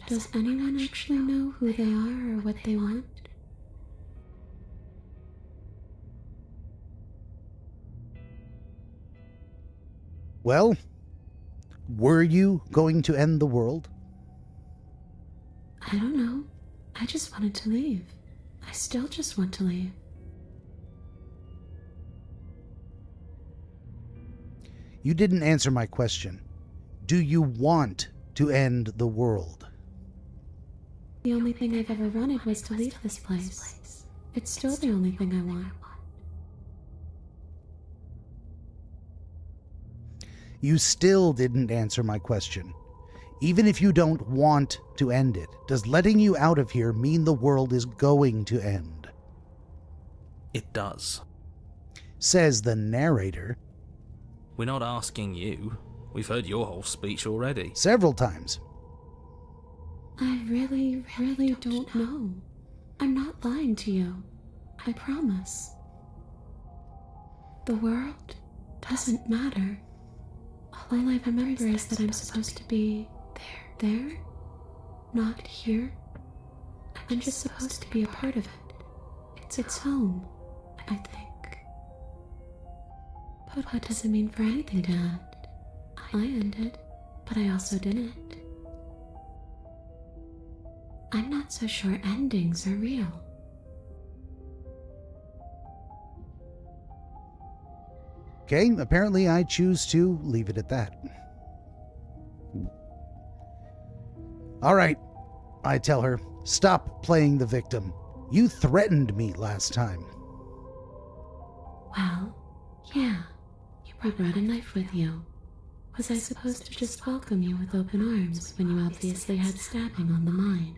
Does anyone actually know who they are or what they want?
Well, were you going to end the world?
I don't know. I just wanted to leave. I still just want to leave.
You didn't answer my question. Do you want to end the world?
The only thing I've ever wanted was to leave this place. It's still the only thing I want.
You still didn't answer my question. Even if you don't want to end it, does letting you out of here mean the world is going to end?
It does.
Says the narrator.
We're not asking you. We've heard your whole speech already.
Several times.
I really don't know. I'm not lying to you. I promise. The world doesn't matter. All I remember is that I'm supposed to be there, not here. I'm just supposed to be a part of it. It's home, I think. But what does it mean for anything to end? I ended, but I also didn't. I'm not so sure endings are real.
Okay, apparently I choose to leave it at that. All right, I tell her, stop playing the victim. You threatened me last time.
Well, yeah, you brought a knife with you. Was I supposed to just welcome you with open arms when you obviously had stabbing on the mind?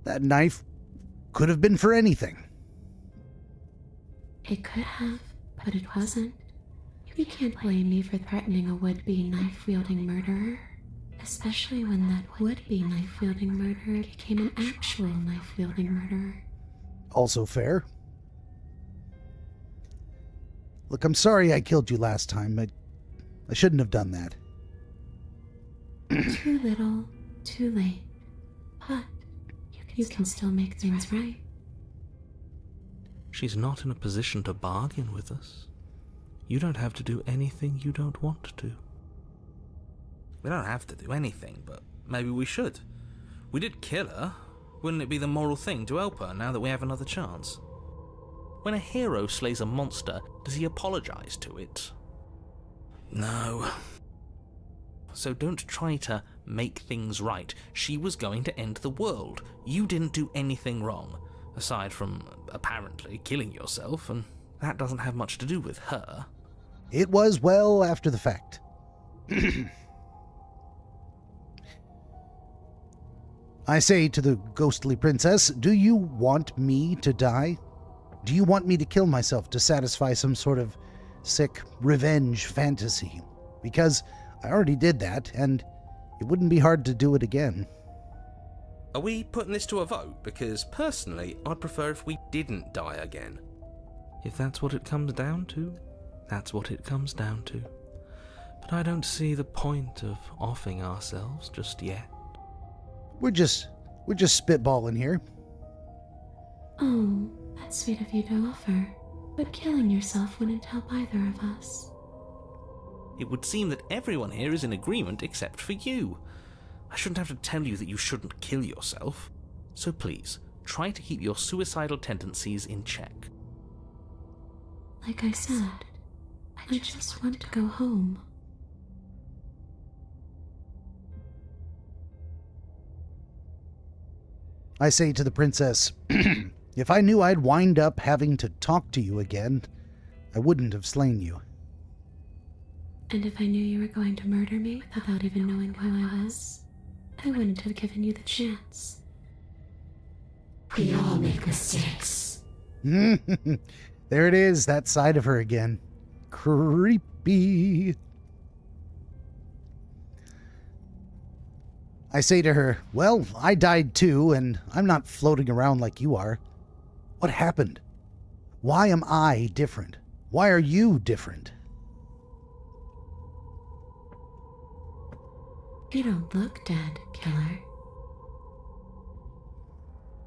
That knife could have been for anything.
It could have, but it wasn't. You can't blame me for threatening a would-be knife-wielding murderer, especially when that would-be knife-wielding murderer became an actual knife-wielding murderer.
Also fair. Look, I'm sorry I killed you last time. I shouldn't have done that.
Too little, too late. But you can still make things right.
She's not in a position to bargain with us. You don't have to do anything you don't want to.
We don't have to do anything, but maybe we should. We did kill her. Wouldn't it be the moral thing to help her now that we have another chance? When a hero slays a monster, does he apologize to it? No. So don't try to make things right. She was going to end the world. You didn't do anything wrong, aside from apparently killing yourself, and that doesn't have much to do with her.
It was well after the fact. I say to the ghostly princess, do you want me to die? Do you want me to kill myself to satisfy some sort of sick revenge fantasy? Because I already did that, and it wouldn't be hard to do it again.
Are we putting this to a vote? Because personally, I'd prefer if we didn't die again.
If that's what it comes down to, that's what it comes down to. But I don't see the point of offing ourselves just yet.
We're just spitballing here.
Oh, that's sweet of you to offer. But killing yourself wouldn't help either of us.
It would seem that everyone here is in agreement except for you. I shouldn't have to tell you that you shouldn't kill yourself. So please, try to keep your suicidal tendencies in check.
Like I said, I just want to go home.
I say to the princess, if I knew I'd wind up having to talk to you again, I wouldn't have slain you.
And if I knew you were going to murder me without even knowing who I was, I wouldn't have given you the chance. We all make mistakes.
There it is, that side of her again. Creepy. I say to her, well, I died too, and I'm not floating around like you are. What happened? Why am I different? Why are you different?
You don't look dead, killer.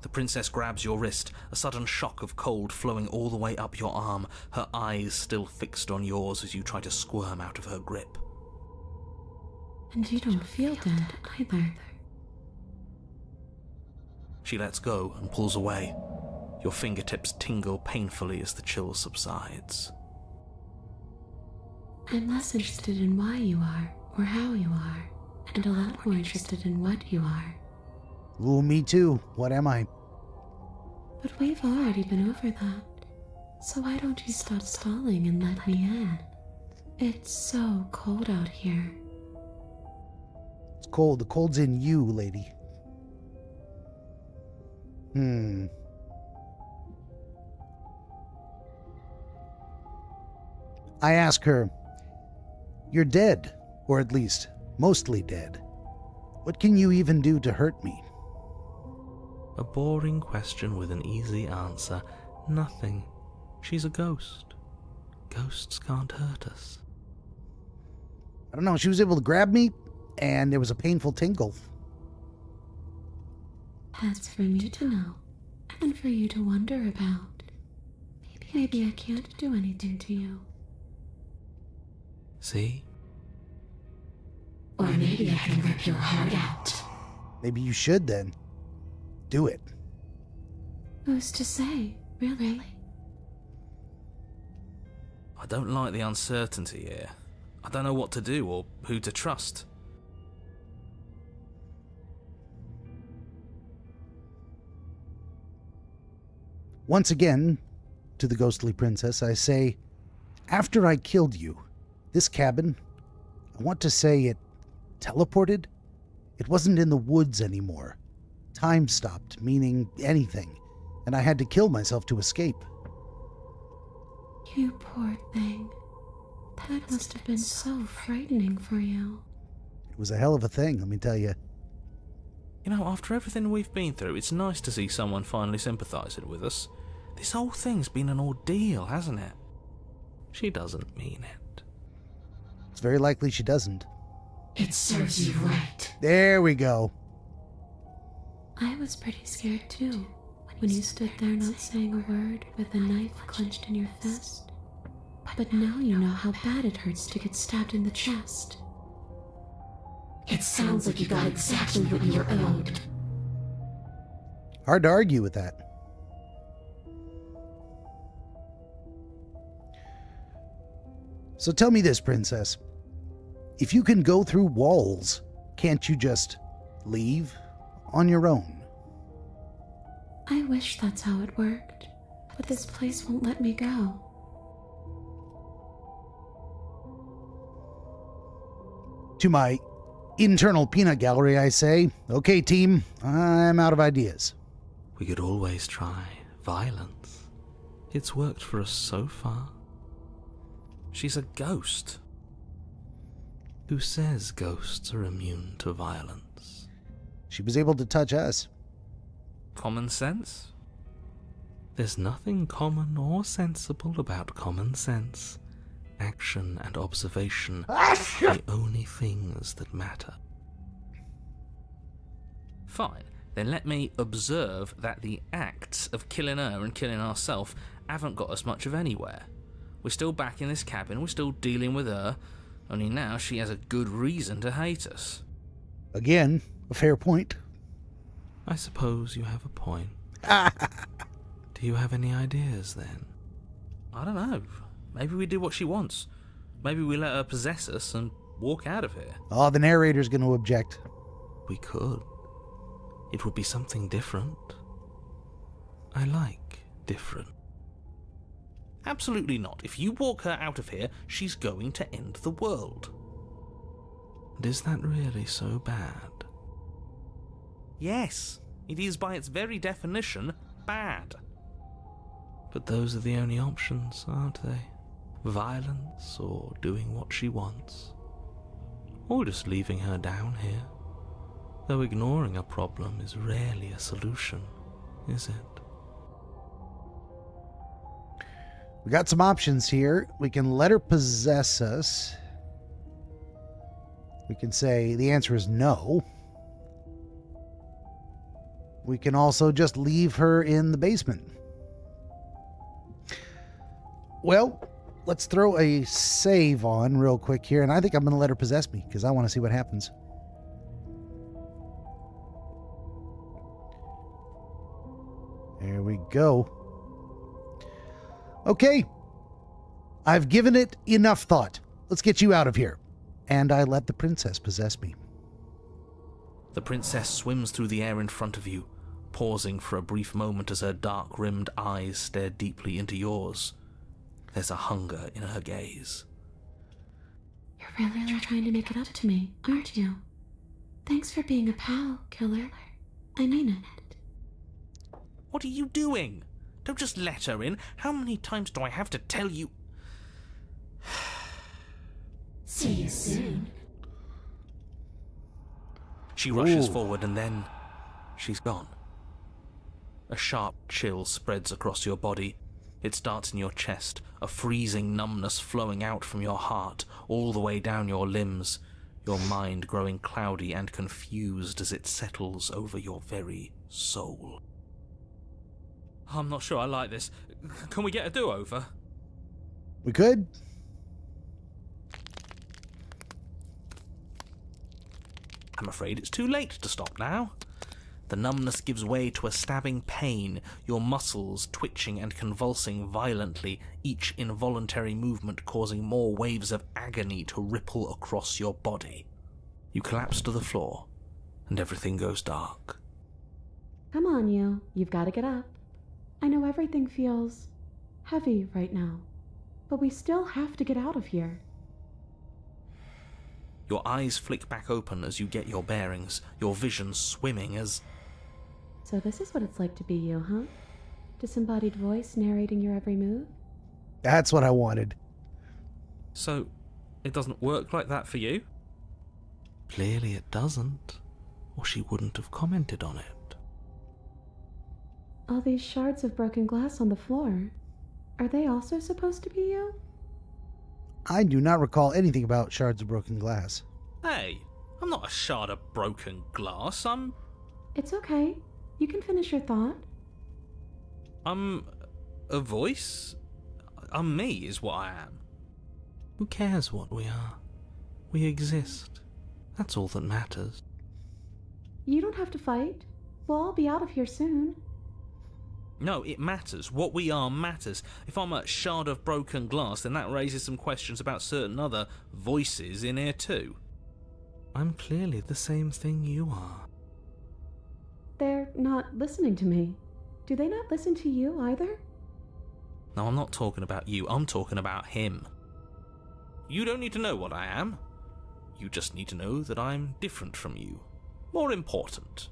The princess grabs your wrist, a sudden shock of cold flowing all the way up your arm, her eyes still fixed on yours as you try to squirm out of her grip.
And you don't feel dead either.
She lets go and pulls away. Your fingertips tingle painfully as the chill subsides.
I'm less interested in why you are, or how you are, and a lot more interested in what you are.
Ooh, me too. What am I?
But we've already been over that. So why don't you stop stalling and let me in? It's so cold out here.
It's cold. The cold's in you, lady. I ask her, "You're dead, or at least mostly dead. What can you even do to hurt me?"
A boring question with an easy answer. Nothing. She's a ghost. Ghosts can't hurt us.
I don't know. She was able to grab me, and there was a painful tingle.
That's for me to know, and for you to wonder about. Maybe I can't do anything to you.
See?
Or maybe I can rip your heart out.
Maybe you should then. Do it.
Who's to say, really?
I don't like the uncertainty here. I don't know what to do or who to trust.
Once again, to the ghostly princess, I say, after I killed you, this cabin, I want to say it teleported? It wasn't in the woods anymore. Time stopped meaning anything, and I had to kill myself to escape.
You poor thing. That must have been so frightening for you.
It was a hell of a thing, let me tell you.
You know, after everything we've been through, it's nice to see someone finally sympathising with us. This whole thing's been an ordeal, hasn't it?
She doesn't mean it.
It's very likely she doesn't.
It serves you right.
There we go.
I was pretty scared too, when you stood there not saying a word with a knife clenched in your fist. But now you know how bad it hurts to get stabbed in the chest. It sounds like you got exactly what you were owed.
Hard to argue with that. So tell me this, princess. If you can go through walls, can't you just leave on your own?
I wish that's how it worked, but this place won't let me go.
To my internal peanut gallery, I say, okay, team, I'm out of ideas.
We could always try violence. It's worked for us so far.
She's a ghost.
Who says ghosts are immune to violence?
She was able to touch us.
Common sense?
There's nothing common or sensible about common sense. Action and observation are the only things that matter.
Fine, then let me observe that the acts of killing her and killing ourselves haven't got us much of anywhere. We're still back in this cabin, we're still dealing with her, only now she has a good reason to hate us.
Again, a fair point.
I suppose you have a point. Do you have any ideas then?
I don't know. Maybe we do what she wants. Maybe we let her possess us and walk out of here.
Oh, the narrator's going to object.
We could. It would be something different. I like different.
Absolutely not. If you walk her out of here, she's going to end the world.
And is that really so bad?
Yes, it is by its very definition bad.
But those are the only options, aren't they? Violence or doing what she wants. Or just leaving her down here. Though ignoring a problem is rarely a solution, is it?
We got some options here. We can let her possess us. We can say the answer is no. We can also just leave her in the basement. Well, let's throw a save on real quick here, and I think I'm going to let her possess me because I want to see what happens. There we go. Okay. I've given it enough thought. Let's get you out of here. And I let the princess possess me.
The princess swims through the air in front of you, pausing for a brief moment as her dark-rimmed eyes stare deeply into yours. There's a hunger in her gaze.
You're really trying to make it up to me, aren't you? Thanks for being a pal, killer. I mean it.
What are you doing? Don't just let her in. How many times do I have to tell you?
See you soon.
She rushes
Ooh.
forward and then she's gone. A sharp chill spreads across your body. It starts in your chest, a freezing numbness flowing out from your heart, all the way down your limbs, your mind growing cloudy and confused as it settles over your very soul. I'm not sure I like this. Can we get a do-over?
We could.
I'm afraid it's too late to stop now. The numbness gives way to a stabbing pain, your muscles twitching and convulsing violently, each involuntary movement causing more waves of agony to ripple across your body. You collapse to the floor, and everything goes dark.
Come on, you. You've got to get up. I know everything feels heavy right now, but we still have to get out of here.
Your eyes flick back open as you get your bearings, your vision swimming as...
So this is what it's like to be you, huh? Disembodied voice narrating your every move?
That's what I wanted.
So, it doesn't work like that for you?
Clearly it doesn't, or she wouldn't have commented on it.
All these shards of broken glass on the floor, are they also supposed to be you?
I do not recall anything about shards of broken glass.
Hey, I'm not a shard of broken glass, I'm
It's okay. You can finish your thought.
a voice? I'm me, is what I am.
Who cares what we are? We exist. That's all that matters.
You don't have to fight. We'll all be out of here soon.
No, it matters. What we are matters. If I'm a shard of broken glass, then that raises some questions about certain other voices in here too.
I'm clearly the same thing you are.
They're not listening to me. Do they not listen to you either?
No, I'm not talking about you. I'm talking about him. You don't need to know what I am. You just need to know that I'm different from you. More important.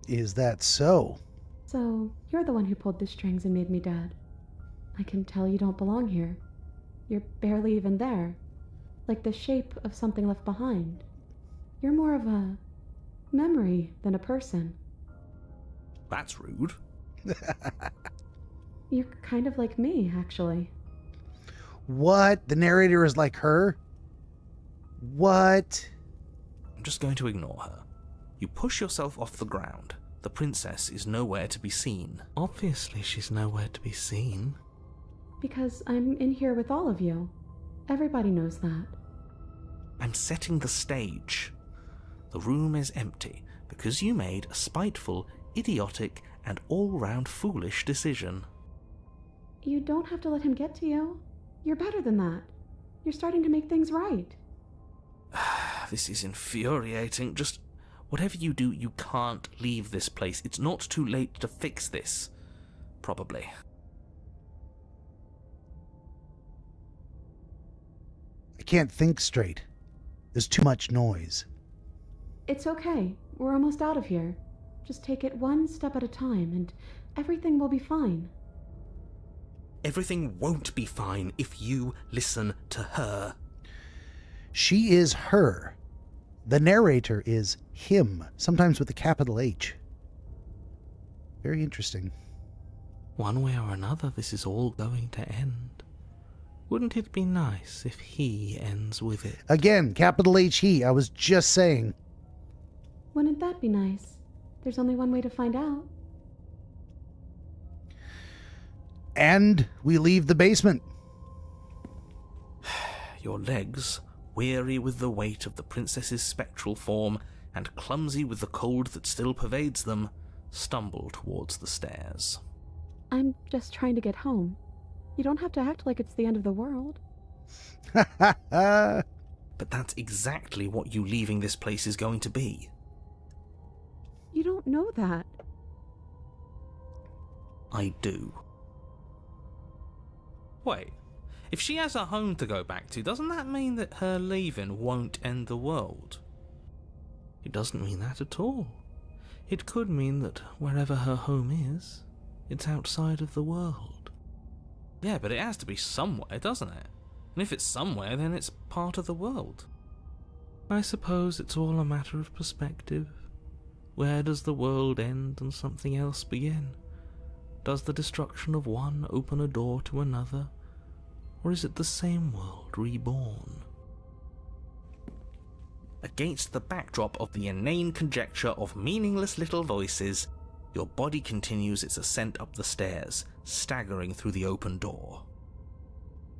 Is that so?
So, you're the one who pulled the strings and made me dead. I can tell you don't belong here. You're barely even there. Like the shape of something left behind. You're more of a memory than a person.
That's rude.
You're kind of like me, actually.
What? The narrator is like her? What?
I'm just going to ignore her. You push yourself off the ground. The princess is nowhere to be seen.
Obviously she's nowhere to be seen.
Because I'm in here with all of you. Everybody knows that.
I'm setting the stage. The room is empty because you made a spiteful, idiotic, and all-round foolish decision.
You don't have to let him get to you. You're better than that. You're starting to make things right.
This is infuriating. Just whatever you do, you can't leave this place. It's not too late to fix this. Probably.
I can't think straight. There's too much noise.
It's okay. We're almost out of here. Just take it one step at a time, and everything will be fine.
Everything won't be fine if you listen to her.
She is her. The narrator is him, sometimes with a capital H. Very interesting.
One way or another, this is all going to end. Wouldn't it be nice if he ends with it?
Again, capital H he. I was just saying.
Wouldn't that be nice? There's only one way to find out.
And we leave the basement.
Your legs, weary with the weight of the princess's spectral form and clumsy with the cold that still pervades them, stumble towards the stairs.
I'm just trying to get home. You don't have to act like it's the end of the world.
But that's exactly what you leaving this place is going to be.
You don't know that.
I do. Wait, If she has a home to go back to, doesn't that mean that her leaving won't end the world?
It doesn't mean that at all. It could mean that wherever her home is, it's outside of the world.
Yeah, but it has to be somewhere, doesn't it? And if it's somewhere, then it's part of the world.
I suppose it's all a matter of perspective. Where does the world end and something else begin? Does the destruction of one open a door to another? Or is it the same world reborn?
Against the backdrop of the inane conjecture of meaningless little voices, your body continues its ascent up the stairs, staggering through the open door.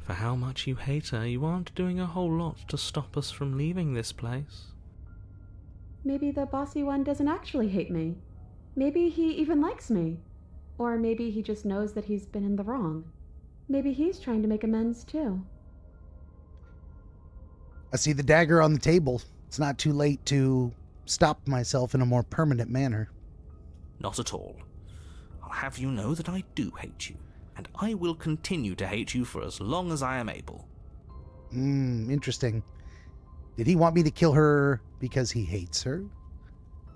For how much you hate her, you aren't doing a whole lot to stop us from leaving this place.
Maybe the bossy one doesn't actually hate me. Maybe he even likes me. Or maybe he just knows that he's been in the wrong. Maybe he's trying to make amends too.
I see the dagger on the table. It's not too late to stop myself in a more permanent manner.
Not at all. I'll have you know that I do hate you, and I will continue to hate you for as long as I am able.
Interesting. Did he want me to kill her because he hates her?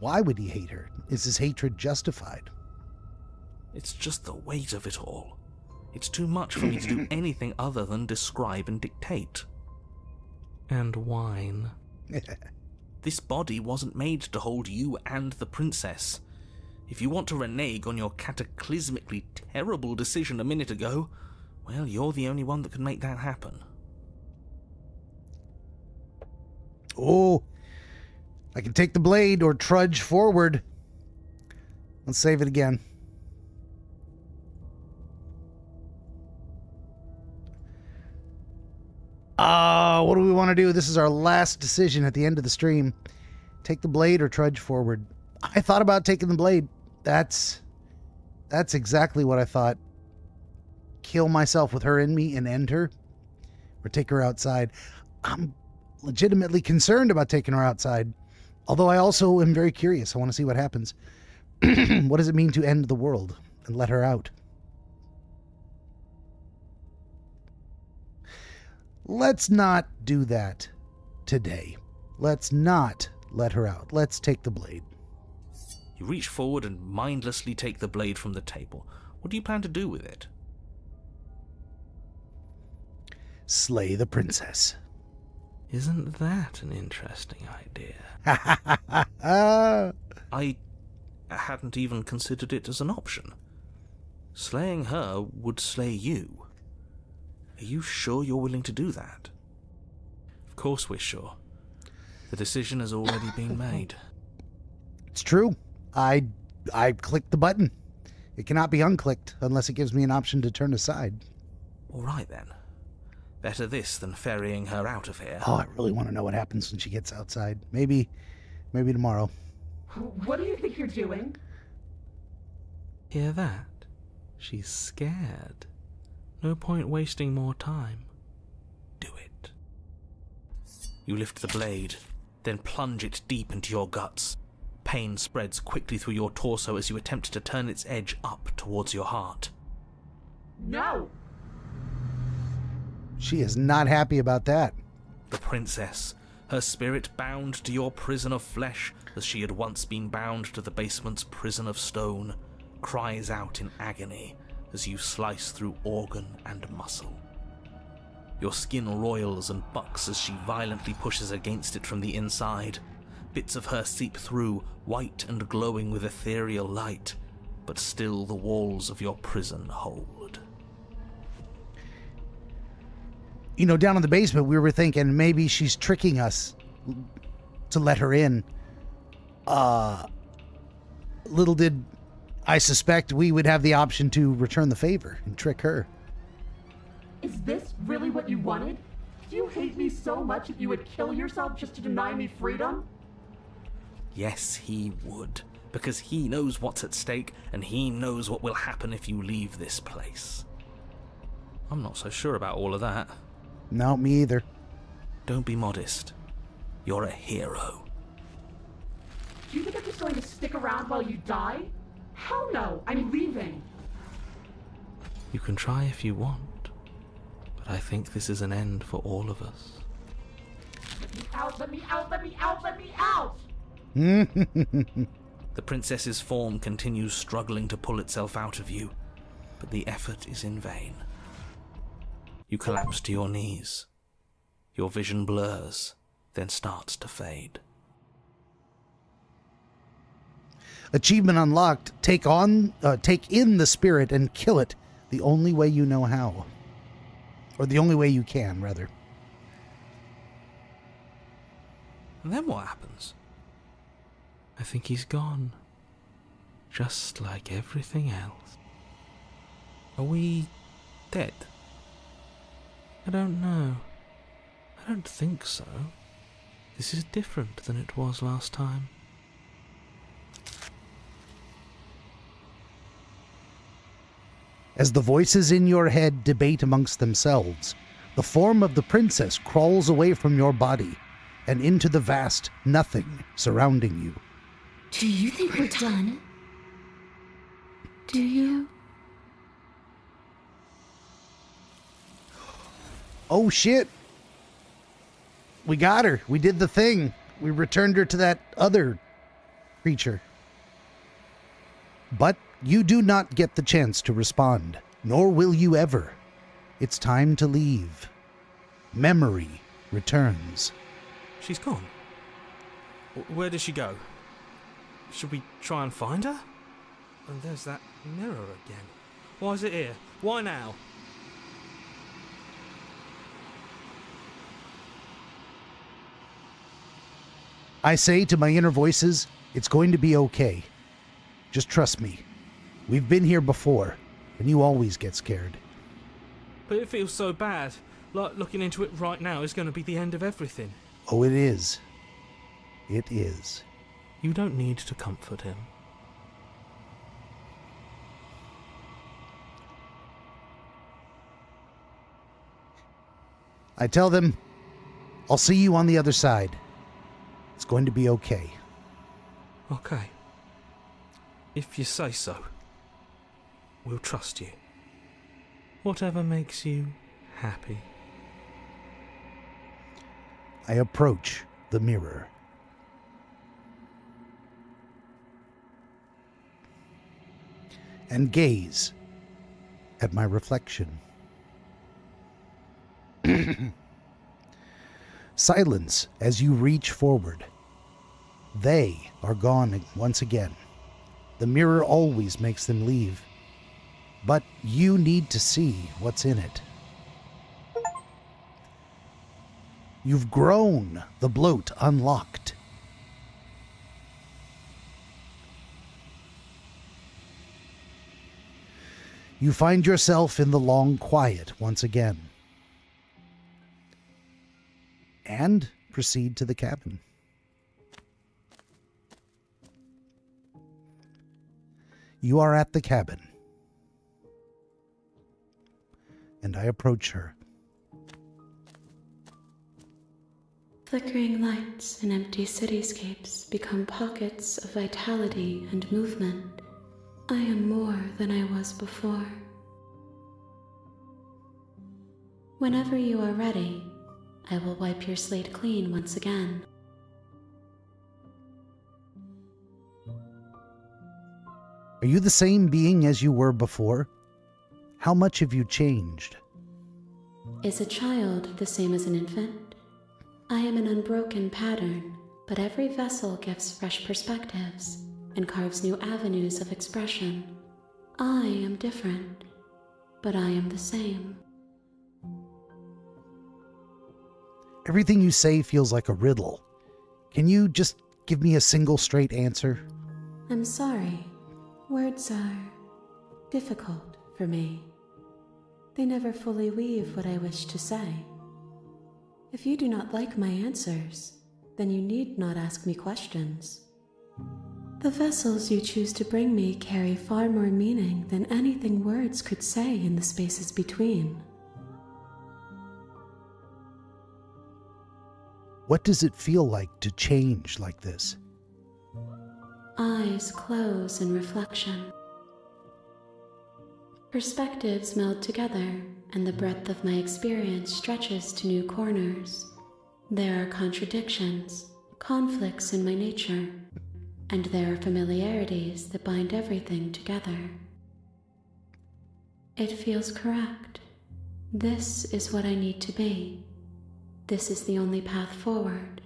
Why would he hate her? Is his hatred justified?
It's just the weight of it all. It's too much for me to do anything other than describe and dictate.
And whine.
This body wasn't made to hold you and the princess. If you want to renege on your cataclysmically terrible decision a minute ago, well, you're the only one that can make that happen.
Oh, I can take the blade or trudge forward. Let's save it again. What do we want to do? This is our last decision at the end of the stream. Take the blade or trudge forward. I thought about taking the blade. That's exactly what I thought. Kill myself with her in me and end her. Or take her outside. I'm legitimately concerned about taking her outside. Although I also am very curious. I want to see what happens. What does it mean to end the world and let her out? Let's not do that today. Let's not let her out. Let's take the blade.
You reach forward and mindlessly take the blade from the table. What do you plan to do with it?
Slay the princess.
Isn't that an interesting idea?
I hadn't even considered it as an option. Slaying her would slay you. Are you sure you're willing to do that? Of course we're sure. The decision has already been made.
It's true. I clicked the button. It cannot be unclicked unless it gives me an option to turn aside.
All right then. Better this than ferrying her out of here.
Oh, I really want to know what happens when she gets outside. Maybe tomorrow.
What do you think you're doing?
Hear that? She's scared. No point wasting more time.
Do it. You lift the blade, then plunge it deep into your guts. Pain spreads quickly through your torso as you attempt to turn its edge up towards your heart.
No!
She is not happy about that.
The princess, her spirit bound to your prison of flesh as she had once been bound to the basement's prison of stone, cries out in agony as you slice through organ and muscle. Your skin roils and bucks as she violently pushes against it from the inside. Bits of her seep through, white and glowing with ethereal light, but still the walls of your prison hold.
You know, down in the basement, we were thinking maybe she's tricking us to let her in. Little did I suspect we would have the option to return the favor and trick her.
Is this really what you wanted? Do you hate me so much that you would kill yourself just to deny me freedom?
Yes, he would, because he knows what's at stake, and he knows what will happen if you leave this place. I'm not so sure about all of that.
No, me either.
Don't be modest. You're a hero.
Do you think I'm just going to stick around while you die? Hell no, I'm leaving.
You can try if you want, but I think this is an end for all of us.
Let me out, let me out, let me out, let me out!
The princess's form continues struggling to pull itself out of you, but the effort is in vain. You collapse to your knees. Your vision blurs, then starts to fade.
Achievement unlocked. Take in the spirit and kill it the only way you know how. Or the only way you can, rather.
And then what happens?
I think he's gone. Just like everything else.
Are we dead?
I don't know. I don't think so. This is different than it was last time.
As the voices in your head debate amongst themselves, the form of the princess crawls away from your body and into the vast nothing surrounding you.
Do you think we're done? Do you?
Oh shit! We got her. We did the thing. We returned her to that other creature. But you do not get the chance to respond, nor will you ever. It's time to leave. Memory returns.
She's gone. Where did she go? Should we try and find her? And there's that mirror again. Why is it here? Why now?
I say to my inner voices, it's going to be okay. Just trust me. We've been here before, and you always get scared.
But it feels so bad. Like looking into it right now is going to be the end of everything.
Oh, it is. It is.
You don't need to comfort him.
I tell them, I'll see you on the other side. It's going to be okay.
Okay. If you say so. We'll trust you. Whatever makes you happy.
I approach the mirror. And gaze at my reflection. Silence as you reach forward. They are gone once again. The mirror always makes them leave. But you need to see what's in it. You've grown. The bloat unlocked. You find yourself in the long quiet once again. And proceed to the cabin. You are at the cabin. And I approach her.
Flickering lights and empty cityscapes become pockets of vitality and movement. I am more than I was before. Whenever you are ready, I will wipe your slate clean once again.
Are you the same being as you were before? How much have you changed?
Is a child the same as an infant? I am an unbroken pattern, but every vessel gives fresh perspectives and carves new avenues of expression. I am different, but I am the same.
Everything you say feels like a riddle. Can you just give me a single straight answer?
I'm sorry. Words are difficult for me. They never fully weave what I wish to say. If you do not like my answers, then you need not ask me questions. The vessels you choose to bring me carry far more meaning than anything words could say in the spaces between.
What does it feel like to change like this?
Eyes close in reflection. Perspectives meld together, and the breadth of my experience stretches to new corners. There are contradictions, conflicts in my nature, and there are familiarities that bind everything together. It feels correct. This is what I need to be. This is the only path forward.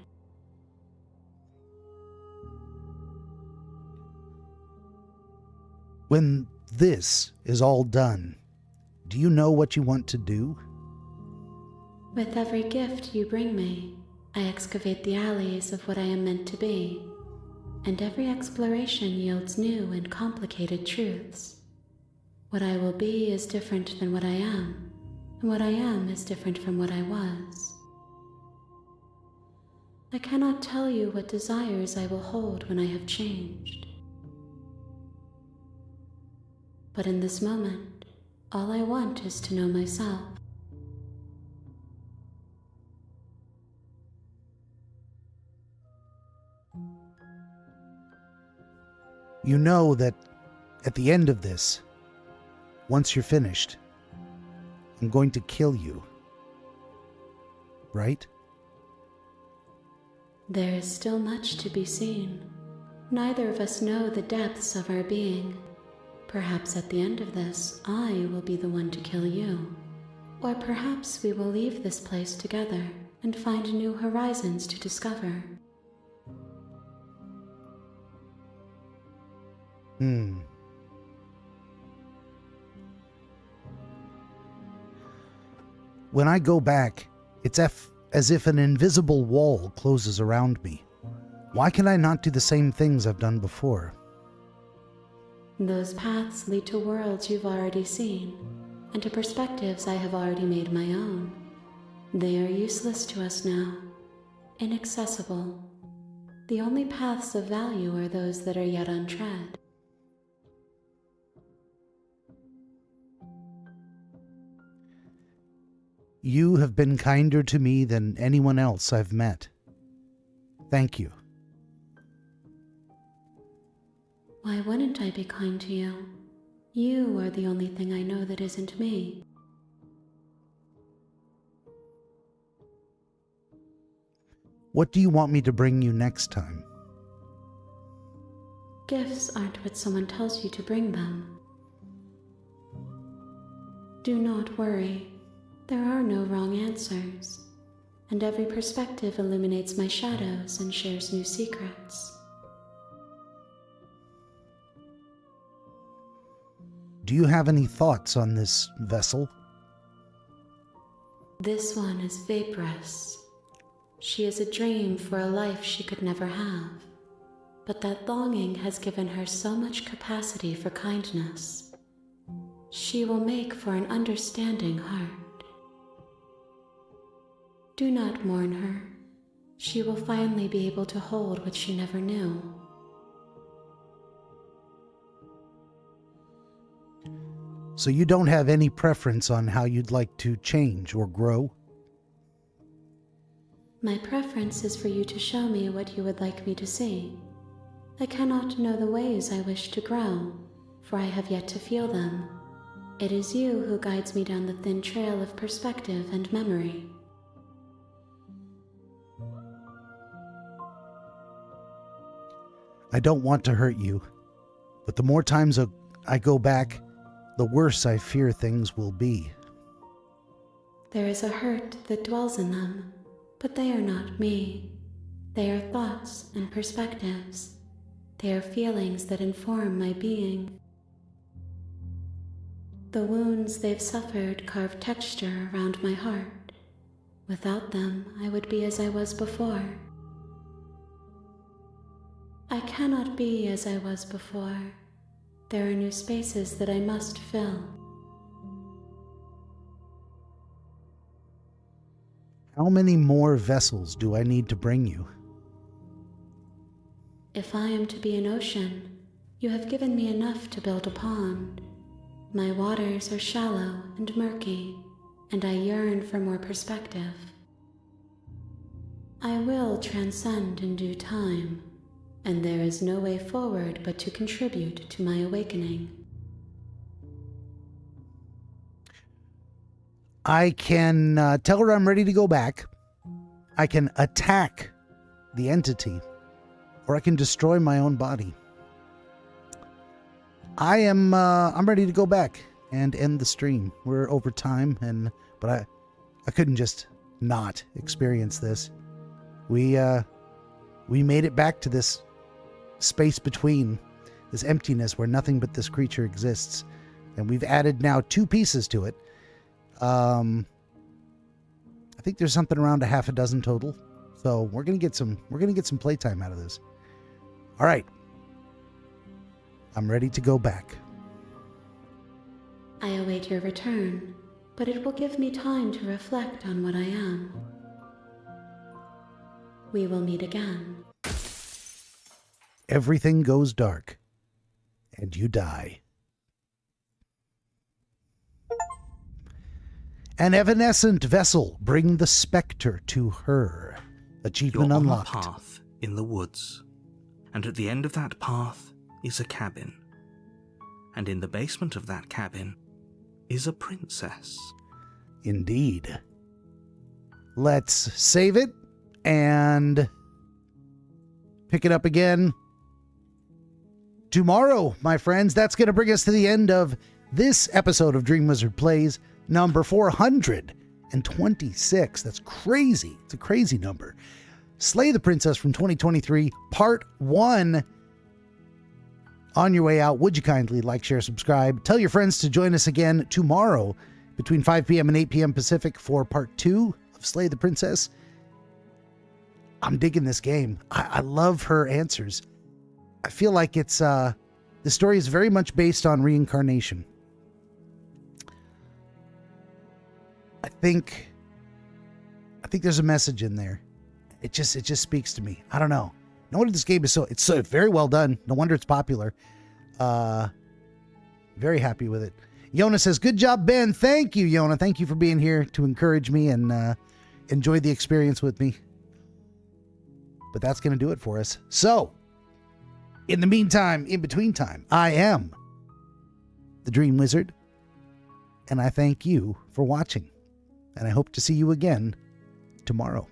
When this is all done, do you know what you want to do?
With every gift you bring me, I excavate the alleys of what I am meant to be, and every exploration yields new and complicated truths. What I will be is different than what I am, and what I am is different from what I was. I cannot tell you what desires I will hold when I have changed. But in this moment, all I want is to know myself.
You know that at the end of this, once you're finished, I'm going to kill you. Right?
There is still much to be seen. Neither of us know the depths of our being. Perhaps at the end of this, I will be the one to kill you. Or perhaps we will leave this place together and find new horizons to discover.
When I go back, it's as if an invisible wall closes around me. Why can I not do the same things I've done before?
Those paths lead to worlds you've already seen, and to perspectives I have already made my own. They are useless to us now, inaccessible. The only paths of value are those that are yet untread.
You have been kinder to me than anyone else I've met. Thank you.
Why wouldn't I be kind to you? You are the only thing I know that isn't me.
What do you want me to bring you next time?
Gifts aren't what someone tells you to bring them. Do not worry. There are no wrong answers, and every perspective illuminates my shadows and shares new secrets.
Do you have any thoughts on this vessel?
This one is vaporous. She is a dream for a life she could never have, but that longing has given her so much capacity for kindness. She will make for an understanding heart. Do not mourn her. She will finally be able to hold what she never knew.
So you don't have any preference on how you'd like to change or grow?
My preference is for you to show me what you would like me to see. I cannot know the ways I wish to grow, for I have yet to feel them. It is you who guides me down the thin trail of perspective and memory.
I don't want to hurt you, but the more times I go back, the worse I fear things will be.
There is a hurt that dwells in them, but they are not me. They are thoughts and perspectives. They are feelings that inform my being. The wounds they've suffered carve texture around my heart. Without them, I would be as I was before. I cannot be as I was before. There are new spaces that I must fill.
How many more vessels do I need to bring you?
If I am to be an ocean, you have given me enough to build a pond. My waters are shallow and murky, and I yearn for more perspective. I will transcend in due time, and there is no way forward but to contribute to my awakening.
I can tell her I'm ready to go back. I can attack the entity, or I can destroy my own body. I'm ready to go back and end the stream. We're over time, but I couldn't just not experience this. We made it back to this space between, this emptiness where nothing but this creature exists, and we've added now 2 pieces to it. I think there's something around a half a dozen total, so we're gonna get some playtime out of this. All right, I'm ready to go back.
I await your return, but it will give me time to reflect on what I am. We will meet again.
Everything goes dark, and you die. An evanescent vessel, bring the specter to her. Achievement
You're on
unlocked.
a path in the woods, and at the end of that path is a cabin. And in the basement of that cabin is a princess.
Indeed. Let's save it and pick it up again tomorrow, my friends. That's going to bring us to the end of this episode of DreamWizard Plays, number 426. That's crazy. It's a crazy number. Slay the Princess from 2023, Part 1. On your way out, would you kindly like, share, subscribe? Tell your friends to join us again tomorrow between 5 p.m. and 8 p.m. Pacific for Part 2 of Slay the Princess. I'm digging this game. I love her answers. I feel like it's the story is very much based on reincarnation. I think there's a message in there. It just speaks to me. I don't know. No wonder this game is it's very well done. No wonder it's popular. Very happy with it. Yona says, good job, Ben. Thank you, Yona. Thank you for being here to encourage me and enjoy the experience with me. But that's going to do it for us. So, in the meantime, in between time, I am the Dream Wizard, and I thank you for watching. And I hope to see you again tomorrow.